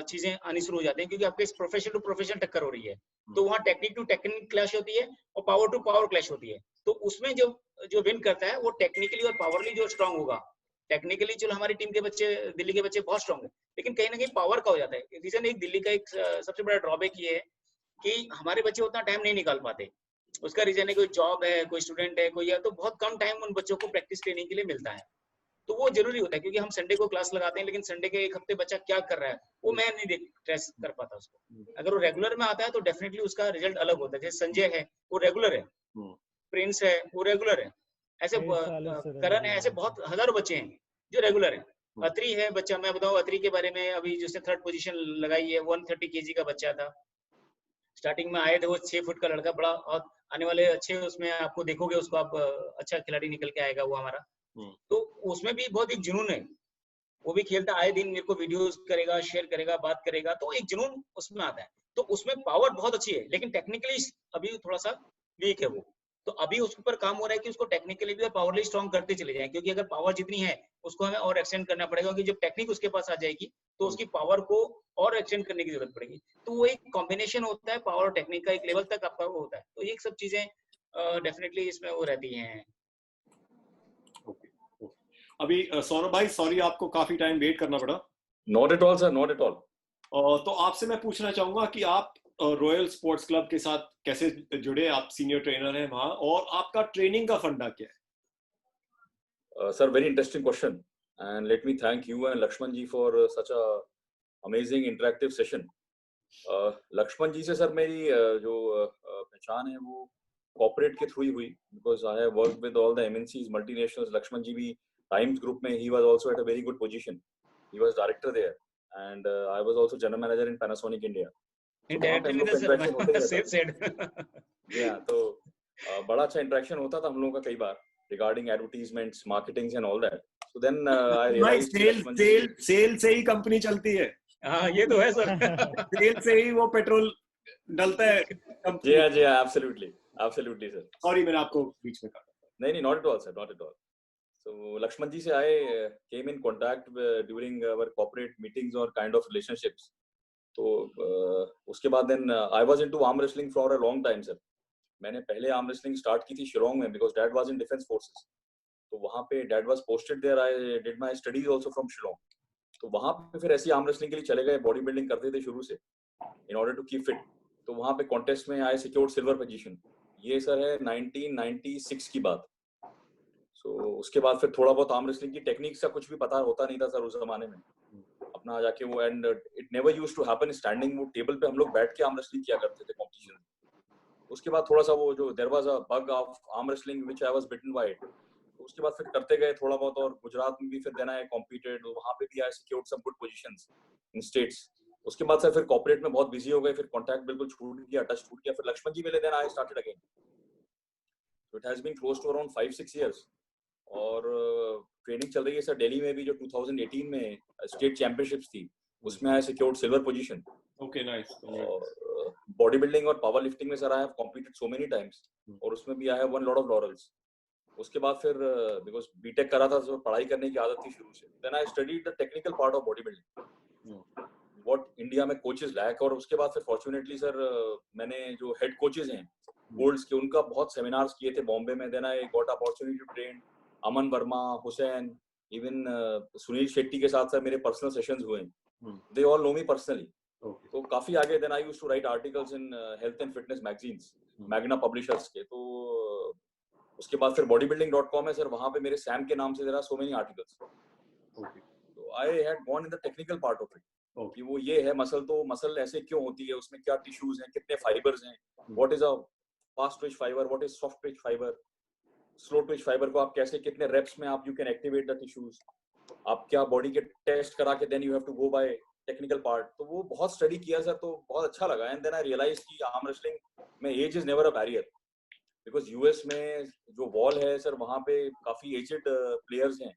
चीजें आनी शुरू हो जाती हैं, क्योंकि आपके प्रोफेशन टू प्रोफेशन टक्कर हो रही है, तो वहाँ टेक्निक टू टेक्निक क्लैश होती है और पावर टू पावर क्लैश होती है। तो उसमें जो विन करता है वो टेक्निकली और पावरली जो स्ट्रांग होगा। टेक्निकली चलो हमारी टीम के बच्चे, दिल्ली के बच्चे बहुत स्ट्रांग है, लेकिन कहीं ना कहीं पावर का हो जाता है रीजन। एक दिल्ली का एक सबसे बड़ा ड्रॉबैक ये है कि हमारे बच्चे उतना टाइम नहीं निकाल पाते। उसका रीजन है कोई जॉब है, कोई स्टूडेंट है, कोई है, तो बहुत कम टाइम उन बच्चों को प्रैक्टिस ट्रेनिंग के लिए मिलता है। तो वो जरूरी होता है, क्योंकि हम संडे को क्लास लगाते हैं, लेकिन संडे के एक हफ्ते बच्चा क्या कर रहा है वो मैं नहीं ट्रेस कर पाता उसको। अगर वो रेगुलर में आता है तो डेफिनेटली उसका रिजल्ट अलग होता है। जैसे संजय है वो रेगुलर है, प्रिंस है वो रेगुलर है, ऐसे करण है, ऐसे बहुत हजारों बच्चे हैं जो रेगुलर है। अत्री है बच्चा, मैं बताऊं अत्री के बारे में, अभी जिसने 3rd पोजीशन लगाई है, 130 केजी का बच्चा था। स्टार्टिंग में आए थे वो 6 फुट का लड़का, बड़ा, और आने वाले अच्छे उसमें आपको देखोगे उसको आप, अच्छा खिलाड़ी निकल के आएगा वो हमारा। तो उसमें भी बहुत एक जुनून है, वो भी खेलता, आए दिन मेरे को वीडियोस करेगा, शेयर करेगा, बात करेगा, तो एक जुनून उसमें आता है। तो उसमें पावर बहुत अच्छी है, लेकिन टेक्निकली अभी थोड़ा सा वीक है वो। तो अभी उस पर काम हो रहा है कि उसको टेक्निकली भी और पावरली स्ट्रांग करते चले जाएं, क्योंकि अगर पावर जितनी है उसको हमें और एक्सटेंड करना पड़ेगा, क्योंकि जब टेक्निक उसके पास आ जाएगी तो उसकी पावर को और एक्सटेंड करने की जरूरत पड़ेगी। तो वो एक कॉम्बिनेशन होता है, पावर और टेक्निक का एक लेवल तक आपका वो होता है। तो ये सब चीजें डेफिनेटली इसमें वो रहती हैं। अभी सौरभ भाई, सॉरी आपको काफी टाइम वेट करना पड़ा। Not at all sir, not at all. तो आपसे मैं पूछना चाहूंगा कि आप रॉयल स्पोर्ट्स क्लब के साथ कैसे जुड़े? आप सीनियर ट्रेनर हैं वहां, और आपका ट्रेनिंग का फंडा क्या है? Sir, very interesting question, and let me thank you and Laxman ji for such a amazing interactive session. Laxman ji से सर मेरी जो पहचान है वो कॉर्पोरेट के थ्रू ही हुई, because I have worked with all the MNCs, multinationals. Laxman ji भी टाइम्स ग्रुप में, he was also at a very good position, he was director there, and I was also general manager in Panasonic India. तो बड़ा अच्छा इंटरेक्शन होता था हम लोगों का कई बार regarding advertisements, marketing and all that. So then I realised sale से ही कंपनी चलती है। हाँ, ये तो है सर। सेल से ही वो पेट्रोल डलता है। जी हाँ, एब्सोल्युटली सर। सॉरी मैंने आपको बीच में काटा। नहीं, not at all sir, not at all. So Lakshman ji se I came in contact during our corporate meetings or kind of relationships. तो उसके बाद then I was into arm wrestling for a long time sir. मैंने पहले arm wrestling start की थी शिलोंग में, because dad was in defense forces. तो वहाँ पे dad was posted there. I did my studies also from Shillong. तो वहाँ पे फिर ऐसी arm wrestling के लिए चले गए, बॉडी बिल्डिंग करते थे शुरू से in order to keep fit. तो वहाँ पे contest में I secured silver position. ये सर है 1996 की बात। So, उसके बाद फिर थोड़ा बहुत आर्म रेसलिंग की टेक्निक्स का कुछ भी पता होता नहीं था सर उस जमाने में। अपना जाके वो, and it never used to happen standing, वो टेबल पे हम लोग बैठ के आर्म रेसलिंग किया करते थे कॉम्पिटिशन में। उसके बाद थोड़ा सा वो जो there was a bug of arm wrestling which I was bitten by इट। तो उसके बाद फिर करते गए थोड़ा बहुत, और गुजरात में भी फिर देन आई कॉम्पीटेड, वहां पे भी आई सिक्योर्ड सम गुड पोजीशंस इन स्टेट्स। उसके बाद सर फिर कॉर्पोरेट में बहुत बिजी हो गए, फिर कांटेक्ट बिल्कुल छूट गया, टच छूट गया। फिर लक्ष्मण जी मिले, then I started again. So it has been close to around 5-6 years. और ट्रेनिंग चल रही है सर दिल्ली में भी, जो 2018 में स्टेट चैंपियनशिप्स थी उसमें I secured silver position. Okay, nice. और बॉडी बिल्डिंग और पावर लिफ्टिंग में sir I have competed so many times, और उसमें भी I have won lot of laurels. उसके बाद फिर बिकॉज बीटेक करा था तो पढ़ाई करने की आदत थी शुरू से, then I studied the technical part of body building, what India में कोचेस लैक। और उसके बाद फिर फॉर्चुनेटली सर मैंने जो हेड कोचेस हैं गोल्ड्स के, उनका बहुत सेमिनार्स किए थे बॉम्बे में। Then I got opportunity to train Aman Verma, Hussain, even Sunil Shetty के साथ सर मेरे पर्सनल सेशंस हुए। They all know me personally. तो काफी आगे then I used to write articles in health and fitness magazines, Magna publishers के। तो उसके बाद फिर bodybuilding.com है सर, वहां पे मेरे सैम के नाम से there are so many articles. तो I had gone in the technical part of it, कि वो ये है मसल, तो मसल ऐसे क्यों होती है, उसमें क्या टिश्यूज हैं, कितने फाइबर्स हैं, what is a fast twitch fibre, what is soft twitch fibre, slow twitch fibre को आप कैसे, कितने रेप्स में आप you can activate the tissues, आप क्या बॉडी के टेस्ट करा के then you have to go by technical part, तो वो बहुत स्टडी किया सर, तो बहुत अच्छा लगा। एंड देन आई रियलाइज कि आर्म रेसलिंग में age is never a barrier, because US में जो वॉल है सर, वहाँ पे काफी एजेड प्लेयर्स हैं,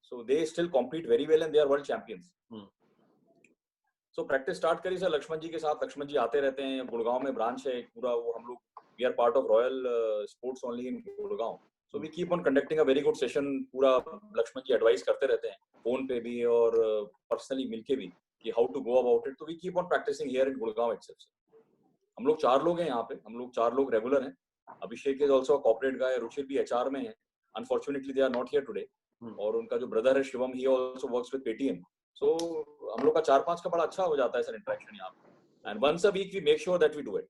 so they still compete very well and they are world champions. So practice start करी सर लक्ष्मण जी के साथ। लक्ष्मण जी आते रहते हैं, गुड़गांव में ब्रांच है पूरा, वो हम लोग we are part of royal sports only in Gurgaon, so we keep on conducting a very good session. पूरा लक्ष्मण जी एडवाइस करते रहते हैं फोन पे भी और पर्सनली मिलके भी कि how to go about it. तो we keep on practising here in Gurgaon itself. हम लोग 4 लोग हैं यहाँ पे, हम लोग 4 लोग रेगुलर हैं। Abhishek is also corporate guy, Ruchir भी एचआर में है, unfortunately they are not here today. और उनका जो ब्रदर है Shivam, he also works with Paytm. So हम लोग का 4-5 का बड़ा अच्छा हो जाता है सर इंटरेक्शन यहाँ पे, and once a week we make sure that we do it.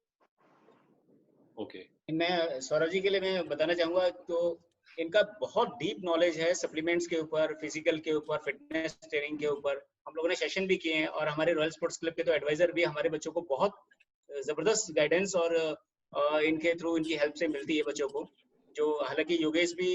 Okay, मैं सौरभ जी के लिए मैं बताना चाहूंगा, तो इनका बहुत डीप नॉलेज है सप्लीमेंट्स के ऊपर, फिजिकल के ऊपर, फिटनेस ट्रेनिंग के ऊपर। हम लोगों ने सेशन भी किए हैं, और हमारे रॉयल स्पोर्ट्स क्लब के तो एडवाइजर भी हमारे बच्चों को बहुत जबरदस्त गाइडेंस और इनके थ्रू इनकी हेल्प से मिलती है बच्चों को। जो हालांकि योगेश भी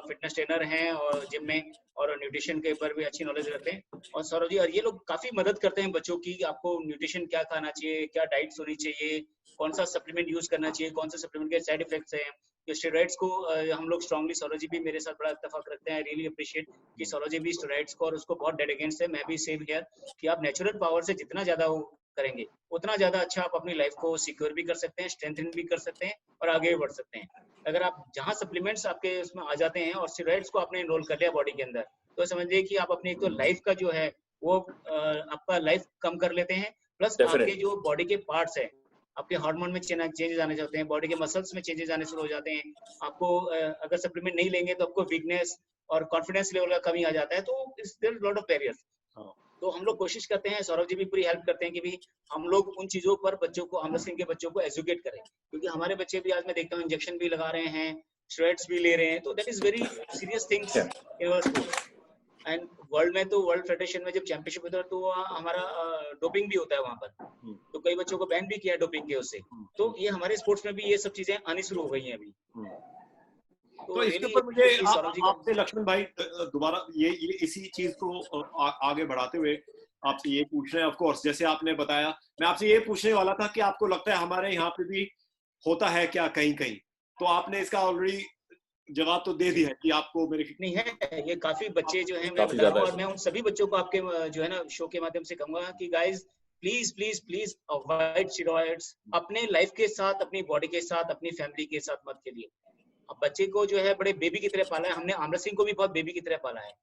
फिटनेस ट्रेनर हैं और जिम में, और न्यूट्रिशन के ऊपर भी अच्छी नॉलेज रखते हैं। और सौरभ जी, और ये लोग काफी मदद करते हैं बच्चों की, आपको न्यूट्रिशन क्या खाना चाहिए, क्या डाइट्स होनी चाहिए, कौन सा सप्लीमेंट यूज करना चाहिए, कौन सा सप्लीमेंट के साइड इफेक्ट्स हैं। जो स्टेरॉइड्स को हम लोग स्ट्रांगली, सौरभ जी भी मेरे साथ बड़ा इत्तेफाक रखते हैं, रियली अप्रिशिएट कि सौरभ जी भी स्टेरॉइड्स को और उसको बहुत डेडिकेट है। मैं भी सेम हियर कि आप नेचुरल पावर से जितना ज्यादा वो करेंगे उतना ज्यादा अच्छा आप अपनी लाइफ को सिक्योर भी कर सकते हैं, स्ट्रेंथन भी कर सकते हैं और आगे भी बढ़ सकते हैं। अगर आप जहां सप्लीमेंट्स आपके उसमें आ जाते हैं और स्टेरॉइड्स को आपने इनरोल कर लिया बॉडी के अंदर, तो समझिए कि आप अपनी एक तो लाइफ का जो है वो आपका लाइफ कम कर लेते हैं, प्लस आपके जो बॉडी के पार्ट्स है, आपके हार्मोन में चेंजेस आने जाते हैं, बॉडी के मसल्स में चेंजेस आने शुरू हो जाते हैं। आपको अगर सप्लीमेंट नहीं लेंगे तो आपको वीकनेस और कॉन्फिडेंस लेवल का कमी आ जाता है। तो it's there lot of barriers. तो हम लोग कोशिश करते हैं, सौरभ जी भी पूरी हेल्प करते हैं कि भी हम लोग उन चीजों पर बच्चों को, आर्म रेसलिंग के बच्चों को एजुकेट करें, क्योंकि हमारे बच्चे भी आज मैं देखता हूँ इंजेक्शन भी लगा रहे हैं, स्टेरॉइड्स भी ले रहे हैं, तो that is very serious things in our sports. And world में तो, वर्ल्ड फेडरेशन में जब चैंपियनशिप होता है तो हमारा डोपिंग भी होता है वहां पर, तो कई बच्चों को बैन भी किया डोपिंग के उससे। तो ये हमारे स्पोर्ट्स में भी ये सब चीजें आनी शुरू हो गई हैं अभी। तो इसके ऊपर मुझे आपसे लक्ष्मण भाई दोबारा ये इसी चीज को आगे बढ़ाते हुए आपसे ये पूछ रहे हैं, ऑफ कोर्स जैसे आपने बताया, मैं आपसे ये पूछने वाला था कि आपको लगता है हमारे यहाँ पे भी होता है क्या कहीं कहीं, तो आपने इसका ऑलरेडी जवाब तो दे दिया है कि आपको मेरे नहीं है। ये काफी बच्चे जो हैं, मैं बता रहा हूँ, और मैं उन सभी बच्चों को आपके जो है ना शो के माध्यम से कहूंगा कि guys please please please avoid steroids. अपने लाइफ के साथ, अपनी बॉडी के साथ, अपनी फैमिली के साथ मत खेलिए। अब बच्चे को जो है बड़े बेबी की तरह पाला है हमने, आर्म रेसलिंग को भी बहुत बेबी की तरह पाला है,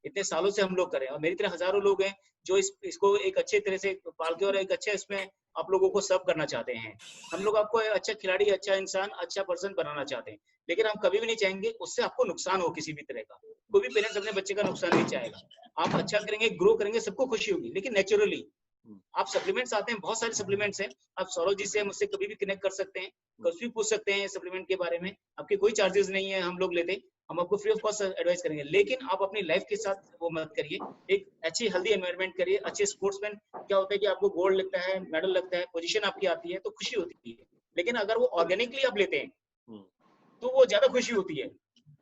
इतने सालों से हम लोग करें, और मेरी तरह हजारों लोग हैं जो इसको एक अच्छे तरह से पाल के और एक अच्छा इसमें आप लोगों को सर्व करना चाहते हैं। हम लोग आपको अच्छा खिलाड़ी, अच्छा इंसान, अच्छा पर्सन बनाना चाहते हैं, लेकिन हम कभी भी नहीं चाहेंगे उससे आपको नुकसान हो किसी भी तरह का। कोई भी पेरेंट्स अपने बच्चे का नुकसान नहीं चाहेगा। आप अच्छा करेंगे, ग्रो करेंगे, सबको खुशी होगी, लेकिन नेचुरली आप सप्लीमेंट्स आते हैं, बहुत सारे सप्लीमेंट्स हैं, आप सौरभ जी से मुझसे कभी भी कनेक्ट कर सकते हैं, कुछ भी पूछ सकते हैं सप्लीमेंट के बारे में, आपके कोई चार्जेस नहीं है, हम लोग लेते, हम आपको फ्री ऑफ कॉस्ट एडवाइस करेंगे। लेकिन आप अपनी लाइफ के साथ वो मत करिए, एक अच्छी हेल्दी एनवायरनमेंट करिए। अच्छे स्पोर्ट्समैन क्या होता है कि आपको गोल्ड लगता है, मेडल लगता है, पोजीशन आपकी आती है तो खुशी होती है, लेकिन अगर वो ऑर्गेनिकली आप लेते हैं तो वो ज्यादा खुशी होती है,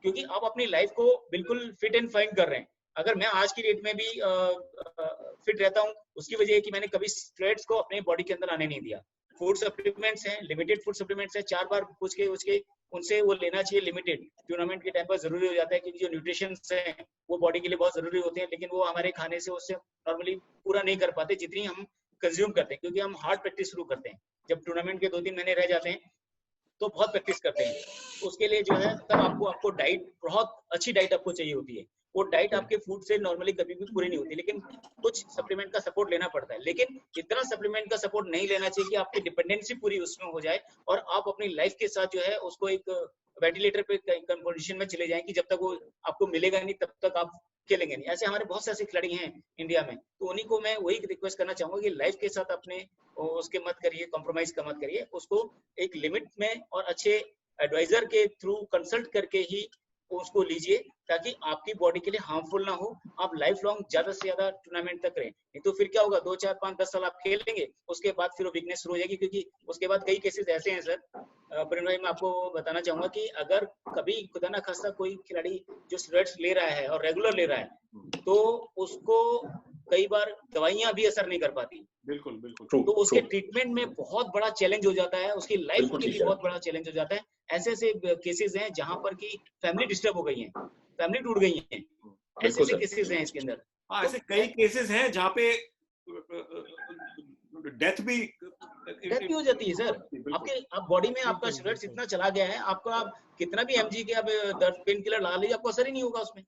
क्योंकि आप अपनी लाइफ को बिल्कुल फिट एंड फाइन कर रहे हैं। अगर मैं आज की डेट में भी फिट रहता हूँ, उसकी वजह है कि मैंने कभी स्टेरॉइड्स को अपने बॉडी के अंदर आने नहीं दिया। फूड सप्लीमेंट्स हैं, लिमिटेड फूड सप्लीमेंट्स हैं, 4 बार पूछ के उनसे वो लेना चाहिए लिमिटेड। टूर्नामेंट के टाइम पर जरूरी हो जाता है, क्योंकि जो न्यूट्रिशन है वो बॉडी के लिए बहुत जरूरी होते हैं, लेकिन वो हमारे खाने से उससे नॉर्मली पूरा नहीं कर पाते जितनी हम कंज्यूम करते हैं, क्योंकि हम हार्ड प्रैक्टिस शुरू करते हैं। जब टूर्नामेंट के 2-3 महीने रह जाते हैं तो बहुत प्रैक्टिस करते हैं, उसके लिए जो है तब आपको डाइट, बहुत अच्छी डाइट आपको चाहिए होती है। वो डाइट आपके फूड से नॉर्मली कभी भी पूरी नहीं होती, लेकिन कुछ सप्लीमेंट का सपोर्ट लेना पड़ता है। लेकिन इतना सप्लीमेंट का सपोर्ट नहीं लेना चाहिए कि आपकी डिपेंडेंसी पूरी उसमें हो जाए और आप अपनी लाइफ के साथ जो है उसको एक वेंटिलेटर पे कंपोजिशन में चले जाएं कि जब तक वो आपको मिलेगा नहीं तब तक आप खेलेंगे नहीं। ऐसे हमारे बहुत से ऐसे खिलाड़ी हैं इंडिया में, तो उन्हीं को मैं वही रिक्वेस्ट करना चाहूंगा कि लाइफ के साथ अपने उसके मत करिए, कॉम्प्रोमाइज का मत करिए, उसको एक लिमिट में और अच्छे एडवाइजर के थ्रू कंसल्ट करके ही उसको लीजिए, ताकि आपकी बॉडी के लिए हार्मफुल ना हो, आप लाइफ लॉन्ग ज्यादा से ज्यादा टूर्नामेंट तक करें। नहीं तो फिर क्या होगा, 2, 4, 5, 10 साल आप खेलेंगे, उसके बाद फिर वो वीकनेस शुरू हो जाएगी। क्योंकि उसके बाद कई केसेस ऐसे हैं सर, प्रेम भाई मैं आपको बताना चाहूंगा कि अगर कभी खुदा ना खास्ता कोई खिलाड़ी जो स्टेरॉइड्स ले रहा है और रेगुलर ले रहा है, तो उसको कई बार दवाइयां भी असर नहीं कर पाती। बिल्कुल बिल्कुल। तो उसके ट्रीटमेंट में बहुत बड़ा चैलेंज हो जाता है, उसकी लाइफ के लिए बहुत बड़ा चैलेंज हो जाता है। ऐसे ऐसे केसेस हैं जहां पर की फैमिली डिस्टर्ब हो गई है, फैमिली टूट गई है, ऐसे ऐसे केसेस हैं इसके अंदर। हाँ, ऐसे कई केसेस हैं जहाँ पे डेथ भी हो जाती है सर। आपके आप बॉडी में आपका शुगर इतना चला गया है, आपका आप कितना भी एमजी के आप दर्द पेन किलर ला लीजिए, आपको असर ही नहीं होगा उसमें।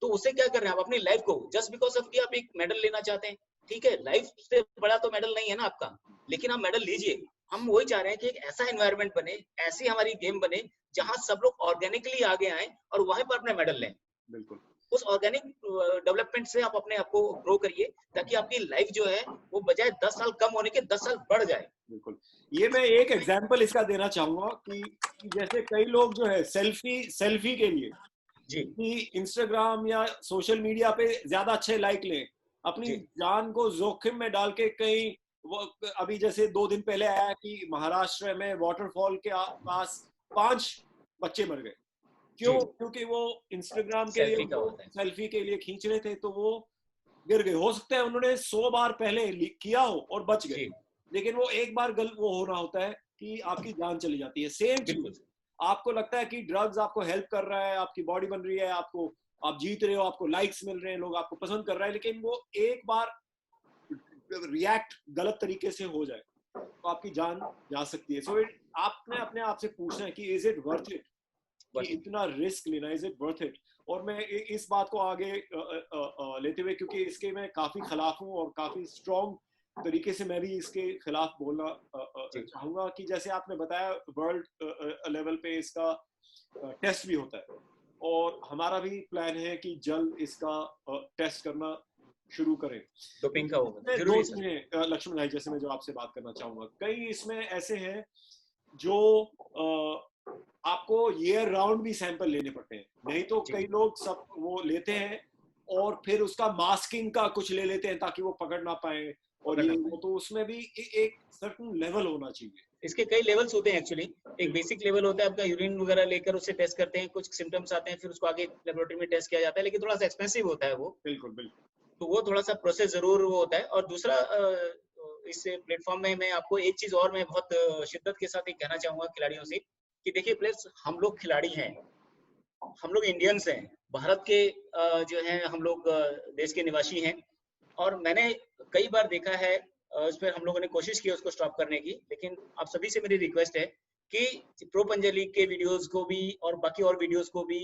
तो उससे क्या कर रहे हैं आप अपनी लाइफ को, जस्ट बिकॉज ऑफ कि आप एक मेडल लेना चाहते हैं, ठीक है, लाइफ से बड़ा तो मेडल नहीं है ना आपका, लेकिन आप मेडल लीजिए। हम वही चाह रहे हैं कि एक ऐसा एनवायरनमेंट बने, ऐसी हमारी गेम बने जहां सब लोग ऑर्गेनिकली आगे आए और वहीं पर अपने मेडल लें। बिल्कुल। उस ऑर्गेनिक डेवलपमेंट से आप अपने आप को ग्रो करिए, ताकि आपकी लाइफ जो है वो बजाय 10 साल कम होने के 10 साल बढ़ जाए। बिल्कुल। ये मैं एक एग्जांपल इसका देना चाहूंगा कि जैसे कई लोग जो है सेल्फी के लिए जी कि इंस्टाग्राम या सोशल मीडिया पे ज्यादा अच्छे लाइक लें, अपनी जान को जोखिम में डाल के कहीं वो, अभी जैसे 2 दिन पहले आया कि महाराष्ट्र में वाटरफॉल के पास 5 बच्चे मर गए। क्यों? क्योंकि वो इंस्टाग्राम के लिए सेल्फी के लिए खींच रहे थे, तो वो गिर गए। हो सकता है उन्होंने 100 बार पहले किया हो और बच गए, लेकिन वो एक बार गलत वो होना होता है कि आपकी जान चली जाती है। सेम चीज, आपको लगता है कि ड्रग्स आपको हेल्प कर रहा है, आपकी बॉडी बन रही है, आपको आप जीत रहे हो, आपको लाइक्स मिल रहे हैं, लोग आपको पसंद कर रहे हैं, लेकिन वो एक बार रिएक्ट गलत तरीके से हो जाए तो आपकी जान जा सकती है। सो आपने अपने आप से पूछना है कि इज इट वर्थ इट, कि इतना रिस्क लेना, इज इट वर्थ इट। और मैं इस बात को आगे लेते हुए, क्योंकि इसके मैं काफी खिलाफ हूँ और काफी स्ट्रॉन्ग तरीके से मैं भी इसके खिलाफ बोलना चाहूंगा कि जैसे आपने बताया वर्ल्ड लेवल पे इसका टेस्ट भी होता है, और हमारा भी प्लान है कि जल्द इसका टेस्ट करना शुरू करें। डोपिंग का होगा दो चीजें लक्ष्मण भाई, जैसे मैं जो आपसे बात करना चाहूंगा, कई इसमें ऐसे हैं जो आपको ईयर राउंड भी सैंपल लेने पड़ते हैं, नहीं तो कई लोग सब वो लेते हैं और फिर उसका मास्किंग का कुछ ले लेते हैं ताकि वो पकड़ ना पाए, और ये वो, तो उसमें भी एक सर्टेन लेवल होना चाहिए। इसके कई लेवल्स होते हैं एक्चुअली। एक बेसिक लेवल होता है आपका, यूरिन वगैरह लेकर उससे टेस्ट करते हैं, कुछ सिम्टम्स आते हैं, फिर उसको आगे लेबोरेटरी में टेस्ट किया जाता है, लेकिन थोड़ा सा एक्सपेंसिव होता है वो। बिल्कुल बिल्कुल। तो वो थोड़ा सा प्रोसेस जरूर वो होता है। और दूसरा, इस प्लेटफॉर्म में मैं आपको एक चीज और मैं बहुत शिद्दत के साथ कहना चाहूंगा खिलाड़ियों से कि देखिए प्लेयर्स, हम लोग खिलाड़ी हैं, हम लोग इंडियंस हैं, भारत के जो है हम लोग देश के निवासी हैं, और मैंने कई बार देखा है, इस पर हम लोगों ने कोशिश की उसको स्टॉप करने की, लेकिन आप सभी से मेरी रिक्वेस्ट है कि प्रो पंजा लीग के वीडियोस को भी और बाकी और वीडियोस को भी,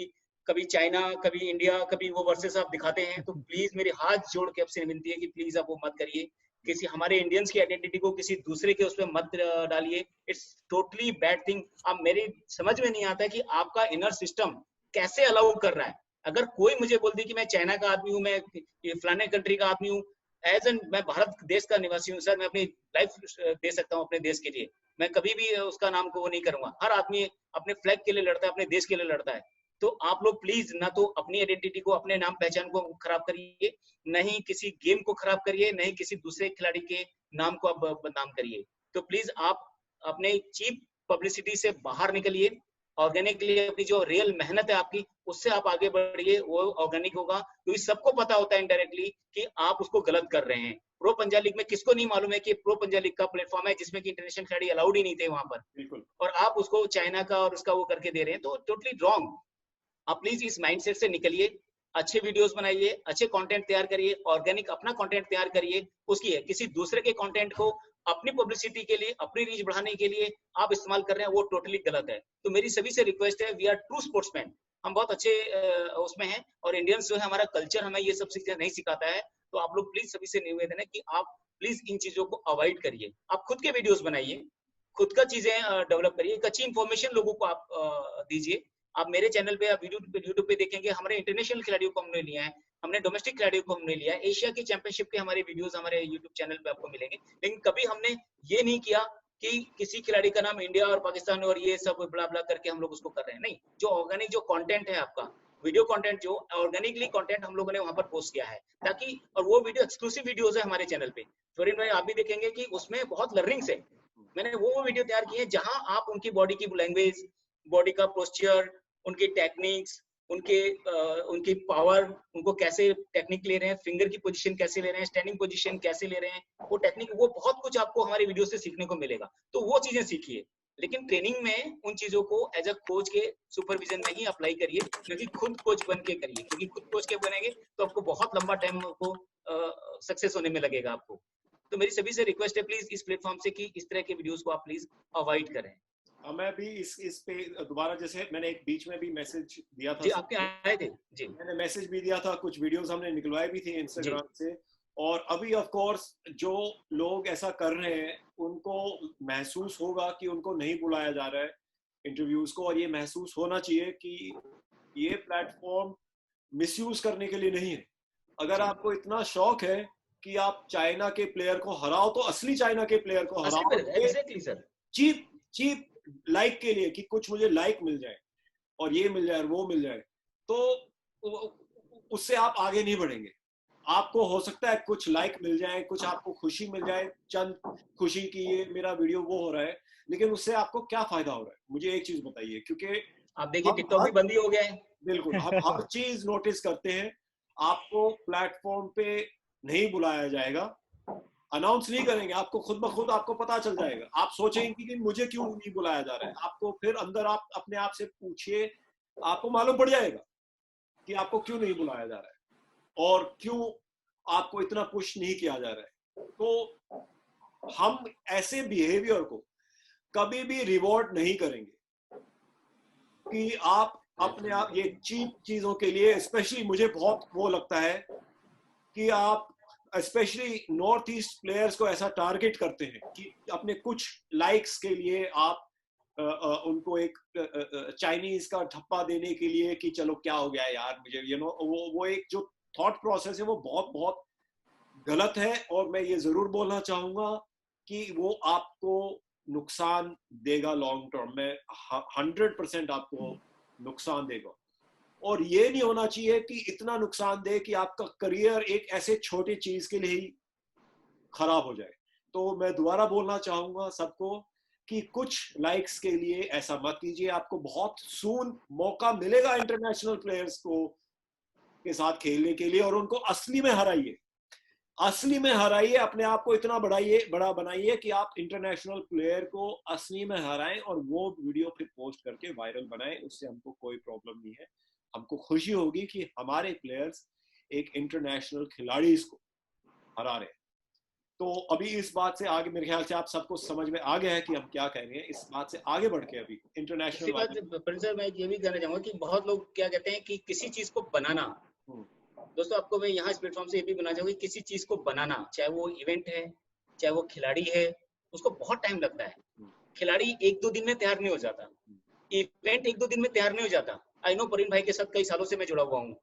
कभी चाइना, कभी इंडिया, कभी वो वर्सेस आप दिखाते हैं, तो प्लीज मेरे हाथ जोड़ के आपसे विनती है कि प्लीज आप वो मत करिए, किसी हमारे इंडियंस की आइडेंटिटी को किसी दूसरे के उसमें मत डालिए। It's totally bad thing. अब मेरी समझ में नहीं आता है कि आपका इनर सिस्टम कैसे अलाउ कर रहा है। अगर कोई मुझे बोल दी कि मैं चाइना का आदमी हूँ, मैं फलाने कंट्री का आदमी हूँ, एज एन मैं भारत देश का निवासी हूँ सर, मैं अपनी लाइफ दे सकता हूँ अपने देश के लिए, मैं कभी भी उसका नाम को वो नहीं करूंगा। हर आदमी अपने फ्लैग के लिए लड़ता है, अपने देश के लिए लड़ता है। तो आप लोग प्लीज ना तो अपनी आइडेंटिटी को, अपने नाम पहचान को खराब करिए, नहीं किसी गेम को खराब करिए, नहीं किसी दूसरे खिलाड़ी के नाम को आप बदनाम करिए। तो प्लीज आप अपने चीप पब्लिसिटी से बाहर निकलिए, ऑर्गेनिकली अपनी जो रियल मेहनत है आपकी, उससे आप आगे बढ़िए, वो ऑर्गेनिक होगा। क्योंकि सबको पता होता है इनडायरेक्टली कि आप उसको गलत कर रहे हैं। प्रो पंजा लीग में किसको नहीं मालूम है कि प्रो पंजा लीग का प्लेटफॉर्म है जिसमें कि इंटरनेशनल खिलाड़ी अलाउड ही नहीं थे वहां पर, और आप उसको चाइना का और उसका वो करके दे रहे हैं, तो टोटली रॉन्ग। आप प्लीज इस माइंडसेट से निकलिए, अच्छे वीडियोस बनाइए, अच्छे कंटेंट तैयार करिए, ऑर्गेनिक अपना कंटेंट तैयार करिए, उसकी है किसी दूसरे के कंटेंट को अपनी पब्लिसिटी के लिए, अपनी रीच बढ़ाने के लिए आप इस्तेमाल कर रहे हैं, वो टोटली गलत है। तो मेरी सभी से रिक्वेस्ट है, वी आर ट्रू स्पोर्ट्समैन, हम बहुत अच्छे उसमें हैं, और इंडियंस जो है हमारा कल्चर हमें ये सब चीजें नहीं सिखाता है। तो आप लोग प्लीज सभी से निवेदन है कि आप प्लीज इन चीजों को अवॉइड करिए, आप खुद के वीडियोस बनाइए, खुद का चीजें डेवलप करिए, अच्छी इन्फॉर्मेशन लोगों को आप दीजिए। आप मेरे चैनल पे, आप यूट्यूब पे देखेंगे, हमारे इंटरनेशनल खिलाड़ियों को हमने लिया है, हमने डोमेस्टिक खिलाड़ियों को हमने लिया है, एशिया की चैंपियनशिप के हमारे वीडियोस हमारे यूट्यूब चैनल पे आपको मिलेंगे। लेकिन कभी हमने ये नहीं किया कि किसी खिलाड़ी का नाम इंडिया और पाकिस्तान और ये सब बड़ा बड़ा करके हम लोग उसको कर रहे हैं। नहीं, जो ऑर्गेनिक जो कंटेंट है आपका, वीडियो कंटेंट, जो ऑर्गेनिकली कंटेंट हम लोगों ने वहां पर पोस्ट किया है, ताकि, और वो वीडियो एक्सक्लूसिव वीडियोस है हमारे चैनल पे, फरीन भाई आप भी देखेंगे कि उसमें बहुत लर्निंग्स है। मैंने वो वीडियो तैयार की है जहां आप उनकी बॉडी की लैंग्वेज, बॉडी का पोस्चर, उनकी टेक्निक्स, उनकी पावर, उनको कैसे टेक्निक ले रहे हैं, फिंगर की पोजीशन कैसे ले रहे हैं, स्टैंडिंग पोजीशन कैसे ले रहे हैं, वो टेक्निक, वो बहुत कुछ आपको हमारी वीडियो से सीखने को मिलेगा। तो वो चीजें सीखिए, लेकिन ट्रेनिंग में उन चीजों को एज अ कोच के सुपरविजन में ही अप्लाई करिए, क्योंकि खुद कोच बन के करिए, क्योंकि खुद कोच के बनेंगे तो आपको बहुत लंबा टाइम को सक्सेस होने में लगेगा आपको। तो मेरी सभी से रिक्वेस्ट है प्लीज इस प्लेटफॉर्म से कि इस तरह के वीडियोस को आप प्लीज अवॉइड करें। मैं भी इस पे दोबारा, जैसे मैंने एक बीच में भी मैसेज दिया था जी, आपके आए थे जी, मैंने मैसेज भी दिया था, कुछ वीडियोस हमने निकलवाए भी थे इंस्टाग्राम से, और अभी ऑफ कोर्स जो लोग ऐसा कर रहे हैं उनको महसूस होगा कि उनको नहीं बुलाया जा रहा है इंटरव्यूज को, और ये महसूस होना चाहिए कि ये प्लेटफॉर्म मिसयूज करने के लिए नहीं है। अगर आपको इतना शौक है कि आप चाइना के प्लेयर को हराओ, तो असली चाइना के प्लेयर को हराओ, एग्जैक्टली सर, चीप लाइक के लिए, कि कुछ मुझे लाइक मिल जाए और ये मिल जाए और वो मिल जाए, तो उससे आप आगे नहीं बढ़ेंगे। आपको हो सकता है कुछ लाइक मिल जाए, कुछ आपको खुशी मिल जाए, चंद खुशी की ये मेरा वीडियो वो हो रहा है, लेकिन उससे आपको क्या फायदा हो रहा है, मुझे एक चीज बताइए। क्योंकि आप देखिए टिकटॉक भी बंद ही हो गया है। बिल्कुल, हम हर चीज नोटिस करते हैं। आपको प्लेटफॉर्म पे नहीं बुलाया जाएगा, अनाउंस नहीं करेंगे, आपको खुद ब खुद आपको पता चल जाएगा। आप सोचेंगे कि मुझे क्यों नहीं बुलाया जा रहा है, आपको फिर अंदर आप अपने आप से पूछिए, आपको मालूम पड़ जाएगा कि आपको क्यों नहीं बुलाया जा रहा है और क्यों आपको इतना पुश नहीं किया जा रहा है। तो हम ऐसे बिहेवियर को कभी भी रिवॉर्ड नहीं करेंगे कि आप अपने आप ये चीप चीजों के लिए, स्पेशली मुझे बहुत वो लगता है कि आप स्पेशली नॉर्थ ईस्ट प्लेयर्स को ऐसा टारगेट करते हैं कि अपने कुछ लाइक्स के लिए आप उनको एक चाइनीज का ठप्पा देने के लिए कि चलो क्या हो गया यार मुझे, वो एक जो थॉट प्रोसेस है वो बहुत बहुत गलत है। और मैं ये जरूर बोलना चाहूंगा कि वो आपको नुकसान देगा लॉन्ग टर्म में, 100% आपको नुकसान देगा। और ये नहीं होना चाहिए कि इतना नुकसान दे कि आपका करियर एक ऐसे छोटी चीज के लिए ही खराब हो जाए। तो मैं दोबारा बोलना चाहूंगा सबको कि कुछ लाइक्स के लिए ऐसा मत कीजिए। आपको बहुत सून मौका मिलेगा इंटरनेशनल प्लेयर्स को के साथ खेलने के लिए, और उनको असली में हराइए, असली में हराइए, अपने आप को इतना बड़ा बनाइए कि आप इंटरनेशनल प्लेयर को असली में हराएं और वो वीडियो फिर पोस्ट करके वायरल बनाएं। उससे हमको कोई प्रॉब्लम नहीं है। हमको खुशी होगी कि हमारे प्लेयर्स एक इंटरनेशनल खिलाड़ी को हरा रहे हैं। तो अभी इस बात से आगे मेरे ख्याल से आप सबको समझ में आ गया है कि हम क्या कह रहे हैं। इस बात से आगे बढ़ के अभी इंटरनेशनल सर मैं ये भी कहना चाहूंगा कि बहुत लोग क्या कहते हैं कि किसी चीज को बनाना, दोस्तों आपको मैं यहाँ इस प्लेटफॉर्म से ये भी बनाना चाहूंगा, किसी चीज को बनाना, चाहे वो इवेंट है, चाहे वो खिलाड़ी है, उसको बहुत टाइम लगता है। खिलाड़ी 1-2 दिन में तैयार नहीं हो जाता, इवेंट 1-2 दिन में तैयार नहीं हो जाता। आई नो परवीन भाई के साथ कई सालों से मैं जुड़ा हुआ हूँ,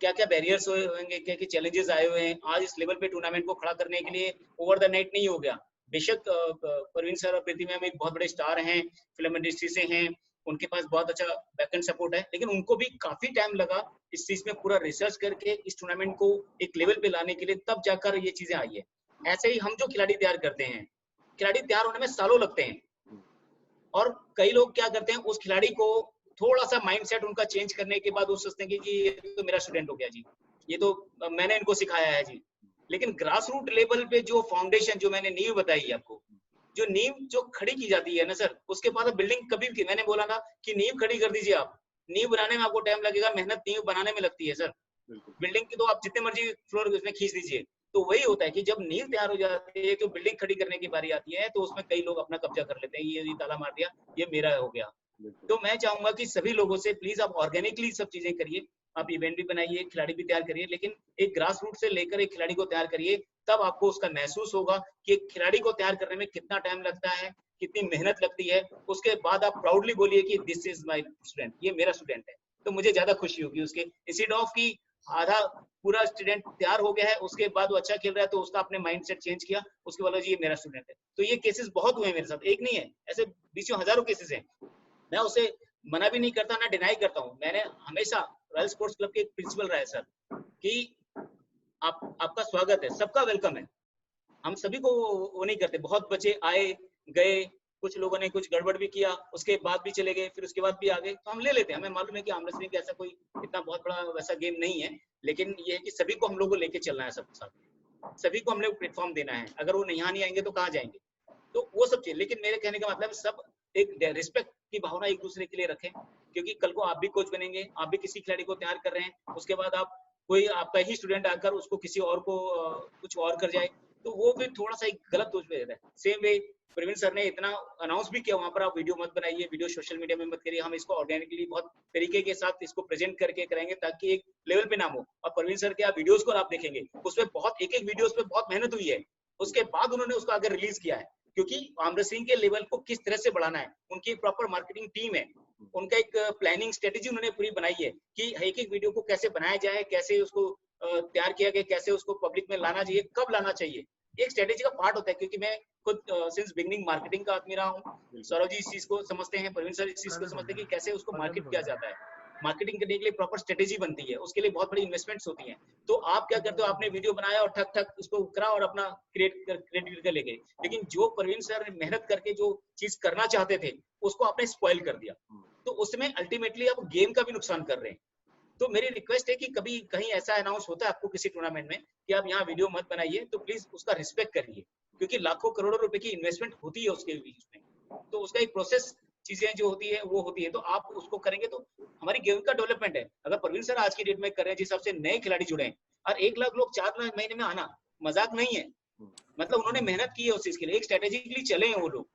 क्या क्या बैरियर्स हुए होंगे, क्या क्या चैलेंजेस आए हुए हैं। आज इस लेवल पे टूर्नामेंट को खड़ा करने के लिए ओवर द नाइट नहीं हो गया। बेशक परवीन सर और प्रीति मैम एक बहुत बड़े स्टार हैं, फिल्म इंडस्ट्री से हैं, उनके पास बहुत अच्छा बैकएंड सपोर्ट है, लेकिन उनको भी काफी टाइम लगा इस चीज में पूरा रिसर्च करके इस टूर्नामेंट को एक लेवल पे लाने के लिए, तब जाकर ये चीजें आई है। ऐसे ही हम जो खिलाड़ी तैयार करते हैं, खिलाड़ी तैयार होने में सालों लगते हैं, और कई लोग क्या करते हैं, उस खिलाड़ी को थोड़ा सा माइंडसेट उनका चेंज करने के बाद वो सोचते हैं कि ये तो मेरा स्टूडेंट हो गया जी, ये तो मैंने इनको सिखाया है जी। लेकिन ग्रास रूट लेवल पे जो फाउंडेशन, जो मैंने नींव बताई आपको, जो नींव जो खड़ी की जाती है ना सर, उसके बाद बिल्डिंग कभी भी, मैंने बोला ना कि नींव खड़ी कर दीजिए आप, नींव बनाने में आपको टाइम लगेगा, मेहनत नींव बनाने में लगती है सर। बिल्डिंग की तो आप जितने मर्जी फ्लोर उसमें खींच दीजिए, तो वही होता है कि जब नींव तैयार हो जाती है, जो बिल्डिंग खड़ी करने की बारी आती है, तो उसमें कई लोग अपना कब्जा कर लेते हैं, ये ताला मार दिया, ये मेरा हो गया। तो मैं चाहूंगा कि सभी लोगों से प्लीज आप ऑर्गेनिकली सब चीजें करिए, आप इवेंट भी बनाइए, खिलाड़ी भी तैयार करिए, लेकिन एक ग्रास रूट से लेकर एक खिलाड़ी को तैयार करिए, तब आपको उसका महसूस होगा कि एक खिलाड़ी को तैयार करने में कितना टाइम लगता है, कितनी मेहनत लगती है। उसके बाद आप प्राउडली बोलिए कि दिस इज माय स्टूडेंट, ये मेरा स्टूडेंट है, तो मुझे ज्यादा खुशी होगी उसके, इंस्टेड ऑफ की आधा पूरा स्टूडेंट तैयार हो गया है, उसके बाद वो अच्छा खेल रहा है तो उसका अपने माइंडसेट चेंज किया, उसके बाद ये मेरा स्टूडेंट है। तो ये केसेस बहुत हुए मेरे साथ, एक नहीं है, ऐसे बीचों हजारों केसेस हैं। मैं उसे मना भी नहीं करता, ना डिनाई करता हूँ। मैंने हमेशा रॉयल स्पोर्ट्स क्लब के एक प्रिंसिपल रहा है सर कि आपका स्वागत है, सबका वेलकम है, हम सभी को वो नहीं करते। बहुत बच्चे आए गए, कुछ लोगों ने कुछ गड़बड़ भी किया, उसके बाद भी चले गए, फिर उसके बाद भी आ गए, तो हम ले लेते हैं। हमें मालूम है कि आर्म रेसलिंग ऐसा कोई इतना बहुत बड़ा वैसा गेम नहीं है, लेकिन ये है कि सभी को हम लोग को लेके चलना है, सबके साथ सभी को हम लोग प्लेटफॉर्म देना है। अगर वो यहाँ नहीं आएंगे तो कहाँ जाएंगे, तो वो सब चीज। लेकिन मेरे कहने का मतलब सब एक रिस्पेक्ट की भावना एक दूसरे के लिए रखें, क्योंकि कल को आप भी कोच बनेंगे, आप भी किसी खिलाड़ी को तैयार कर रहे हैं, उसके बाद आप कोई आपका ही स्टूडेंट आकर उसको किसी और को कुछ और कर जाए, तो वो फिर थोड़ा सा एक गलत सोच में रहता है। सेम वे प्रवीण सर ने इतना अनाउंस भी किया वहां पर, आप वीडियो मत बनाइए, वीडियो सोशल मीडिया में मत करिए, हम इसको ऑर्गेनिकली बहुत तरीके के साथ इसको प्रेजेंट करके करेंगे ताकि एक लेवल पे नाम हो। और प्रवीण सर के आप वीडियोस को आप देखेंगे, उसमें बहुत एक वीडियोस पे बहुत मेहनत हुई है, उसके बाद उन्होंने उसको आगे रिलीज किया है, क्योंकि आर्म रेसलिंग के लेवल को किस तरह से बढ़ाना है, उनकी प्रॉपर मार्केटिंग टीम है, उनका एक प्लानिंग स्ट्रेटेजी उन्होंने पूरी बनाई है कि एक एक वीडियो को कैसे बनाया जाए, कैसे उसको तैयार किया गया, कैसे उसको पब्लिक में लाना चाहिए, कब लाना चाहिए, एक स्ट्रेटेजी का पार्ट होता है। क्योंकि मैं खुद सिंस बिगिनिंग मार्केटिंग का आदमी रहा हूँ, सौरभ जी इस चीज को समझते हैं, प्रवीण सर इस चीज को समझते हैं कि कैसे उसको मार्केट किया जाता है। मार्केटिंग करने के लिए प्रॉपर स्ट्रेटेजी बनती है, उसके लिए बहुत बड़ी इन्वेस्टमेंट्स होती हैं। तो आप क्या करते हो, आपने वीडियो बनाया और ठक ठक उसको करा और अपना क्रेडिट कर ले गए, लेकिन जो प्रवीण सर ने मेहनत करके जो चीज करना चाहते थे उसको आपने स्पॉइल कर दिया, तो उसमें अल्टीमेटली आप गेम का भी नुकसान कर रहे हैं। तो मेरी रिक्वेस्ट है कि कभी कहीं ऐसा अनाउंस होता है आपको किसी टूर्नामेंट में कि आप यहाँ वीडियो मत बनाइए, तो प्लीज उसका रिस्पेक्ट करिए, क्योंकि लाखों करोड़ों रुपए की इन्वेस्टमेंट होती है उसके बीच में, तो उसका एक प्रोसेस चीजें जो होती है वो होती है, तो आप उसको करेंगे तो हमारी गेम का डेवलपमेंट है। अगर प्रवीण सर आज की डेट में कर रहे हैं, जिस हिसाब से नए खिलाड़ी जुड़े हैं, और 1 लाख लोग 4 महीने में आना मजाक नहीं है, मतलब उन्होंने मेहनत की है उस चीज के लिए, एक स्ट्रेटेजिकली चले हैं वो लोग,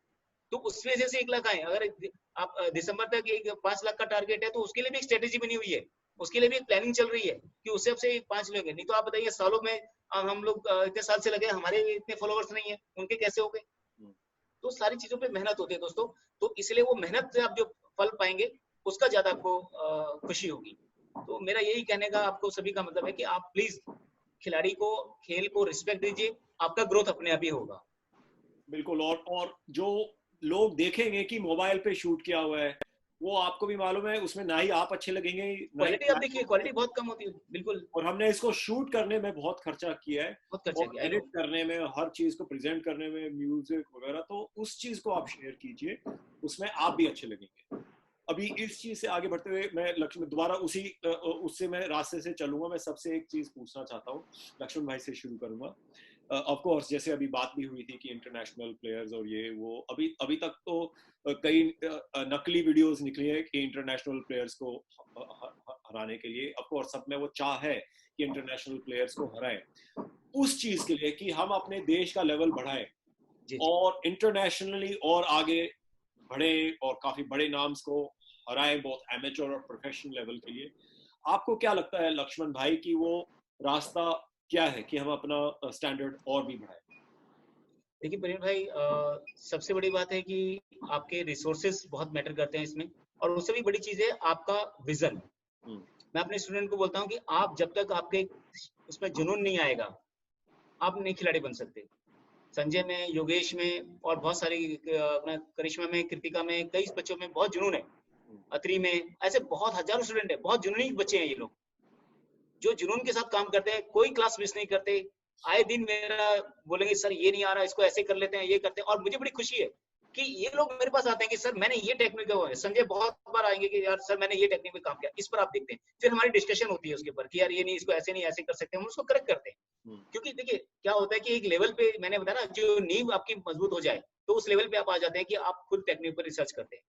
तो उस वजह से 1 लाख आए। अगर आप दिसंबर तक 5 लाख का टारगेट है, तो उसके लिए भी एक स्ट्रेटेजी बनी हुई है, उसके लिए भी एक प्लानिंग चल रही है कि उससे से 5 लोग हैं। नहीं तो आप बताइए, सालों में हम लोग इतने साल से लगे, हमारे इतने फॉलोअर्स नहीं है, उनके कैसे हो गए? तो सारी चीजों पे मेहनत होती है दोस्तों, तो इसलिए वो मेहनत से आप जो फल पाएंगे उसका ज्यादा आपको खुशी होगी। तो मेरा यही कहने का आपको सभी का मतलब है कि आप प्लीज खिलाड़ी को, खेल को रिस्पेक्ट दीजिए, आपका ग्रोथ अपने आप ही होगा। बिल्कुल। और जो लोग देखेंगे कि मोबाइल पे शूट किया हुआ है, वो आपको भी मालूम है उसमें ना ही आप अच्छे लगेंगे, क्वालिटी आप देखिए, क्वालिटी बहुत कम होती है। बिल्कुल। और हमने इसको शूट करने में बहुत खर्चा किया है, बहुत खर्चा किया, एडिट करने में, हर चीज को प्रेजेंट करने में, म्यूजिक वगैरह, तो उस चीज को आप शेयर कीजिए, उसमें आप भी अच्छे लगेंगे। अभी इस चीज से आगे बढ़ते हुए मैं लक्ष्मण दोबारा उससे मैं रास्ते से चलूंगा। मैं सबसे एक चीज पूछना चाहता हूँ, लक्ष्मण भाई से शुरू करूंगा। ऑफ कोर्स जैसे अभी बात भी हुई थी कि इंटरनेशनल प्लेयर्स और ये वो, अभी तक तो कई नकली वीडियोस निकली है कि इंटरनेशनल प्लेयर्स को हराने के लिए। ऑफ कोर्स सब में वो चाह है कि इंटरनेशनल प्लेयर्स को हराएं, उस चीज के लिए कि हम अपने देश का लेवल बढ़ाएं और इंटरनेशनली और आगे बढ़े और काफी बड़े नाम्स को हराएं, बहुत एमेच्योर और प्रोफेशनल लेवल के लिए। आपको क्या लगता है लक्ष्मण भाई कि वो रास्ता क्या है कि हम अपना स्टैंडर्ड और भी बढ़ाएं? देखिए प्रवीण भाई, सबसे बड़ी बात है कि आपके रिसोर्सेस बहुत मैटर करते हैं इसमें, और उससे भी बड़ी चीज है आपका विजन। मैं अपने स्टूडेंट को बोलता हूँ कि आप जब तक आपके उसमें जुनून नहीं आएगा, आप नहीं खिलाड़ी बन सकते। संजय में, योगेश में और बहुत सारी अपना करिश्मा में, कृतिका में, कई बच्चों में बहुत जुनून है, अत्री में, ऐसे बहुत हजारों स्टूडेंट है, बहुत जुनूनी बच्चे हैं ये लोग, जो जुनून के साथ काम करते हैं, कोई क्लास मिस नहीं करते। आए दिन मेरा बोलेंगे सर ये नहीं आ रहा, इसको ऐसे कर लेते हैं, ये करते हैं, और मुझे बड़ी खुशी है कि ये लोग मेरे पास आते हैं कि सर मैंने ये टेक्निक है। संजय बहुत बार आएंगे कि यार सर मैंने ये टेक्निक में काम किया, इस पर आप देखते हैं, फिर हमारी डिस्कशन होती है उसके ऊपर कि यार ये नहीं, इसको ऐसे नहीं, ऐसे कर सकते हैं, हम उसको करेक्ट करते हैं। क्योंकि देखिए क्या होता है कि एक लेवल पे, मैंने बताया ना, जो नींव आपकी मजबूत हो जाए तो उस लेवल पे आप आ जाते हैं कि आप खुद टेक्निक पर रिसर्च करते हैं।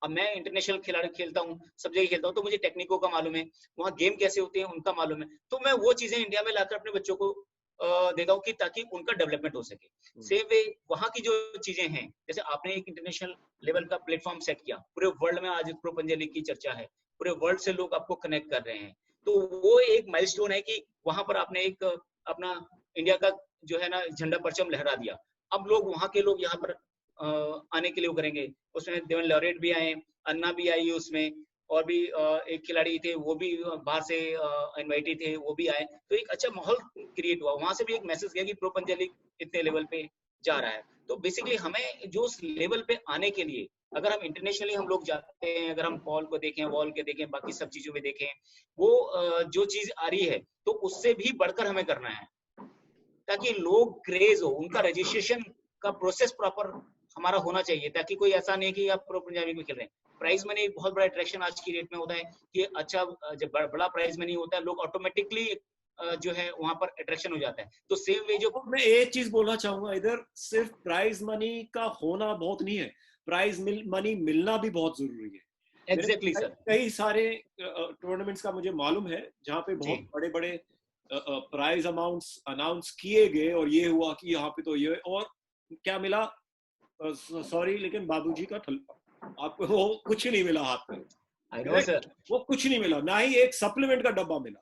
अब मैं इंटरनेशनल खिलाड़ी खेलता हूँ, सब जगह खेलता हूँ, तो मुझे टेक्निकों का मालूम है, वहाँ गेम कैसे होते हैं उनका मालूम है, तो मैं वो चीजें इंडिया में लाकर अपने बच्चों को देता हूँ कि ताकि उनका डेवलपमेंट हो सके। सेम वे वहाँ की जो चीजें हैं, जैसे आपने एक इंटरनेशनल लेवल का प्लेटफॉर्म सेट किया, पूरे वर्ल्ड में आज प्रो पंजा लीग की चर्चा है, पूरे वर्ल्ड से लोग आपको कनेक्ट कर रहे हैं, तो वो एक माइलस्टोन है कि वहां पर आपने एक अपना इंडिया का जो है ना झंडा परचम लहरा दिया। अब लोग वहां के लोग यहाँ पर आने के लिए करेंगे। उसमें देवन लॉरेट भी आए, अन्ना भी आई उसमें, और भी एक खिलाड़ी थे वो भी बाहर से इनवाइटेड थे, वो भी आए, तो एक अच्छा माहौल क्रिएट हुआ। वहां से भी एक मैसेज गया कि प्रो पंजा लीग इतने लेवल पे जा रहा है। तो बेसिकली हमें जो उस लेवल पे आने के लिए, अगर हम इंटरनेशनली हम लोग जाते हैं, अगर हम पॉल को देखें, वॉल के देखें, बाकी सब चीजों में देखें, वो जो चीज आ रही है तो उससे भी बढ़कर हमें करना है, ताकि लोग क्रेज हो, उनका रजिस्ट्रेशन का प्रोसेस प्रॉपर हमारा होना चाहिए, ताकि कोई ऐसा नहीं कि आप प्रो पंजाब लीग में खेल रहे हैं। प्राइज मनी एक बहुत बड़ा अट्रैक्शन आज की डेट में होता है कि अच्छा जब बड़ा प्राइज मनी होता है, लोग ऑटोमेटिकली जो है वहां पर अट्रैक्शन हो जाता है। तो सेम वे जो मैं एक चीज बोलना चाहूंगा, इधर सिर्फ प्राइज मनी का होना बहुत नहीं है, प्राइज मनी मिलना भी बहुत जरूरी है। एग्जैक्टली सर, कई सारे टूर्नामेंट्स का मुझे मालूम है जहाँ पे बहुत बड़े बड़े प्राइज अमाउंट्स अनाउंस किए गए और ये हुआ कि यहाँ पे तो ये, और क्या मिला, सॉरी लेकिन बाबूजी का आपको वो कुछ नहीं मिला हाथ में। आई नो सर, वो कुछ नहीं मिला, ना ही एक सप्लीमेंट का डब्बा मिला।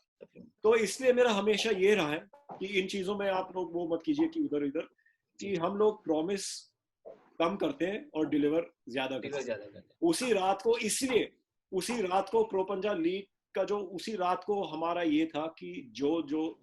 तो इसलिए मेरा हमेशा ये रहा है कि इन चीजों में आप लोग वो मत कीजिए कि उधर इधर, कि हम लोग प्रॉमिस कम करते हैं और डिलीवर ज्यादा करते हैं उसी रात को। इसलिए उसी रात को प्रो पंजाब लीग का जो उसी रात को हमारा ये था कि जो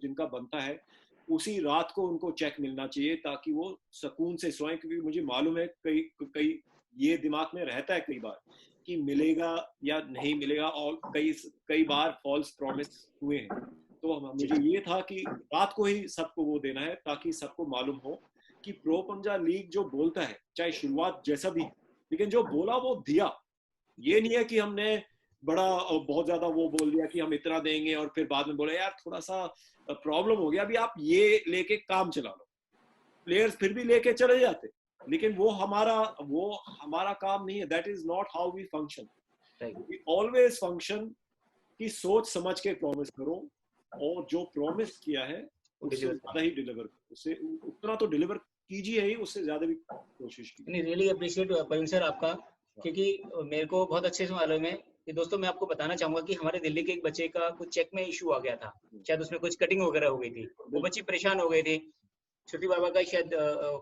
जिनका बनता है उसी रात को उनको चेक मिलना चाहिए, ताकि वो सुकून से सोएं। क्योंकि मुझे मालूम है कई ये दिमाग में रहता है कई बार कि मिलेगा या नहीं मिलेगा, और कई बार फॉल्स प्रॉमिस हुए हैं। तो मुझे ये था कि रात को ही सबको वो देना है, ताकि सबको मालूम हो कि प्रो पंजाब लीग जो बोलता है, चाहे शुरुआत जैसा भी, लेकिन जो बोला वो दिया। ये नहीं है कि हमने बड़ा बहुत ज्यादा वो बोल दिया कि हम इतना देंगे और फिर बाद में बोले यार थोड़ा सा प्रॉब्लम हो गया, अभी आप ये लेके काम चला लो। प्लेयर्स फिर भी लेके चले जाते, लेकिन वो हमारा काम नहीं है। That is not how we function. We always function कि सोच समझ के प्रॉमिस करो, और जो प्रॉमिस किया है उससे ज्यादा ही डिलीवर करो, उससे उतना तो डिलीवर कीजिए ही, उससे ज्यादा भी कोशिश कीजिए। नहीं, रियली अप्रिशिएट प्रवीण सर आपका, क्योंकि मेरे को बहुत अच्छे से मालूम है कि दोस्तों मैं आपको बताना चाहूंगा कि हमारे दिल्ली के एक बच्चे का कुछ चेक में इशू आ गया था, शायद उसमें कुछ कटिंग वगैरह हो गई थी, वो बच्ची परेशान हो गई थी, छोटी बाबा का शायद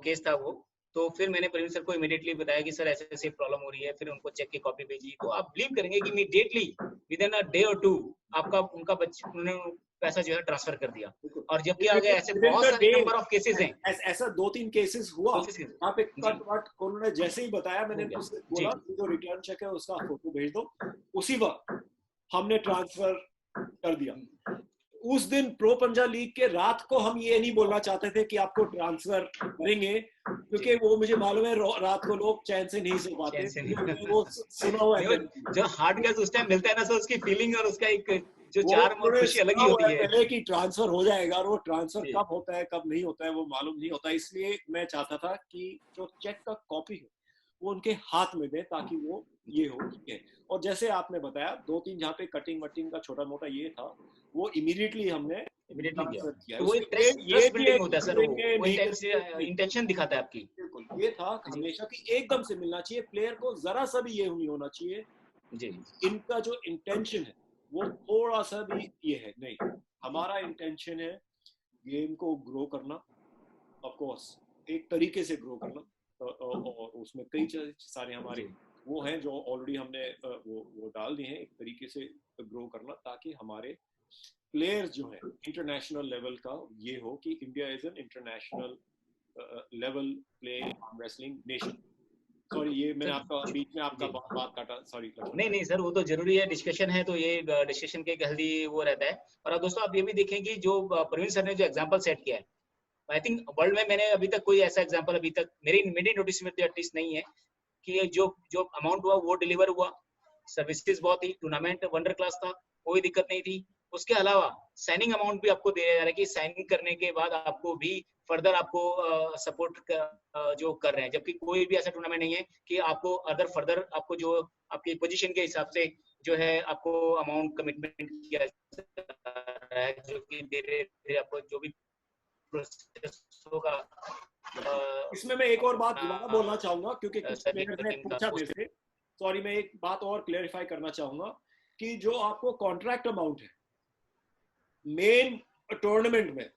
केस था वो। तो फिर मैंने प्रवीण सर को इमीडिएटली बताया कि सर ऐसे ऐसे प्रॉब्लम हो रही है, फिर उनको चेक की कॉपी भेजी। तो आप बिलीव करेंगे कि immediately with in a day और 2 आपका उनका उन्होंने पैसा जो है ट्रांसफर कर दिया। और जबकि आगे ऐसे बहुत सारे नंबर ऑफ केसेस हैं, ऐसा 2-3 केसेस हुआ। आप एक कट उन्होंने जैसे ही बताया, मैंने उससे बोला कि जो रिटर्न चेक है उसका फोटो भेज दो, उसी वक्त हमने ट्रांसफर कर दिया। उस दिन प्रो पंजाब लीग के रात को हम ये नहीं बोलना चाहते थे कि आपको ट्रांसफर करेंगे, क्योंकि वो मुझे मालूम है रात को लोग चैन से नहीं सो पाते। वो सुना हुआ है जो हार्ड कैश उस टाइम मिलता है ना, सो उसकी फीलिंग और उसका एक जो चार्म और खुशी अलग ही होती है। पहले कि ट्रांसफर हो जाएगा, और वो ट्रांसफर कब होता है कब नहीं होता है वो मालूम नहीं होता। इसलिए मैं चाहता था कि जो चेक का कॉपी है वो उनके हाथ में दे, ताकि वो ये हो। और जैसे आपने बताया 2-3 जहाँ पे कटिंग वटिंग का छोटा मोटा ये था, वो इमीडिएटली हमने किया। तो वो ट्रस्ट बिल्डिंग होता है सर, वो इंटेंशन दिखाता है आपकी। बिल्कुल, ये था हमेशा कि एकदम से मिलना चाहिए प्लेयर को, जरा सा भी ये नहीं होना चाहिए जी इनका जो इंटेंशन है वो थोड़ा सा भी ये है नहीं। हमारा इंटेंशन है गेम को ग्रो करना, ऑफ कोर्स एक तरीके से ग्रो करना, और उसमें कई सारे हमारे वो हैं जो ऑलरेडी हमने वो डाल दिए हैं, एक तरीके से ग्रो करना, ताकि हमारे प्लेयर्स जो हैं इंटरनेशनल लेवल का ये हो कि India is an international level play wrestling nation. Sorry, ये मैंने आपका बीच में आपका बात काटा, सॉरी। नहीं सर, वो तो जरूरी है, डिस्कशन है तो ये डिस्कशन के हेल्दी वो रहता है। और दोस्तों आप ये भी देखें कि जो प्रवीण सर ने जो एग्जांपल सेट किया है, आई थिंक वर्ल्ड में मैंने अभी तक कोई ऐसा एग्जांपल अभी तक मेरी नोटिस में एटलीस्ट नहीं है कि जो अमाउंट हुआ वो डिलीवर हुआ। सर्विसेज बहुत ही, टूर्नामेंट वंडर क्लास था, कोई दिक्कत नहीं थी। उसके अलावा साइनिंग अमाउंट भी आपको दिया जा रहा है कि साइनिंग करने के बाद आपको भी फर्दर आपको सपोर्ट जो कर रहे हैं, जबकि कोई भी ऐसा टूर्नामेंट नहीं है कि आपको अदर फर्दर आपको जो आपकी पोजीशन के हिसाब से जो है आपको अमाउंट कमिटमेंट किया जा रहा है, जो कि धीरे-धीरे आपको जो भी प्रोसेस होगा। इसमें मैं एक और बात दोबारा बोलना चाहूंगा, क्योंकि पूछा मेरे से, सॉरी, मैं एक बात और क्लेरिफाई करना चाहूंगा कि जो आपको कॉन्ट्रैक्ट अमाउंट है मेन टूर्नामेंट में,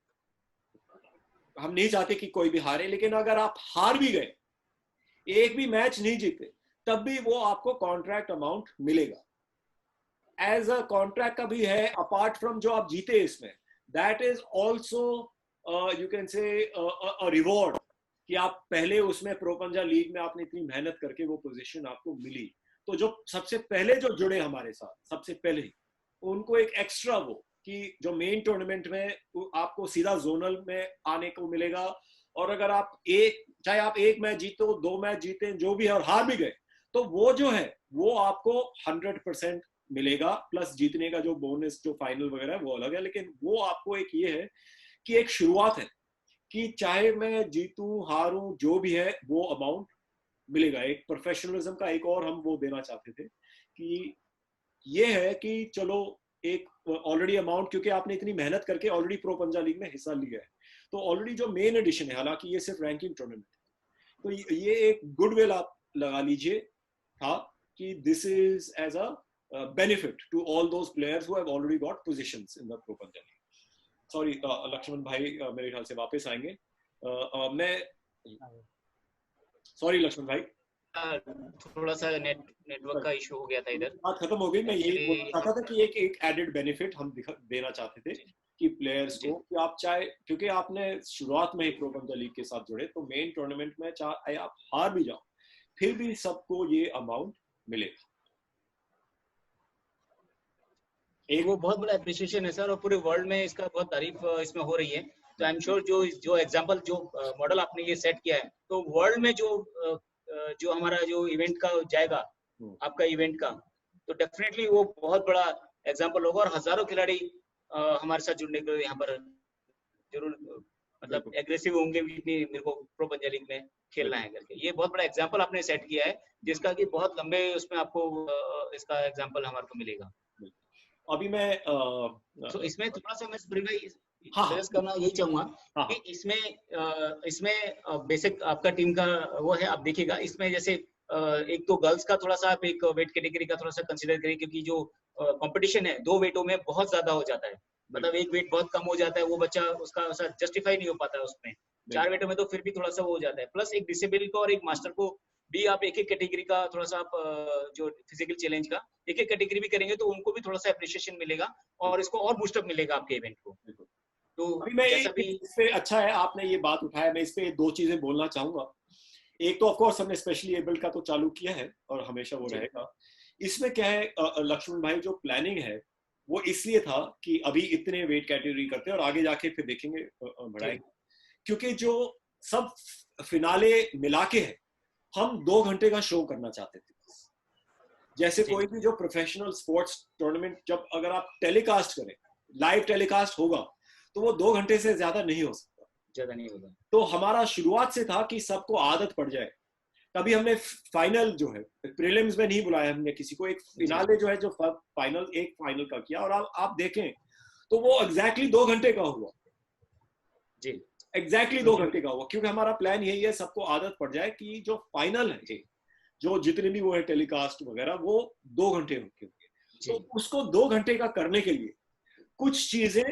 हम नहीं चाहते कि कोई भी हारे, लेकिन अगर आप हार भी गए, एक भी मैच नहीं जीते, तब भी वो आपको कॉन्ट्रैक्ट अमाउंट मिलेगा। एज अ कॉन्ट्रैक्ट का भी है, अपार्ट फ्रॉम जो आप जीते इसमें, that is also you can say a reward, कि आप पहले उसमें प्रो पंजाब लीग में आपने इतनी मेहनत करके वो पोजीशन आपको मिली। तो जो सबसे पहले जो जुड़े हमारे साथ, सबसे पहले उनको एक एक्स्ट्रा वो कि जो मेन टूर्नामेंट में आपको सीधा जोनल में आने को मिलेगा, और अगर आप एक चाहे आप 1 मैच जीतो, 2 मैच जीते, जो भी है, और हार भी गए, तो वो जो है वो आपको 100% मिलेगा, प्लस जीतने का जो बोनस, जो फाइनल वगैरह है, वो अलग है। लेकिन वो आपको एक ये है कि एक शुरुआत है कि चाहे मैं जीतूं हारूं, जो भी है वो अमाउंट मिलेगा। एक प्रोफेशनलिज्म का एक और हम वो देना चाहते थे कि ये है कि चलो एक ऑलरेडी अमाउंट, क्योंकि आपने इतनी मेहनत करके ऑलरेडी प्रो पंजा लीग में हिस्सा लिया है, तो ऑलरेडी जो मेन एडिशन है, हालांकि ये सिर्फ रैंकिंग टूर्नामेंट है, तो ये एक गुडविल आप लगा लीजिए था कि this is as a benefit to all those players who have already got positions in the pro Panja league. Sorry Laxman भाई मेरे ख्याल से वापस आएंगे। मैं सॉरी लक्ष्मण भाई, थोड़ा सा नेटवर्क का इशू हो गया था इधर, बात खत्म हो गई। मैं यही बोलना चाहता था कि एक एडेड बेनिफिट हम देना चाहते थे कि प्लेयर्स को, कि आप चाहे, क्योंकि आपने शुरुआत में ही प्रो पंजा लीग के साथ जुड़े, तो मेन टूर्नामेंट में चाहे आप हार भी जाओ, फिर भी सबको ये अमाउंट मिलेगा। एक वो बहुत बड़ा एप्रिसिएशन है सर, और पूरे वर्ल्ड में इसका बहुत तारीफ इसमें हो रही है। तो आई एम श्योर जो एग्जांपल, जो मॉडल आपने ये सेट किया है, तो वर्ल्ड में जो हमारा जो इवेंट का जाएगा, आपका इवेंट का, तो डेफिनेटली वो बहुत बड़ा एग्जांपल होगा, और हजारों खिलाड़ी हमारे साथ जुड़ने के लिए यहाँ पर जरूर मतलब एग्रेसिव होंगे कि मेरे को प्रो पंजा लीग में खेलना है करके। ये बहुत बड़ा एग्जांपल आपने सेट किया है, जिसका कि बहुत लंबे उसमें आपको इसका एग्जांपल हमारे को मिलेगा। अभी मैं तो इसमें थोड़ा सा मैं सजेस्ट करना यही चाहूंगा कि इसमें बेसिक आपका टीम का वो है, आप देखिएगा इसमें जैसे एक तो गर्ल्स का थोड़ा सा आप एक वेट कैटेगरी का थोड़ा सा कंसीडर करिए, क्योंकि जो कंपटीशन है 2 वेटों में बहुत ज्यादा हो जाता है, मतलब एक वेट बहुत कम हो जाता है, वो बच्चा उसका जस्टिफाई नहीं हो पाता है उसमें। 4 वेटों में तो फिर भी थोड़ा सा वो हो जाता है, प्लस एक डिसेबल को और एक मास्टर को भी आप एक कैटेगरी का थोड़ा सा आप जो फिजिकल चैलेंज का एक कैटेगरी भी करेंगे, तो उनको भी थोड़ा सा एप्रिशिएशन मिलेगा और इसको और बूस्टअप मिलेगा आपके इवेंट को। तो अभी मैं जैसा भी इस पे, अच्छा है आपने ये बात उठाया, मैं इस पे 2 चीजें बोलना चाहूंगा। एक तो ऑफ कोर्स हमने स्पेशली एबल्ड का तो चालू किया है और हमेशा वो रहेगा। इसमें क्या है लक्ष्मण भाई, जो प्लानिंग है वो इसलिए था कि अभी इतने वेट कैटेगरी करते हैं और आगे जाके फिर देखेंगे बढ़ाएंगे, क्योंकि जो सब फिनाले मिला के है, हम 2 घंटे का शो करना चाहते थे। जैसे कोई भी जो प्रोफेशनल स्पोर्ट्स टूर्नामेंट, जब अगर आप टेलीकास्ट करें, लाइव टेलीकास्ट होगा, तो वो 2 घंटे से ज्यादा नहीं हो सकता, ज्यादा नहीं होगा। तो हमारा शुरुआत से था कि सबको आदत पड़ जाए, तभी हमने फाइनल जो है, प्रीलिम्स में नहीं बुलाया हमने किसी को, एक फिनाले जो है जो फाइनल, एक फाइनल का किया, और आप देखें तो वो एग्जैक्टली 2 घंटे का हुआ जी, एग्जैक्टली 2 घंटे का हुआ, क्योंकि हमारा प्लान यही है सबको आदत पड़ जाए कि जो फाइनल है, जो जितने भी वो है टेलीकास्ट वगैरह, वो 2 घंटे होंगे। तो उसको 2 घंटे का करने के लिए कुछ चीजें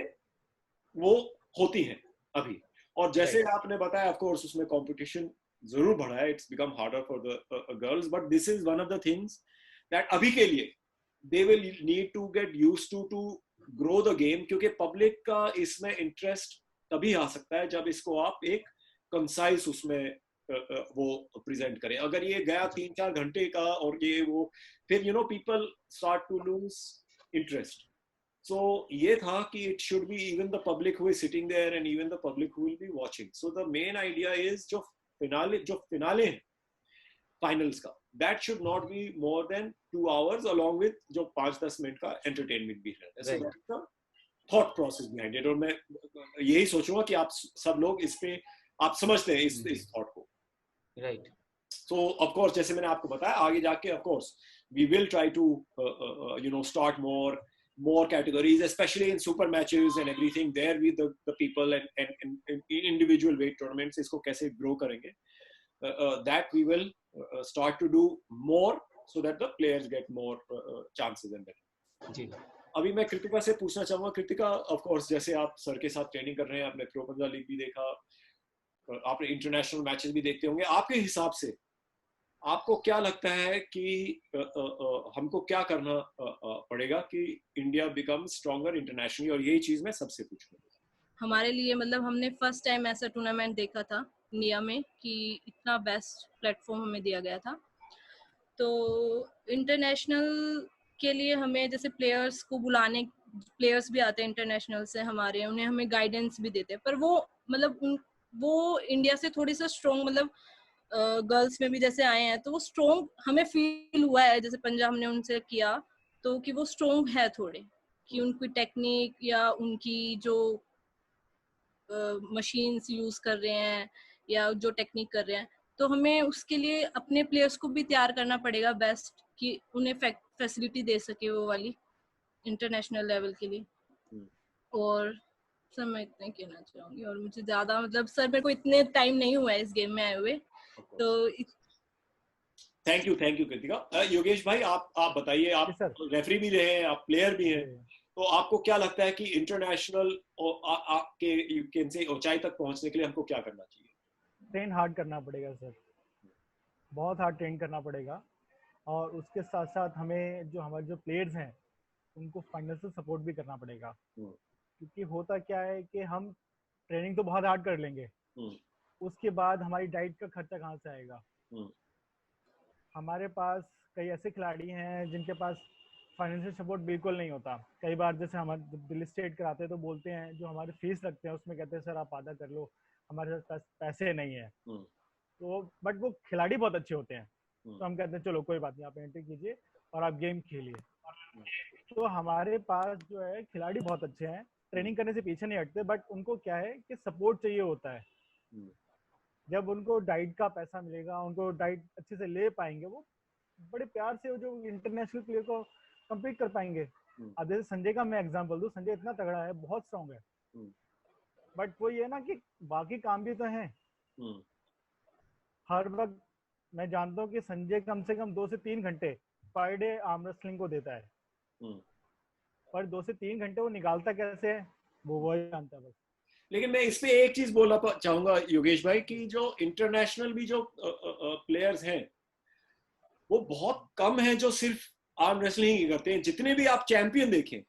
वो होती हैं अभी, और जैसे आपने बताया ऑफ कोर्स उसमें कंपटीशन जरूर बढ़ा है, it's become harder for the girls, but this is one of the things that अभी के लिए they will need to get used to grow the game, क्योंकि पब्लिक का इसमें इंटरेस्ट तभी आ सकता है जब इसको आप एक कंसाइज उसमें वो प्रेजेंट करें। अगर ये गया 3-4 घंटे का और ये वो, फिर people start to lose interest. So ये था कि it should be even the public who is sitting there and even the public who will be watching. So the main idea is जो finale है finals का, that should not be more than 2 hours along with जो 5-10 मिनट का entertainment भी है। So that's the thought process behind it। और मैं यही सोचूंगा कि आप सब लोग इस पे आप समझते हैं इस thought को। Right. So of course जैसे मैंने आपको बताया, आगे जाके of course we will try to start more categories, especially in super matches and everything there with the people and individual weight tournaments, इसको कैसे grow करेंगे, that we will start to do more so that the players get more chances and that। जी, अभी मैं कृतिका से पूछना चाहूंगा। कृतिका, ऑफ कोर्स जैसे आप सर के साथ ट्रेनिंग कर रहे हैं, आपने प्रो पंजा लीग भी देखा, आपने इंटरनेशनल मैचेस भी देखते होंगे, आपके हिसाब से आपको क्या लगता है कि हमको क्या करना पड़ेगा कि इंडिया बिकम स्ट्रॉन्गर इंटरनेशनली, और यही चीज मैं सबसे पूछूंगा। हमारे लिए मतलब हमने फर्स्ट टाइम ऐसा टूर्नामेंट देखा था इंडिया में कि इतना बेस्ट प्लेटफॉर्म हमें दिया गया था। तो इंटरनेशनल के लिए हमें जैसे प्लेयर्स को बुलाने, प्लेयर्स भी आते हैं इंटरनेशनल से हमारे, उन्हें हमें गाइडेंस भी देते हैं, पर वो मतलब वो इंडिया से थोड़ी सा स्ट्रॉन्ग, मतलब गर्ल्स में भी जैसे आए हैं तो वो स्ट्रॉन्ग हमें फील हुआ है, जैसे पंजाब हमने उनसे किया तो कि वो स्ट्रॉन्ग है थोड़े, कि उनकी टेक्निक या उनकी जो मशीन्स यूज कर रहे हैं या जो टेक्निक कर रहे हैं, तो हमें उसके लिए अपने प्लेयर्स को भी तैयार करना पड़ेगा बेस्ट, कि उन्हें फैसिलिटी दे सके वो वाली इंटरनेशनल लेवल के लिए। और सर मैं इतना कहना चाहूंगी, और मुझे ज्यादा मतलब सर मेरे को इतने टाइम नहीं हुआ है इस गेम में आए हुए, तो थैंक यू कृतिका। योगेश भाई आप बताइए, आप रेफरी भी रहे हैं, आप प्लेयर भी हैं, तो आपको क्या लगता है कि इंटरनेशनल आपके से ऊंचाई तक पहुंचने के लिए हमको क्या करना चाहिए? ट्रेन हार्ड करना पड़ेगा सर, बहुत हार्ड ट्रेन करना पड़ेगा, और उसके साथ साथ हमें जो हमारे जो प्लेयर्स हैं उनको फाइनेंशियल सपोर्ट भी करना पड़ेगा। क्योंकि होता क्या है कि हम ट्रेनिंग तो बहुत हार्ड कर लेंगे, उसके बाद हमारी डाइट का खर्चा कहाँ से आएगा? हमारे पास कई ऐसे खिलाड़ी हैं जिनके पास फाइनेंशियल सपोर्ट बिल्कुल नहीं होता। कई बार जैसे हमारे दिल्ली स्टेट कराते हैं तो बोलते हैं जो हमारे फीस लगते हैं उसमें कहते हैं सर आप आधा कर लो, हमारे पास पैसे नहीं है। तो बट वो खिलाड़ी बहुत अच्छे होते हैं, तो हम कहते हैं चलो कोई बात नहीं, आप एंट्री कीजिए और आप गेम खेलिए। तो हमारे पास जो है खिलाड़ी बहुत अच्छे हैं, ट्रेनिंग करने से पीछे नहीं हटते, बट उनको क्या है कि सपोर्ट चाहिए होता है। जब उनको डाइट का पैसा मिलेगा, उनको डाइट अच्छे से ले पाएंगे, वो बड़े प्यार से जो इंटरनेशनल प्लेयर को कम्पीट कर पाएंगे। अब जैसे संजय का मैं एग्जांपल दूं, संजय इतना तगड़ा है, बहुत स्ट्रॉन्ग है, बट वो ये ना कि बाकी काम भी तो हैं। हर वक्त मैं जानता हूँ कि संजय कम से कम 2 से 3 घंटे पर डे आर्म रेसलिंग को देता है, पर 2 से 3 घंटे वो निकालता कैसे है वो जानता है बस। लेकिन मैं इस पे एक चीज बोलना चाहूंगा योगेश भाई, कि जो इंटरनेशनल भी जो प्लेयर्स हैं वो बहुत कम हैं जो सिर्फ आर्म रेसलिंग ही करते हैं। जितने भी आप चैंपियन देखें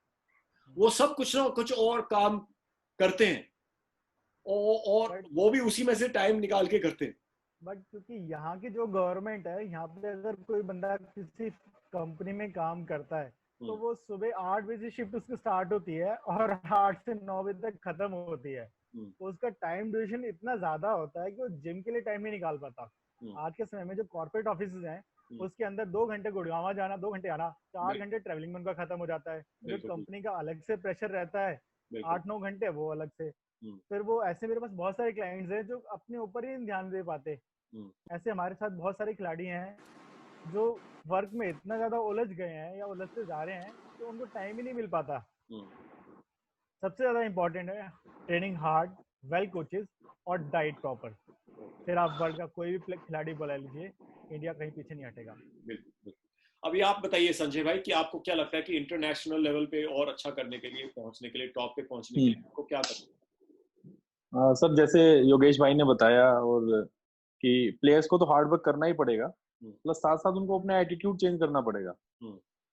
वो सब कुछ ना कुछ और काम करते हैं, और वो भी उसी में से टाइम निकाल के करते हैं। बट क्योंकि यहाँ की जो गवर्नमेंट है, यहाँ पे अगर कोई बंदा किसी कंपनी में काम करता है तो वो सुबह 8 बजे शिफ्ट उसकी स्टार्ट होती है और 8 से 9 बजे तक खत्म होती है। तो उसका टाइम ड्यूरेशन इतना ज्यादा होता है कि वो जिम के लिए टाइम नहीं निकाल पाता। आज के समय में जो कॉर्पोरेट ऑफिस हैं उसके अंदर 2 घंटे गुड़गांव जाना, 2 घंटे आना, 4 घंटे ट्रेवलिंग में उनका खत्म हो जाता है। जो कंपनी का अलग से प्रेशर रहता है 8-9 घंटे, वो अलग से। फिर वो ऐसे मेरे पास बहुत सारे क्लाइंट्स हैं जो अपने ऊपर ही ध्यान दे पाते। ऐसे हमारे साथ बहुत सारे खिलाड़ी हैं जो वर्क में इतना ज्यादा उलझ गए हैं या उलझते जा रहे हैं तो उनको टाइम ही नहीं मिल पाता। सबसे ज्यादा इंपॉर्टेंट है ट्रेनिंग हार्ड, वेल कोचेस और डाइट प्रॉपर। फिर आप वर्ल्ड का कोई भी खिलाड़ी बुला लीजिए, इंडिया कहीं पीछे नहीं हटेगा। बिल्कुल। अभी आप बताइए संजय भाई कि आपको क्या लगता है कि इंटरनेशनल लेवल पे और अच्छा करने के लिए, पहुंचने के लिए, टॉप पे पहुंचने के लिए आपको क्या करना है? सर जैसे योगेश भाई ने बताया, और कि प्लेयर्स को तो हार्ड वर्क करना ही पड़ेगा, प्लस साथ साथ उनको अपना एटीट्यूड चेंज करना पड़ेगा।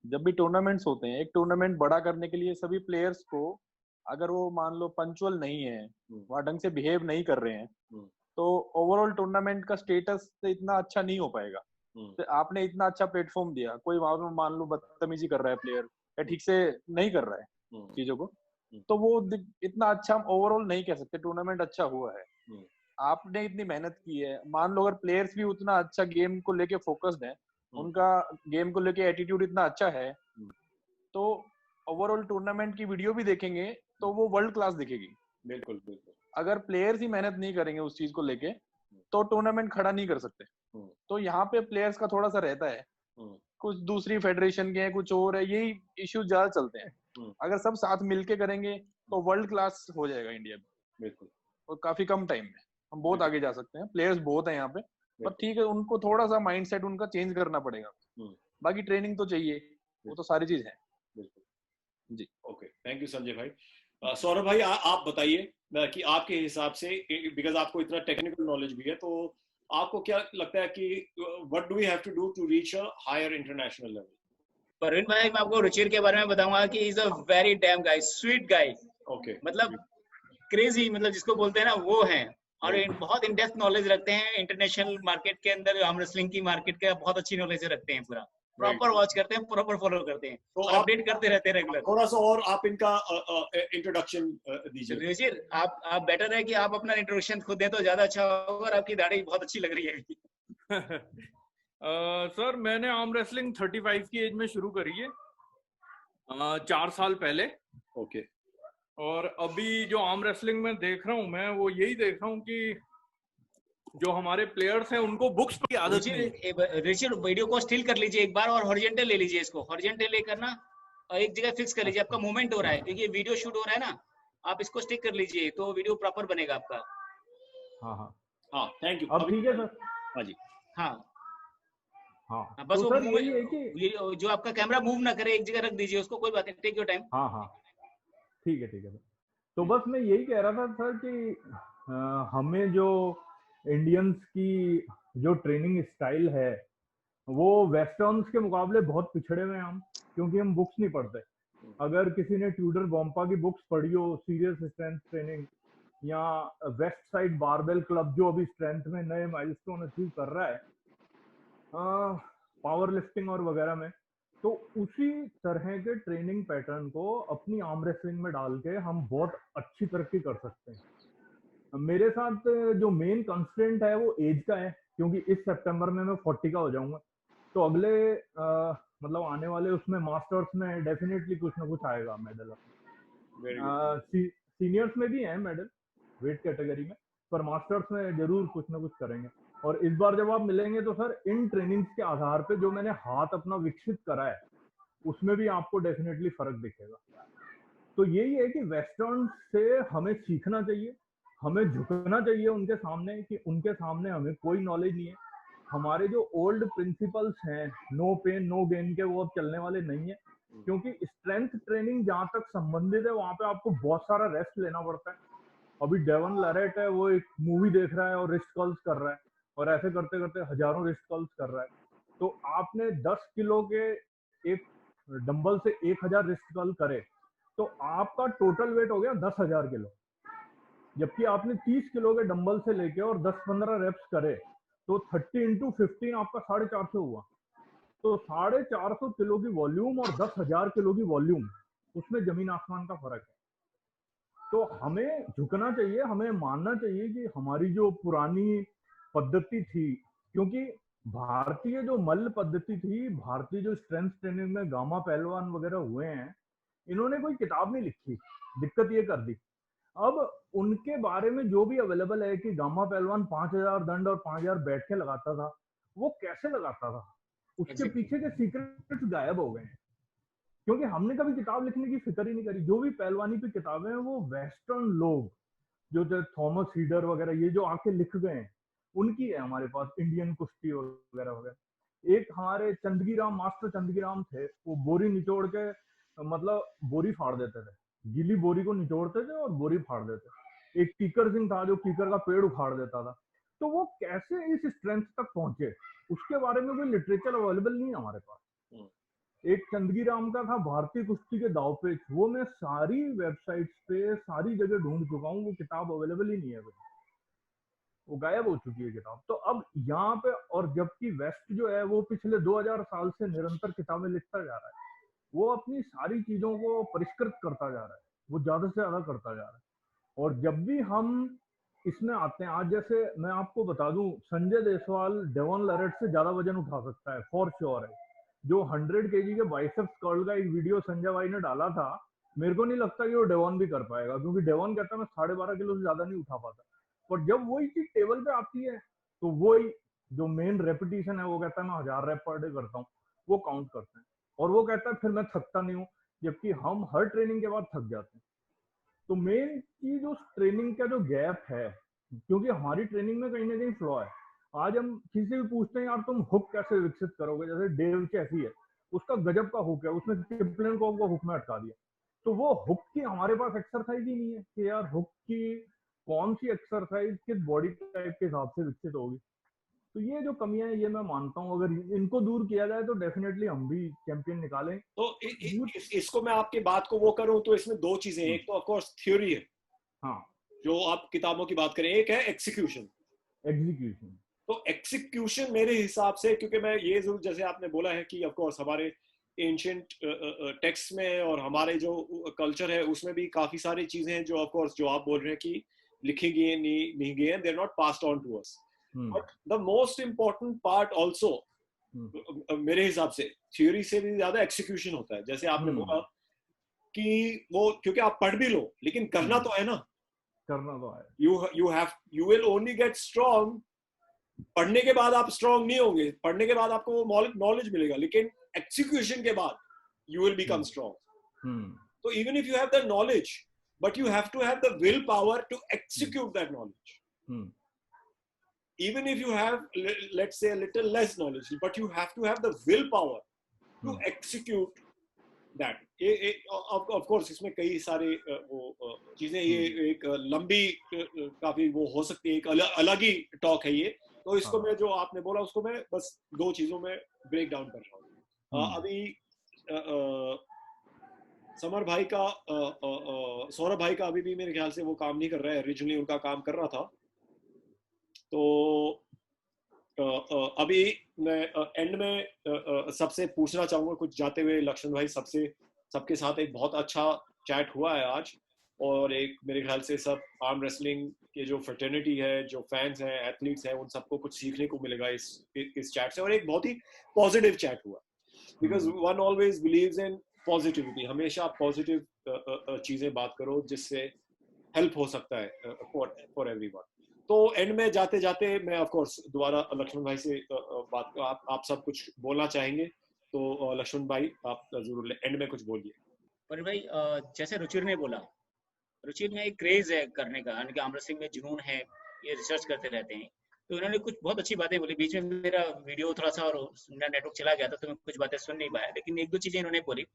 जब भी टूर्नामेंट्स होते हैं, एक टूर्नामेंट बड़ा करने के लिए सभी प्लेयर्स को, अगर वो मान लो पंचुअल नहीं है, वहाँ ढंग से बिहेव नहीं कर रहे हैं, तो ओवरऑल टूर्नामेंट का स्टेटस इतना अच्छा नहीं हो पाएगा। तो आपने इतना अच्छा प्लेटफॉर्म दिया, कोई मान लो बदतमीजी कर रहा है प्लेयर या ठीक से नहीं कर रहा है चीजों को, तो वो इतना अच्छा हम ओवरऑल नहीं कह सकते टूर्नामेंट अच्छा हुआ है। आपने इतनी मेहनत की है, मान लो अगर प्लेयर्स भी उतना अच्छा गेम को लेके फोकस्ड है, उनका गेम को लेके एटीट्यूड इतना अच्छा है, तो ओवरऑल टूर्नामेंट की वीडियो भी देखेंगे तो वो वर्ल्ड क्लास दिखेगी। बिल्कुल बिल्कुल। अगर प्लेयर्स ही मेहनत नहीं करेंगे उस चीज को लेके तो टूर्नामेंट खड़ा नहीं कर सकते। तो यहाँ पे प्लेयर्स का थोड़ा सा रहता है, कुछ दूसरी फेडरेशन के हैं, कुछ और है, यही इश्यूज ज्यादा चलते हैं। अगर सब साथ मिलके करेंगे तो वर्ल्ड क्लास हो जाएगा इंडिया में। बिल्कुल। और काफी कम टाइम में हम बहुत आगे जा सकते हैं। प्लेयर्स बहुत हैं यहाँ पे, पर ठीक है, उनको थोड़ा सा माइंडसेट उनका चेंज करना पड़ेगा। बाकी ट्रेनिंग तो चाहिए, वो तो सारी चीज है। बिल्कुल जी। ओके, थैंक यू संजय भाई। सौरभ भाई आप बताइए कि आपके हिसाब से, बिकॉज आपको इतना टेक्निकल नॉलेज भी है, तो आपको क्या लगता है कि what do we have to do to reach a higher international level? Parveen भाई, मैं आपको रुचिर के बारे में बताऊंगा कि is a very damn guy, sweet guy. Okay. मतलब क्रेजी, मतलब जिसको बोलते हैं ना वो है, और बहुत इन डेप्थ नॉलेज रखते हैं इंटरनेशनल मार्केट के अंदर, आर्म रेसलिंग की मार्केट का बहुत अच्छी नॉलेज रखते हैं पूरा। प्रॉपर वॉच करते हैं, प्रॉपर फॉलो करते हैं तो और अपडेट करते रहते हैं रेगुलर। थोड़ा सा और आप इनका इंट्रोडक्शन दीजिए। ऋषि, आप बेटर है कि आप अपना इंट्रोडक्शन खुद दें तो ज्यादा अच्छा होगा, और आपकी दाढ़ी बहुत अच्छी लग रही है। सर मैंने आर्म रेसलिंग 35 की एज में शुरू करी है 4 साल पहले। ओके। और अभी जो आर्म रेसलिंग में देख रहा हूँ मैं, वो यही देख रहा हूँ कि जो हमारे प्लेयर्स हैं उनको बुक्स की आदत नहीं है। ऋषि, वीडियो को स्टिल कर लीजिए एक बार और हॉरिजॉन्टल ले लीजिए, इसको हॉरिजॉन्टल लेकर ना एक जगह फिक्स कर लीजिए। आपका मूवमेंट हो रहा है क्योंकि वीडियो शूट हो रहा है ना, आप इसको स्टिक कर लीजिए तो वीडियो प्रॉपर बनेगा आपका। हाँ हाँ हाँ, थैंक यू। अब ठीक है सर। हाँ जी। हाँ हाँ बस तो वो सर यही है कि जो आपका कैमरा मूव ना करे, एक जगह रख दीजिए उसको, कोई बात नहीं, टेक योर टाइम। हाँ हाँ ठीक है सर। तो बस मैं यही कह रहा था सर कि हमें जो इंडियंस की जो ट्रेनिंग स्टाइल है वो वेस्टर्न्स के मुकाबले बहुत पिछड़े हुए हैं हम, क्योंकि हम बुक्स नहीं पढ़ते। अगर किसी ने ट्यूडर बॉम्पा की बुक्स पढ़ी हो, सीरियस स्ट्रेंथ ट्रेनिंग, या वेस्ट साइड बारबेल क्लब जो अभी स्ट्रेंथ में नए माइलस्टोन अचीव कर रहा है पावर लिफ्टिंग और वगैरह में, तो उसी तरह के ट्रेनिंग पैटर्न को अपनी आर्म रेसलिंग में डाल के हम बहुत अच्छी तरक्की कर सकते हैं। मेरे साथ जो मेन कंस्ट्रेंट है वो एज का है, क्योंकि इस सितंबर में मैं 40 का हो जाऊंगा, तो अगले मतलब आने वाले उसमें मास्टर्स में डेफिनेटली कुछ ना कुछ आएगा मेडल। सीनियर्स में भी है मेडल वेट कैटेगरी में, पर मास्टर्स में जरूर कुछ ना कुछ करेंगे। और इस बार जब आप मिलेंगे तो सर इन ट्रेनिंग्स के आधार पे जो मैंने हाथ अपना विकसित करा है उसमें भी आपको डेफिनेटली फर्क दिखेगा। तो यही है कि वेस्टर्न से हमें सीखना चाहिए, हमें झुकना चाहिए उनके सामने, कि उनके सामने हमें कोई नॉलेज नहीं है। हमारे जो ओल्ड प्रिंसिपल्स हैं, नो पेन नो गेन के, वो अब चलने वाले नहीं है, क्योंकि स्ट्रेंथ ट्रेनिंग जहां तक संबंधित है वहां पे आपको बहुत सारा रेस्ट लेना पड़ता है। अभी डेवन लरेट है, वो एक मूवी देख रहा है और रिस्ट कर्ल्स कर रहा है, और ऐसे करते करते हजारों रिस्ट कर्ल्स कर रहा है। तो आपने 10 किलो के एक डंबल से 1000 रिस्ट कर्ल करे तो आपका टोटल वेट हो गया 10,000 किलो। जबकि आपने 30 किलो के डंबल से लेके और 10-15 रेप्स करे तो 30 into 15 आपका 450 हुआ। तो 450 किलो की वॉल्यूम और 10,000 किलो की वॉल्यूम, उसमें जमीन आसमान का फर्क है। तो हमें झुकना चाहिए, हमें मानना चाहिए कि हमारी जो पुरानी पद्धति थी, क्योंकि भारतीय जो मल्ल पद्धति थी, भारतीय जो स्ट्रेंथ ट्रेनिंग में गामा पहलवान वगैरह हुए हैं, इन्होंने कोई किताब नहीं लिखी। दिक्कत ये कर दी। अब उनके बारे में जो भी अवेलेबल है कि गामा पहलवान 5000 दंड और 5000 बैठ के लगाता था, वो कैसे लगाता था, उसके पीछे के सीक्रेट्स गायब हो गए हैं, क्योंकि हमने कभी किताब लिखने की फिक्र ही नहीं करी। जो भी पहलवानी की किताबें हैं वो वेस्टर्न लोग, जो थॉमस हीडर वगैरह, ये जो आके लिख गए हैं, उनकी है हमारे पास, इंडियन कुश्ती वगैरह वगैरह। एक हमारे चंदगीराम, मास्टर चंदगीराम थे, वो बोरी निचोड़ के मतलब बोरी फाड़ देते थे, गीली बोरी को निचोड़ते थे और बोरी फाड़ देते। एक कीकर सिंह था जो कीकर का पेड़ उखाड़ देता था। तो वो कैसे इस स्ट्रेंथ तक पहुंचे, उसके बारे में कोई लिटरेचर अवेलेबल नहीं है हमारे पास। एक चंदगीराम का था भारतीय कुश्ती के दावपेच, वो मैं सारी वेबसाइट्स पे सारी जगह ढूंढ चुका हूँ, वो किताब अवेलेबल ही नहीं है, वो गायब हो चुकी है किताब। तो अब यहाँ पे, और जबकि वेस्ट जो है वो पिछले 2000 साल से निरंतर किताबें लिखता जा रहा है, वो अपनी सारी चीजों को परिष्कृत करता जा रहा है, वो ज्यादा से ज्यादा करता जा रहा है। और जब भी हम इसमें आते हैं, आज जैसे मैं आपको बता दूं, संजय देसवाल डेवन लरेट से ज्यादा वजन उठा सकता है, फॉर श्योर है। जो 100 kg के बाइसेप्स कर्ल का एक वीडियो संजय भाई ने डाला था, मेरे को नहीं लगता कि वो डेवन भी कर पाएगा, क्योंकि डेवन कहता है मैं 12.5 किलो से ज्यादा नहीं उठा पाता। पर जब वही चीज टेबल पे आती है तो वही जो मेन रेपिटेशन है, वो कहता है मैं 1000 रेप पर डे करता हूँ, वो काउंट करते हैं, और वो कहता है फिर मैं थकता नहीं हूँ, जबकि हम हर ट्रेनिंग के बाद थक जाते हैं। तो मेन चीज उस ट्रेनिंग का जो गैप है, क्योंकि हमारी ट्रेनिंग में कहीं ना कहीं फ्लॉ है। आज हम किसी से भी पूछते हैं यार तुम हुक कैसे विकसित करोगे, जैसे डेव चैसी है, उसका गजब का हुक है, उसने किपलिंग को हुक में अटका दिया। तो वो हुक की हमारे पास एक्सरसाइज ही नहीं है कि यार हुक की कौन सी एक्सरसाइज किस बॉडी टाइप के हिसाब से विकसित होगी। तो ये जो कमियां हैं, ये मैं मानता हूँ अगर इनको दूर किया जाए तो डेफिनेटली हम भी चैंपियन निकालें। तो इसको मैं आपकी बात को वो करूं तो इसमें दो चीजें हैं। एक तो ऑफ कोर्स थ्योरी है, हाँ, जो आप किताबों की बात करें, एक है एग्जीक्यूशन। तो एक्सिक्यूशन मेरे हिसाब से, क्योंकि मैं ये जरूर, जैसे आपने बोला है कि ऑफ कोर्स हमारे एंशिएंट टेक्स्ट में और हमारे जो कल्चर है उसमें भी काफी सारी चीजें हैं जो ऑफ कोर्स जो आप बोल रहे हैं कि लिखी गई हैं, नहीं गई हैं, they are not passed on to us, but the most important part also मेरे हिसाब से थ्योरी से भी ज्यादा एक्सिक्यूशन होता है। जैसे आपने बोला कि वो, क्योंकि आप पढ़ भी लो लेकिन करना तो है ना, करना तो है। You will only get strong, पढ़ने के बाद आप स्ट्रॉन्ग नहीं होंगे, पढ़ने के बाद आपको नॉलेज मिलेगा, लेकिन एक्सिक्यूशन के बाद यू विल बिकम स्ट्रॉन्ग। तो even if you have the knowledge, but you have to have the will power to execute that knowledge. Even if you have, let's say, a little less knowledge, but you have to have the willpower to execute that. Of course, इसमें कई सारे वो चीजें, ये एक लंबी काफी वो हो सकती है, एक अलग ही टॉक है ये। तो इसको मैं, जो आपने बोला उसको मैं बस 2 चीजों में ब्रेक डाउन कर रहा हूँ। अभी समर भाई का, सौरभ भाई का अभी भी मेरे ख्याल से वो काम नहीं कर रहा है, ओरिजिनली उनका काम कर रहा था। तो अभी मैं एंड में सबसे पूछना चाहूंगा कुछ जाते हुए, लक्ष्मण भाई, सबके साथ एक बहुत अच्छा चैट हुआ है आज, और एक मेरे ख्याल से सब आर्म रेसलिंग के जो फ्रेटर्निटी है, जो फैंस हैं, एथलीट्स हैं, उन सबको कुछ सीखने को मिलेगा इस चैट से, और एक बहुत ही पॉजिटिव चैट हुआ, because one always believes in positivity. हमेशा पॉजिटिव चीजें बात करो जिससे हेल्प हो सकता है फॉर एवरीवन। तो एंड में जाते जाते मैं ऑफ कोर्स दोबारा लक्ष्मण भाई से बात, आप सब कुछ बोलना चाहेंगे तो लक्ष्मण भाई आप जरूर एंड में कुछ बोलिए। पर भाई जैसे रुचिर ने बोला, रुचिर में एक क्रेज है करने का, यानी कि आर्म रेसलिंग में जुनून है, ये रिसर्च करते रहते हैं। तो इन्होंने कुछ बहुत अच्छी बातें बोली। बीच में मेरा वीडियो थोड़ा सा और मेरा नेटवर्क चला गया था, तो मैं कुछ बातें सुन नहीं पाया, लेकिन 1-2 चीजें इन्होंने बोली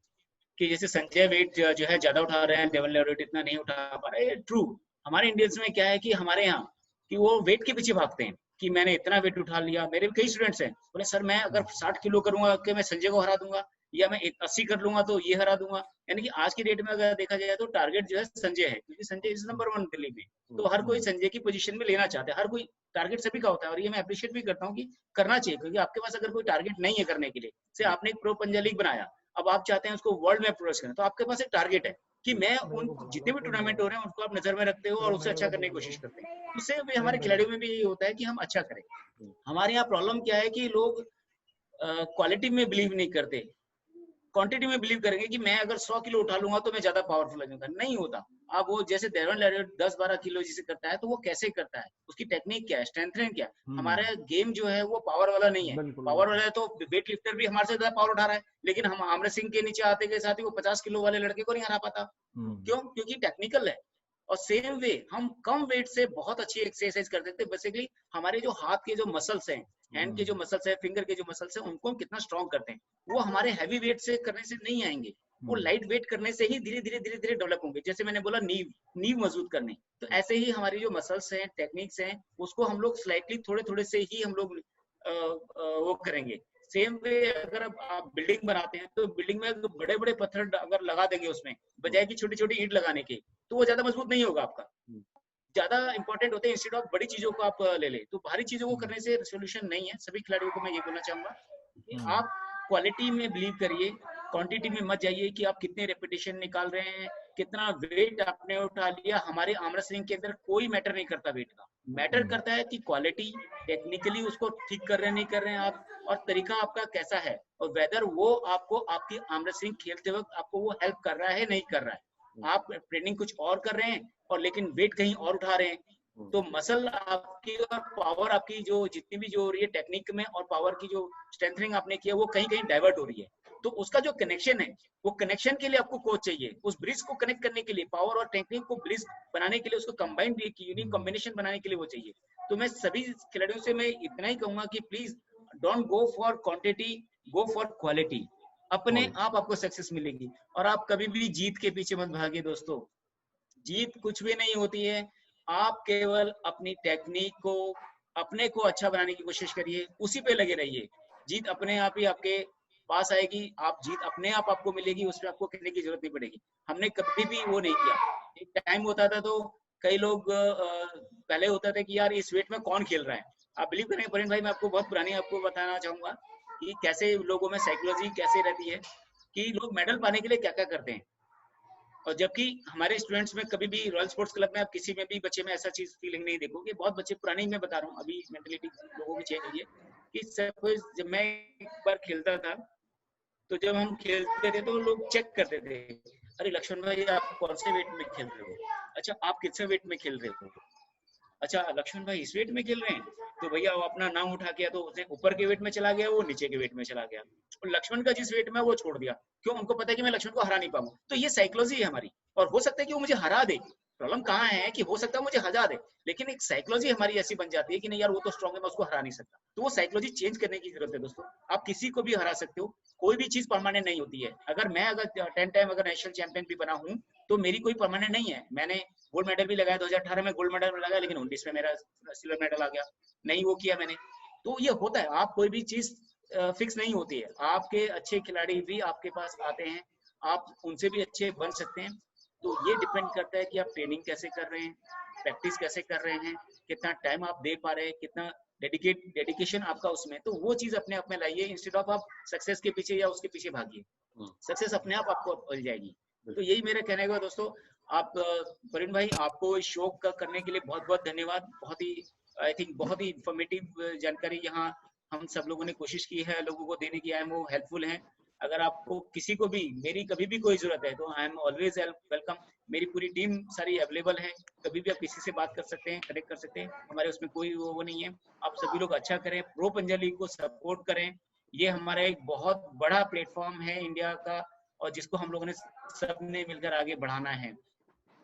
कि जैसे संजय वेट जो है ज्यादा उठा रहे हैं, डेविल वेट इतना नहीं उठा पा रहे। ट्रू, हमारे इंडियंस में क्या है कि हमारे यहाँ कि वो वेट के पीछे भागते हैं कि मैंने इतना वेट उठा लिया। मेरे कई स्टूडेंट्स हैं, बोले सर मैं अगर 60 किलो करूंगा कि मैं संजय को हरा दूंगा, या मैं 80 कर लूंगा तो ये हरा दूंगा। यानी कि आज की डेट में अगर देखा जाए तो टारगेट जो है संजय है, क्योंकि संजय इज नंबर 1 दिल्ली में। तो हर कोई संजय की पोजीशन में लेना चाहता है, हर कोई टारगेट सभी का होता है, और ये मैं अप्रिशिएट भी करता हूँ कि करना चाहिए, क्योंकि आपके पास अगर कोई टारगेट नहीं है करने के लिए, से आपने एक प्रो पंजा लीग बनाया, अब आप चाहते हैं उसको वर्ल्ड में प्रोग्रेस करना, तो आपके पास एक टारगेट है कि मैं उन जितने भी टूर्नामेंट हो रहे हैं उनको आप नजर में रखते हो और उससे अच्छा करने की कोशिश करते हैं। उससे भी हमारे खिलाड़ियों में भी ये होता है कि हम अच्छा करें। हमारे यहाँ प्रॉब्लम क्या है कि लोग क्वालिटी में बिलीव नहीं करते, क्वांटिटी में बिलीव करेंगे कि मैं अगर 100 किलो उठा लूंगा तो मैं ज्यादा पावरफुल लगूंगा। नहीं होता। अब वो जैसे डेविल लैरियट 10-12 किलो जिसे करता है, तो वो कैसे करता है, उसकी टेक्निक क्या है, स्ट्रेंथनिंग क्या है। हमारा गेम जो है वो पावर वाला नहीं है। पावर वाला है तो वेट लिफ्टर भी हमारे से ज्यादा पावर उठा रहा है, लेकिन हम आर्म रेसलिंग के नीचे आते के साथ ही वो 50 किलो वाले लड़के को नहीं हरा पाता। क्यों? क्योंकि टेक्निकल है। और सेम वे हम कम वेट से बहुत अच्छी एक्सरसाइज कर देते हैं। बेसिकली हमारे जो हाथ के जो मसल्स हैं, हैंड के जो मसल्स है, फिंगर के जो मसल्स है, उनको हम कितना स्ट्रॉन्ग करते हैं, वो हमारे हैवी वेट से करने से नहीं आएंगे, वो लाइट वेट करने से ही धीरे धीरे डेवलप होंगे। जैसे मैंने बोला नींव मजबूत करने, तो ऐसे ही हमारी जो मसल्स हैं, टेक्निक्स हैं, उसको हम लोग स्लाइटली थोड़े से ही हम लोग वो करेंगे। सेम वे अगर आप बिल्डिंग बनाते हैं, तो बिल्डिंग में बड़े बड़े पत्थर अगर लगा देंगे उसमें, बजाय की छोटी छोटी ईंट लगाने के, तो वो ज्यादा मजबूत नहीं होगा आपका। ज्यादा इंपॉर्टेंट होते हैं, इंस्टेड ऑफ बड़ी चीजों को आप ले ले, तो भारी चीजों को करने से सोल्यूशन नहीं है। सभी खिलाड़ियों को मैं ये बोलना चाहूंगा कि आप क्वालिटी में बिलीव करिए, क्वांटिटी में मत जाइए कि आप कितने रेपिटेशन निकाल रहे हैं, कितना वेट आपने उठा लिया। हमारे आर्म रेसलिंग के अंदर कोई मैटर नहीं करता वेट का, मैटर करता है कि क्वालिटी, टेक्निकली उसको ठीक कर रहे हैं नहीं कर रहे हैं आप, और तरीका आपका कैसा है, और वेदर वो आपको आपकी आर्म रेसलिंग खेलते वक्त आपको वो हेल्प कर रहा है नहीं कर रहा है। आप ट्रेनिंग कुछ और कर रहे हैं और लेकिन वेट कहीं और उठा रहे हैं, तो मसल आपकी और पावर आपकी जो जितनी भी जो हो रही है टेक्निक में, और पावर की जो स्ट्रेंथनिंग आपने किया, वो कहीं कहीं डाइवर्ट हो रही है। तो उसका जो कनेक्शन है, वो कनेक्शन के लिए आपको कोच चाहिए। उस ब्रिज को कनेक्ट करने के लिए, पावर और टेक्निक को ब्रिज बनाने के लिए, उसको कंबाइन भी यूनिक कॉम्बिनेशन बनाने के लिए वो चाहिए। तो मैं सभी खिलाड़ियों से मैं इतना ही कहूंगा कि please don't go for quantity, go for quality. अपने आप आपको सक्सेस मिलेगी। और आप कभी भी जीत के पीछे मत भागिए दोस्तों, जीत कुछ भी नहीं होती है। आप केवल अपनी टेक्निक को, अपने को अच्छा बनाने की कोशिश करिए, उसी पे लगे रहिए। जीत अपने आप ही आपके पास आएगी, आप जीत अपने आप आपको मिलेगी, उसमें आपको कहने की जरूरत नहीं पड़ेगी। हमने कभी भी वो नहीं किया। एक टाइम होता था तो कई लोग पहले होता था कि यार इस वेट में कौन खेल रहा है, आप बिलीव करेंगे परिण भाई, मैं आपको बहुत पुरानी आपको बताना चाहूंगा कि कैसे लोगों में साइकोलॉजी कैसे रहती है कि लोग मेडल पाने के लिए क्या क्या करते हैं, और जबकि हमारे स्टूडेंट्स में कभी भी रॉयल स्पोर्ट्स क्लब में आप किसी में भी बच्चे में ऐसा चीज फीलिंग नहीं देखोगे। बहुत बच्चे पुराने ही मैं बता रहा हूँ, अभी मेंटेलिटी लोगों की चेंज हुई है कि सपोज जब मैं एक बार खेलता था तो जब हम खेलते थे तो लोग चेक करते थे, अरे लक्ष्मण भाई आप कौन से वेट में खेल रहे हो, अच्छा आप किस वेट में खेल रहे हो, अच्छा लक्ष्मण भाई इस वेट में खेल रहे हैं, तो भैया वो अपना नाम उठा के तो उसने ऊपर के वेट में चला गया, वो नीचे के वेट में चला गया, और लक्ष्मण का जिस वेट में वो छोड़ दिया। क्यों? उनको पता है कि मैं लक्ष्मण को हरा नहीं पाऊंगा। तो ये साइकोलॉजी है हमारी, और हो सकता है कि वो मुझे हरा दे। प्रॉब्लम कहाँ है कि हो सकता है मुझे हरा दे, लेकिन एक साइकोलॉजी हमारी ऐसी बन जाती है कि नहीं यार वो तो स्ट्रॉन्ग है, मैं उसको हरा नहीं सकता। तो वो साइकोलॉजी चेंज करने की जरूरत है दोस्तों। आप किसी को भी हरा सकते हो, कोई भी चीज परमानेंट नहीं होती है। अगर मैं 10 टाइम अगर नेशनल चैंपियन भी बना हूँ तो मेरी कोई परमानेंट नहीं है। मैंने गोल्ड मेडल भी लगाया 2018 में, गोल्ड मेडल लगाया, लेकिन 19 में मेरा सिल्वर मेडल आ गया, नहीं वो किया मैंने। तो ये होता है, आप कोई भी चीज फिक्स नहीं होती है। आपके अच्छे खिलाड़ी भी आपके पास आते हैं, आप उनसे भी अच्छे बन सकते हैं। तो ये डिपेंड करता है कि आप ट्रेनिंग कैसे कर रहे हैं, प्रैक्टिस कैसे कर रहे हैं, कितना टाइम आप दे पा रहे हैं, कितना डेडिकेशन आपका उसमें। तो वो चीज अपने आप में लाइए, इंस्टेड ऑफ आप सक्सेस के पीछे या उसके पीछे भागिए। सक्सेस अपने आप आपको मिल जाएगी। तो यही मेरा कहने का दोस्तों। आप परिण भाई, आपको इस शो का करने के लिए बहुत बहुत धन्यवाद। बहुत ही आई थिंक बहुत ही इंफॉर्मेटिव जानकारी यहाँ हम सब लोगों ने कोशिश की है लोगों को देने की, आई एम वो हेल्पफुल है। अगर आपको किसी को भी मेरी कभी भी कोई जरूरत है तो आई एम ऑलवेज वेलकम। मेरी पूरी टीम सारी अवेलेबल है, कभी भी आप किसी से बात कर सकते हैं, कनेक्ट कर सकते हैं, हमारे उसमें कोई वो नहीं है। आप सभी लोग अच्छा करें, प्रो पंजाब लीग को सपोर्ट करें। ये हमारा एक बहुत बड़ा प्लेटफॉर्म है इंडिया का, और जिसको हम लोगों ने सबने मिलकर आगे बढ़ाना है।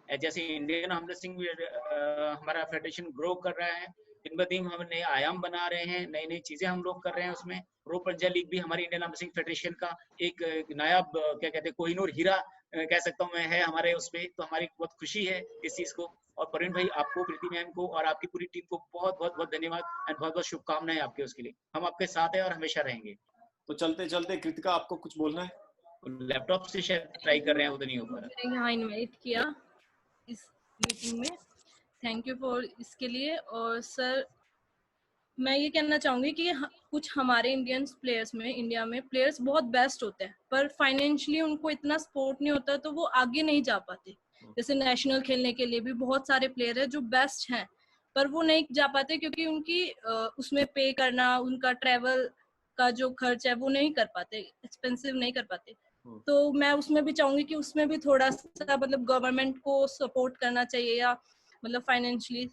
जैसे इंडियन आर्म रेसलिंग हमारा फेडरेशन ग्रो कर रहा है, दिन ब दिन हम नए आयाम बना रहे हैं, नई नई चीजें हम लोग कर रहे हैं उसमें। प्रो पंजाब लीग भी हमारी इंडियन आर्म रेसलिंग फेडरेशन का एक नायाब क्या कहते हैं कोहिनूर हीरा कह सकता हूँ मैं, है हमारे उसमें। तो हमारी बहुत खुशी है इस चीज को। और परिण भाई, आपको, प्रीति मैम को और आपकी पूरी टीम को बहुत बहुत बहुत धन्यवाद एंड बहुत बहुत शुभकामनाएं आपके उसके लिए। हम आपके साथ हैं और हमेशा रहेंगे। तो चलते चलते कृतिका, आपको कुछ बोलना है? लैपटॉप से शायद ट्राई कर रहे हैं, वो तो नहीं हो पा रहा। यहाँ इनवाइट किया इस मीटिंग में, थैंक यू फॉर इसके लिए। और सर मैं ये कहना चाहूंगी कि कुछ हमारे इंडियन प्लेयर्स में, इंडिया में प्लेयर्स बहुत बेस्ट होते हैं, पर फाइनेंशियली उनको इतना सपोर्ट नहीं होता, तो वो आगे नहीं जा पाते। जैसे नेशनल खेलने के लिए भी बहुत सारे प्लेयर हैं जो बेस्ट हैं, पर वो नहीं जा पाते क्योंकि उनकी उसमें पे करना, उनका ट्रेवल का जो खर्च है वो नहीं कर पाते, एक्सपेंसिव नहीं कर पाते। तो मैं उसमें भी चाहूंगी कि उसमें भी थोड़ा सा मतलब गवर्नमेंट को सपोर्ट करना चाहिए, या मतलब फाइनेंशियली।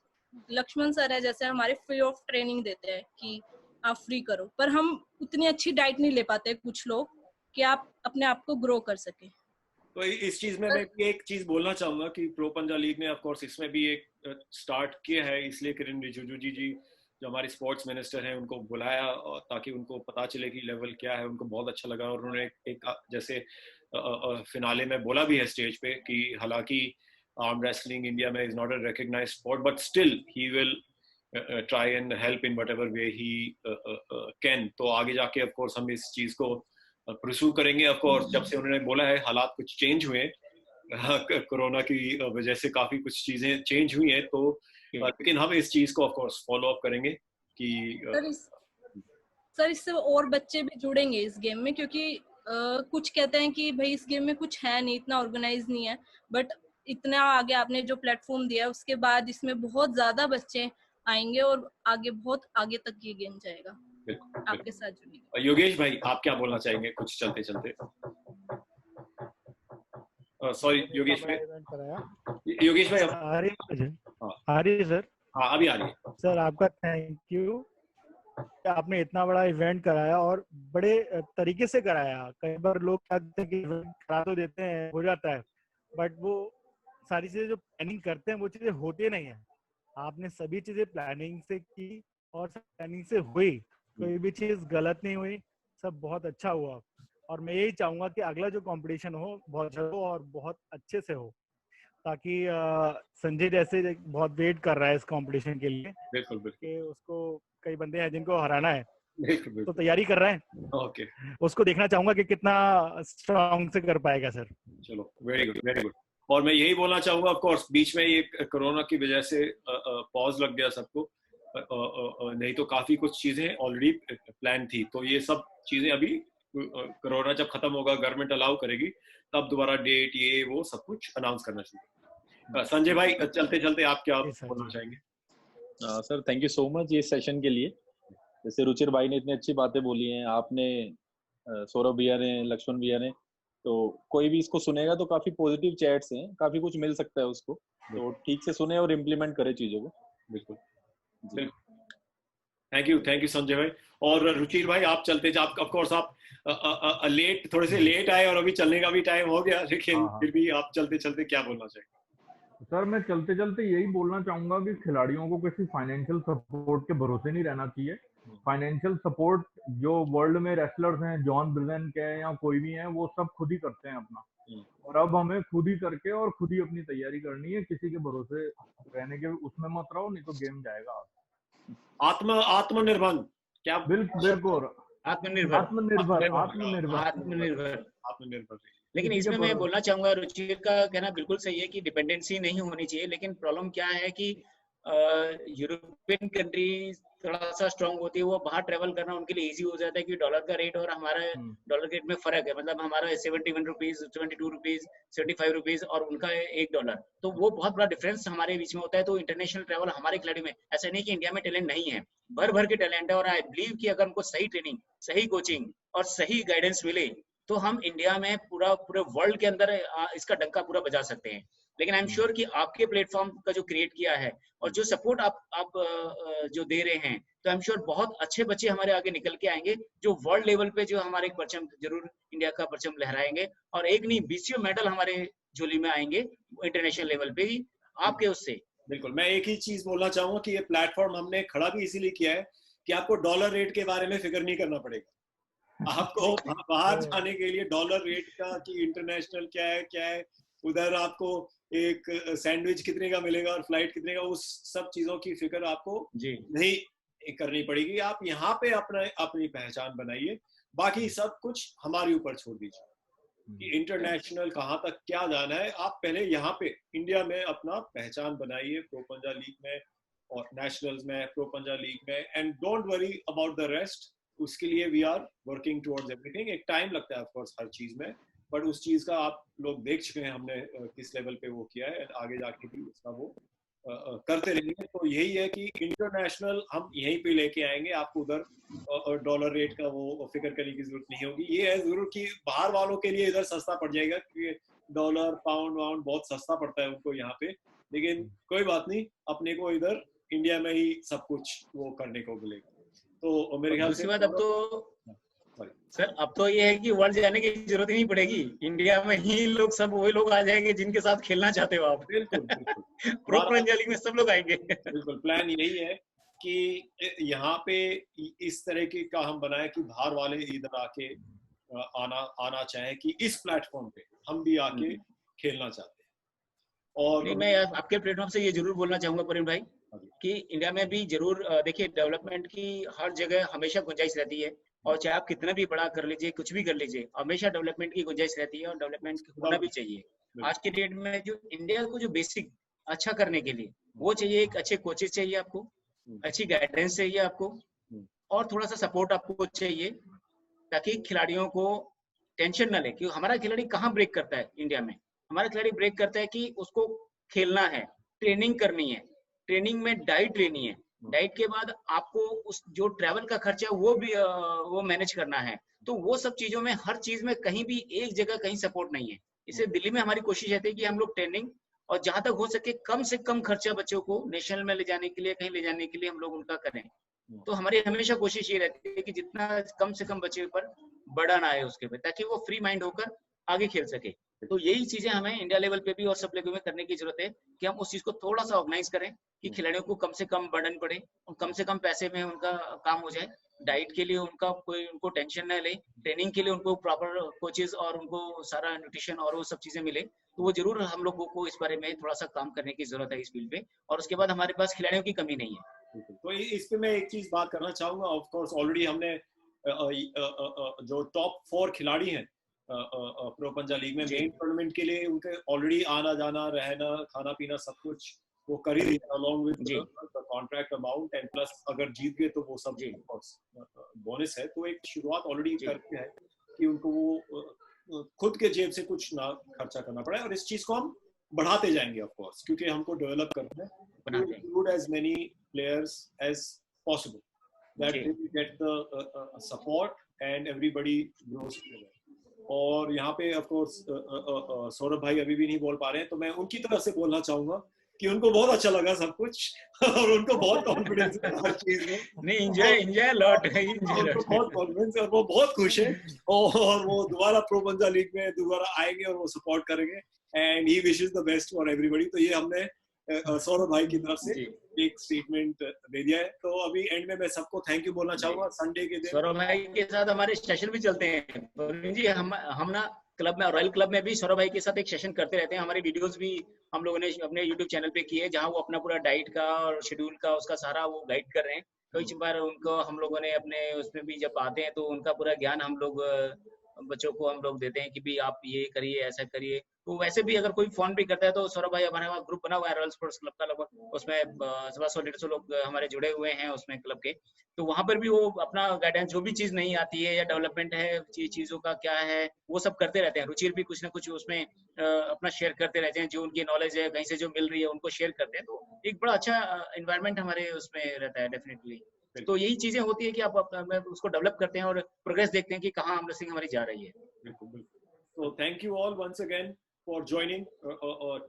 लक्ष्मण सर है जैसे, हमारे फ्री ऑफ ट्रेनिंग देते हैं कि आप फ्री करो, पर हम उतनी अच्छी डाइट नहीं ले पाते कुछ लोग कि आप अपने आप को ग्रो कर सके। तो इस चीज में मैं भी एक चीज बोलना चाहूंगा कि प्रो पंजाब लीग ने ऑफ कोर्स इसमें भी एक स्टार्ट किया है, इसलिए किरण रिजिजू जी जो हमारे स्पोर्ट्स मिनिस्टर हैं उनको बुलाया, और ताकि उनको पता चले कि लेवल क्या है। उनको बहुत अच्छा लगा, और उन्होंने एक जैसे फिनाले में बोला भी है स्टेज पे कि हालांकि आर्म रेसलिंग इंडिया में is not a recognised sport, but still he will try and help in whatever way he can. तो आगे जाके ऑफ कोर्स हम इस चीज को परस्यू करेंगे। ऑफ कोर्स जब से उन्होंने बोला है हालात कुछ चेंज हुए, कोरोना की वजह से काफी कुछ चीजें चेंज हुई हैं, तो लेकिन हम इस चीज को ऑफ कोर्स फॉलो अप करेंगे कि सर इससे और बच्चे भी जुड़ेंगे इस गेम में, क्योंकि कुछ कहते हैं कि भाई इस गेम में कुछ है नहीं, इतना ऑर्गेनाइज नहीं है, बट इतना आगे आपने जो प्लेटफॉर्म दिया है उसके बाद इसमें बहुत ज्यादा बच्चे आएंगे और आगे बहुत आगे तक ये गेम जाएगा। आपके साथ जुड़ेंगे। योगेश भाई, आप क्या बोलना चाहेंगे कुछ चलते चलते? सॉरी योगेश भाई, योगेश भाई आ रही है सर? हाँ अभी आ रही है सर। आपका थैंक यू, आपने इतना बड़ा इवेंट कराया और बड़े तरीके से कराया। कई बार लोग क्या कहते हैं कि इवेंट करा तो देते हैं, हो जाता है, बट वो सारी चीजें जो प्लानिंग करते हैं वो चीजें होती नहीं है। आपने सभी चीजें प्लानिंग से की और प्लानिंग से हुई, कोई भी चीज गलत नहीं हुई, सब बहुत अच्छा हुआ। और मैं यही चाहूंगा कि अगला जो कंपटीशन हो बहुत अच्छा हो और बहुत अच्छे से हो, ताकि संजय जैसे बहुत वेट कर रहा है इस कंपटीशन के लिए। बिल्कुल कि उसको कई बंदे हैं जिनको हराना है, बिल्कुल तो तैयारी कर रहे हैं। ओके, उसको देखना चाहूंगा कि कितना स्ट्रॉन्ग से कर पाएगा सर। चलो वेरी गुड वेरी गुड। और मैं यही बोलना चाहूंगा, ऑफ कोर्स बीच में ये कोरोना की वजह से पॉज लग गया सबको, नहीं तो काफी कुछ चीजें ऑलरेडी प्लान थी। तो ये सब चीजें अभी कोरोना जब खत्म होगा, गवर्नमेंट अलाउ करेगी, तब दोबारा डेट ये वो सब कुछ अनाउंस करना शुरू। संजय भाई चलते चलते आप क्या बोलना चाहेंगे? Sir thank you so much ये सेशन के लिए। जैसे रुचिर भाई ने इतनी अच्छी बातें बोली हैं, आपने सौरभ भैया ने, लक्ष्मण भैया ने, तो कोई भी इसको सुनेगा तो काफी पॉजिटिव चैट्स हैं, काफी कुछ मिल सकता है उसको। तो ठीक से सुने और इम्प्लीमेंट करे चीजों को। बिल्कुल। थैंक यू संजय भाई। और रुचिर भाई आप चलते आप ऑफ कोर्स आप थोड़े से लेट आए और अभी चलने का भी टाइम हो गया, लेकिन फिर भी आप चलते चलते क्या बोलना चाहिए? सर मैं चलते चलते यही बोलना चाहूंगा कि खिलाड़ियों को किसी फाइनेंशियल सपोर्ट के भरोसे नहीं रहना चाहिए। फाइनेंशियल सपोर्ट जो वर्ल्ड में रेसलर्स हैं, जॉन ब्रिजन के या कोई भी हैं, वो सब खुद ही करते हैं अपना। और अब हमें खुद ही करके और खुद ही अपनी तैयारी करनी है। किसी के भरोसे रहने के उसमें मत रहो, नहीं तो गेम जाएगा। आत्मनिर्भर क्या? बिल्कुल आत्मनिर्भर। लेकिन इसमें मैं बोलना चाहूंगा, रुचिर का कहना बिल्कुल सही है कि डिपेंडेंसी नहीं होनी चाहिए। लेकिन प्रॉब्लम क्या है कि यूरोपियन कंट्री थोड़ा सा स्ट्रांग होती है, वो बाहर ट्रेवल करना उनके लिए इजी हो जाता है कि डॉलर का रेट और हमारा डॉलर के रेट में फर्क है। मतलब हमारा 71 रुपीज, 22 रुपीज, 75 रुपीज और उनका $1, तो वो बहुत बड़ा डिफरेंस हमारे बीच में होता है। तो इंटरनेशनल ट्रैवल हमारे खिलाड़ी में, ऐसा नहीं कि इंडिया में टैलेंट नहीं है, भर भर के टैलेंट है। और आई बिलीव कि अगर उनको सही ट्रेनिंग, सही कोचिंग और सही गाइडेंस मिले तो हम इंडिया में पूरे वर्ल्ड के अंदर इसका डंका पूरा बजा सकते हैं। लेकिन आई एम श्योर कि आपके प्लेटफॉर्म का जो क्रिएट किया है और जो सपोर्ट आप जो दे रहे हैं, तो आई एम श्योर बहुत अच्छे बच्चे हमारे आगे निकल के आएंगे जो वर्ल्ड लेवल पे जो हमारे परचम जरूर इंडिया का परचम लहराएंगे। और एक नहीं 20 मेडल हमारे झोली में आएंगे इंटरनेशनल लेवल पे ही आपके उससे। बिल्कुल। मैं एक ही चीज बोलना चाहूंगा कि ये प्लेटफॉर्म हमने खड़ा भी इसीलिए किया है कि आपको डॉलर रेट के बारे में फिक्र नहीं करना पड़ेगा। आपको बाहर जाने के लिए डॉलर रेट का कि इंटरनेशनल क्या है, उधर आपको एक सैंडविच कितने का मिलेगा और फ्लाइट कितने का, उस सब चीजों की फिक्र आपको नहीं करनी पड़ेगी। आप यहाँ पे अपनी पहचान बनाइए, बाकी सब कुछ हमारे ऊपर छोड़ दीजिए कि इंटरनेशनल कहाँ तक क्या जाना है। आप पहले यहाँ पे इंडिया में अपना पहचान बनाइए, प्रो पंजा लीग में और नेशनल्स में, प्रो पंजा लीग में, and don't worry about the rest. उसके लिए we are working towards everything. एक टाइम लगता है ऑफ कोर्स हर चीज में, बट उस चीज का आप लोग देख चुके हैं हमने किस लेवल पे वो किया है, आगे जाके भी उसका वो करते रहेंगे। तो यही है कि इंटरनेशनल हम यहीं पे लेके आएंगे, आपको उधर डॉलर रेट का वो फिक्र करने की जरूरत नहीं होगी। ये है जरूर कि बाहर वालों के लिए इधर सस्ता पड़ जाएगा क्योंकि डॉलर पाउंड वाउंड बहुत सस्ता पड़ता है उनको यहाँ पे, लेकिन कोई बात नहीं, अपने को इधर इंडिया में ही सब कुछ वो करने को मिलेगा। तो मेरे ख्याल से अब तो सर अब तो ये है कि वर्ल्ड जाने की जरूरत ही नहीं पड़ेगी, इंडिया में ही लोग सब वही लोग आ जाएंगे जिनके साथ खेलना चाहते हो आप। बिल्कुल प्रो पंजा लीग में सब लोग आएंगे। बिल्कुल प्लान यही है कि यहाँ पे इस तरह की का हम बनाए कि बाहर वाले इधर आके आना चाहे कि इस प्लेटफॉर्म पे हम भी आके खेलना चाहते हैं। और नहीं, मैं आपके प्लेटफॉर्म से ये जरूर बोलना चाहूंगा परिण भाई कि इंडिया में भी जरूर देखिए, डेवलपमेंट की हर जगह हमेशा गुंजाइश रहती है, और चाहे आप कितना भी बड़ा कर लीजिए, कुछ भी कर लीजिए, हमेशा डेवलपमेंट की गुंजाइश रहती है और डेवलपमेंट होना भी चाहिए। आज के डेट में जो इंडिया को जो बेसिक अच्छा करने के लिए वो चाहिए, एक अच्छे कोचेस चाहिए आपको, अच्छी गाइडेंस चाहिए आपको, और थोड़ा सा सपोर्ट आपको चाहिए ताकि खिलाड़ियों को टेंशन ना ले कि हमारा खिलाड़ी कहाँ ब्रेक करता है। इंडिया में हमारा खिलाड़ी ब्रेक करता है कि उसको खेलना है, ट्रेनिंग करनी है, ट्रेनिंग में डाइट लेनी है, डाइट के बाद आपको उस जो ट्रैवल का खर्चा है वो भी वो मैनेज करना है। तो वो सब चीजों में, हर चीज में कहीं भी एक जगह कहीं सपोर्ट नहीं है। इससे दिल्ली में हमारी कोशिश रहती है कि हम लोग ट्रेनिंग और जहां तक हो सके कम से कम खर्चा बच्चों को नेशनल में ले जाने के लिए, कहीं ले जाने के लिए हम लोग उनका करें। तो हमारी हमेशा कोशिश ये रहती है कि जितना कम से कम बच्चे पर बर्डन आए उसके पे, ताकि वो फ्री माइंड होकर आगे खेल सके। तो यही चीजें हमें इंडिया लेवल पे भी और सब लेवल में करने की जरूरत है कि हम उस चीज को थोड़ा सा ऑर्गेनाइज करें कि खिलाड़ियों को कम से कम बर्डन पड़े और कम से कम पैसे में उनका काम हो जाए। डाइट के लिए उनका कोई उनको टेंशन न ले, ट्रेनिंग के लिए उनको प्रॉपर कोचेज और उनको सारा न्यूट्रिशन और वो सब चीजें मिले। तो वो जरूर हम लोगों को इस बारे में थोड़ा सा काम करने की जरूरत है इस फील्ड पे। और उसके बाद हमारे पास खिलाड़ियों की कमी नहीं है। तो इस पे मैं एक चीज बात करना चाहूंगा। ऑफ कोर्स ऑलरेडी हमने जो टॉप 4 खिलाड़ी हैं प्रो पंजा लीग में मेन टूर्नामेंट के लिए, उनके ऑलरेडी आना जाना, रहना, खाना पीना सब कुछ वो कर ही दिया along with ji. the contract amount and plus अगर जीत गए तो वो सब जी। बोनस है, तो एक शुरुआत ऑलरेडी जी। करके है कि उनको वो खुद के जेब से कुछ ना खर्चा करना पड़े, और इस चीज को हम बढ़ाते जाएंगे ऑफ कोर्स, क्योंकि हमको डेवलप करना है, बनाते हैं। include as many players as possible that ji. they will get the support and everybody grows together. और यहाँ पे ऑफ कोर्स सौरभ भाई अभी भी नहीं बोल पा रहे हैं, तो मैं उनकी तरफ से बोलना चाहूंगा कि उनको बहुत अच्छा लगा सब कुछ और उनको बहुत कॉन्फिडेंस है हर चीज में। नहीं, एंजॉय लॉट है, उनको बहुत कॉन्फिडेंस है और वो बहुत खुश है, और वो दोबारा प्रो पंजा लीग में दोबारा आएंगे और वो सपोर्ट करेंगे, and he wishes the best for everybody. तो ये हमने सौरभ भाई की तरफ से एक स्टेटमेंट दे दिया है। तो अभी एंड में मैं सबको थैंक यू बोलना चाहूंगा। संडे के दिन सौरभ भाई के साथ हमारे सेशन भी चलते हैं प्रवीण जी, हम ना क्लब में, रॉयल क्लब में भी सौरभ भाई के साथ एक सेशन करते रहते हैं। हमारी वीडियोस भी हम लोगों ने अपने यूट्यूब चैनल पे किए, जहां वो अपना पूरा डाइट का और शेड्यूल का उसका सारा वो गाइड कर रहे हैं। कई बार उनको हम लोगों ने अपने उसमें भी जब आते हैं तो उनका पूरा ज्ञान हम लोग बच्चों को हम लोग देते हैं कि भी आप ये करिए, ऐसा करिए। तो वैसे भी अगर कोई फोन भी करता है तो सौरभ भाई, हमारे वहाँ ग्रुप बना हुआ है रॉयल स्पोर्ट्स क्लब का, लगभग उसमें 100-150 लोग हमारे जुड़े हुए हैं उसमें क्लब के। तो वहाँ पर भी वो अपना गाइडेंस, जो भी चीज नहीं आती है या डेवलपमेंट है चीजों का क्या है, वो सब करते रहते हैं। रुचिर भी कुछ ना कुछ उसमें अपना शेयर करते रहते हैं, जो उनकी नॉलेज है कहीं से जो मिल रही है उनको शेयर करते हैं। तो एक बड़ा अच्छा एनवायरनमेंट हमारे उसमें रहता है डेफिनेटली। तो यही चीजें होती है कि आप उसको डेवलप करते हैं और प्रोग्रेस देखते हैं कि कहाँ आर्म रेसलिंग हमारी जा रही है। बिल्कुल बिल्कुल। तो thank you all once again for joining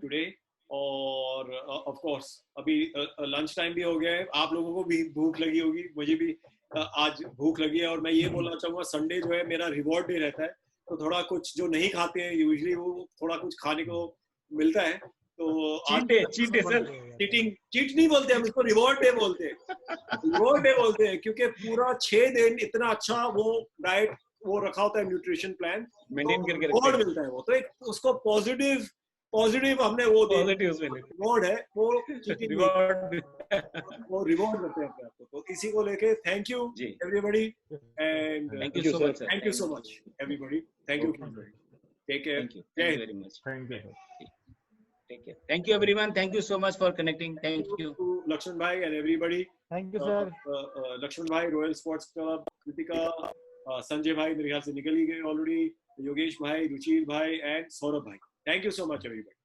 today. और ऑफ कोर्स अभी लंच टाइम भी हो गया है, आप लोगों को भी भूख लगी होगी, मुझे भी आज भूख लगी है। और मैं ये बोलना चाहूँगा, संडे जो है मेरा रिवॉर्ड डे रहता है, तो थोड़ा कुछ जो नहीं खाते हैं यूजुअली वो थोड़ा कुछ खाने को मिलता है। तो चीट डे सर, चीट नहीं बोलते हम इसको, रिवॉर्ड डे बोलते हैं। रिवॉर्ड डे बोलते हैं क्योंकि पूरा 6 दिन इतना अच्छा वो डाइट वो रखा होता है, न्यूट्रिशन प्लान मेंटेन करके रिवॉर्ड मिलता है वो। तो एक उसको पॉजिटिव हमने वो रिवॉर्ड है वो, वो रिवॉर्ड करते हैं अपने आप को। तो इसी को लेके thank you everybody, and thank you so much, thank you so much everybody, thank you, take care, thank you very much, thank you, take care, thank you everyone, thank you so much for connecting, thank you Laxman भाई and everybody. Thank you sir. Laxman भाई, royal sports club, Kritika, Sanjay भाई मेरे ख्याल से निकल ही गए ऑलरेडी, योगेश भाई, रुचिर भाई एंड सौरभ भाई, thank you so much everybody.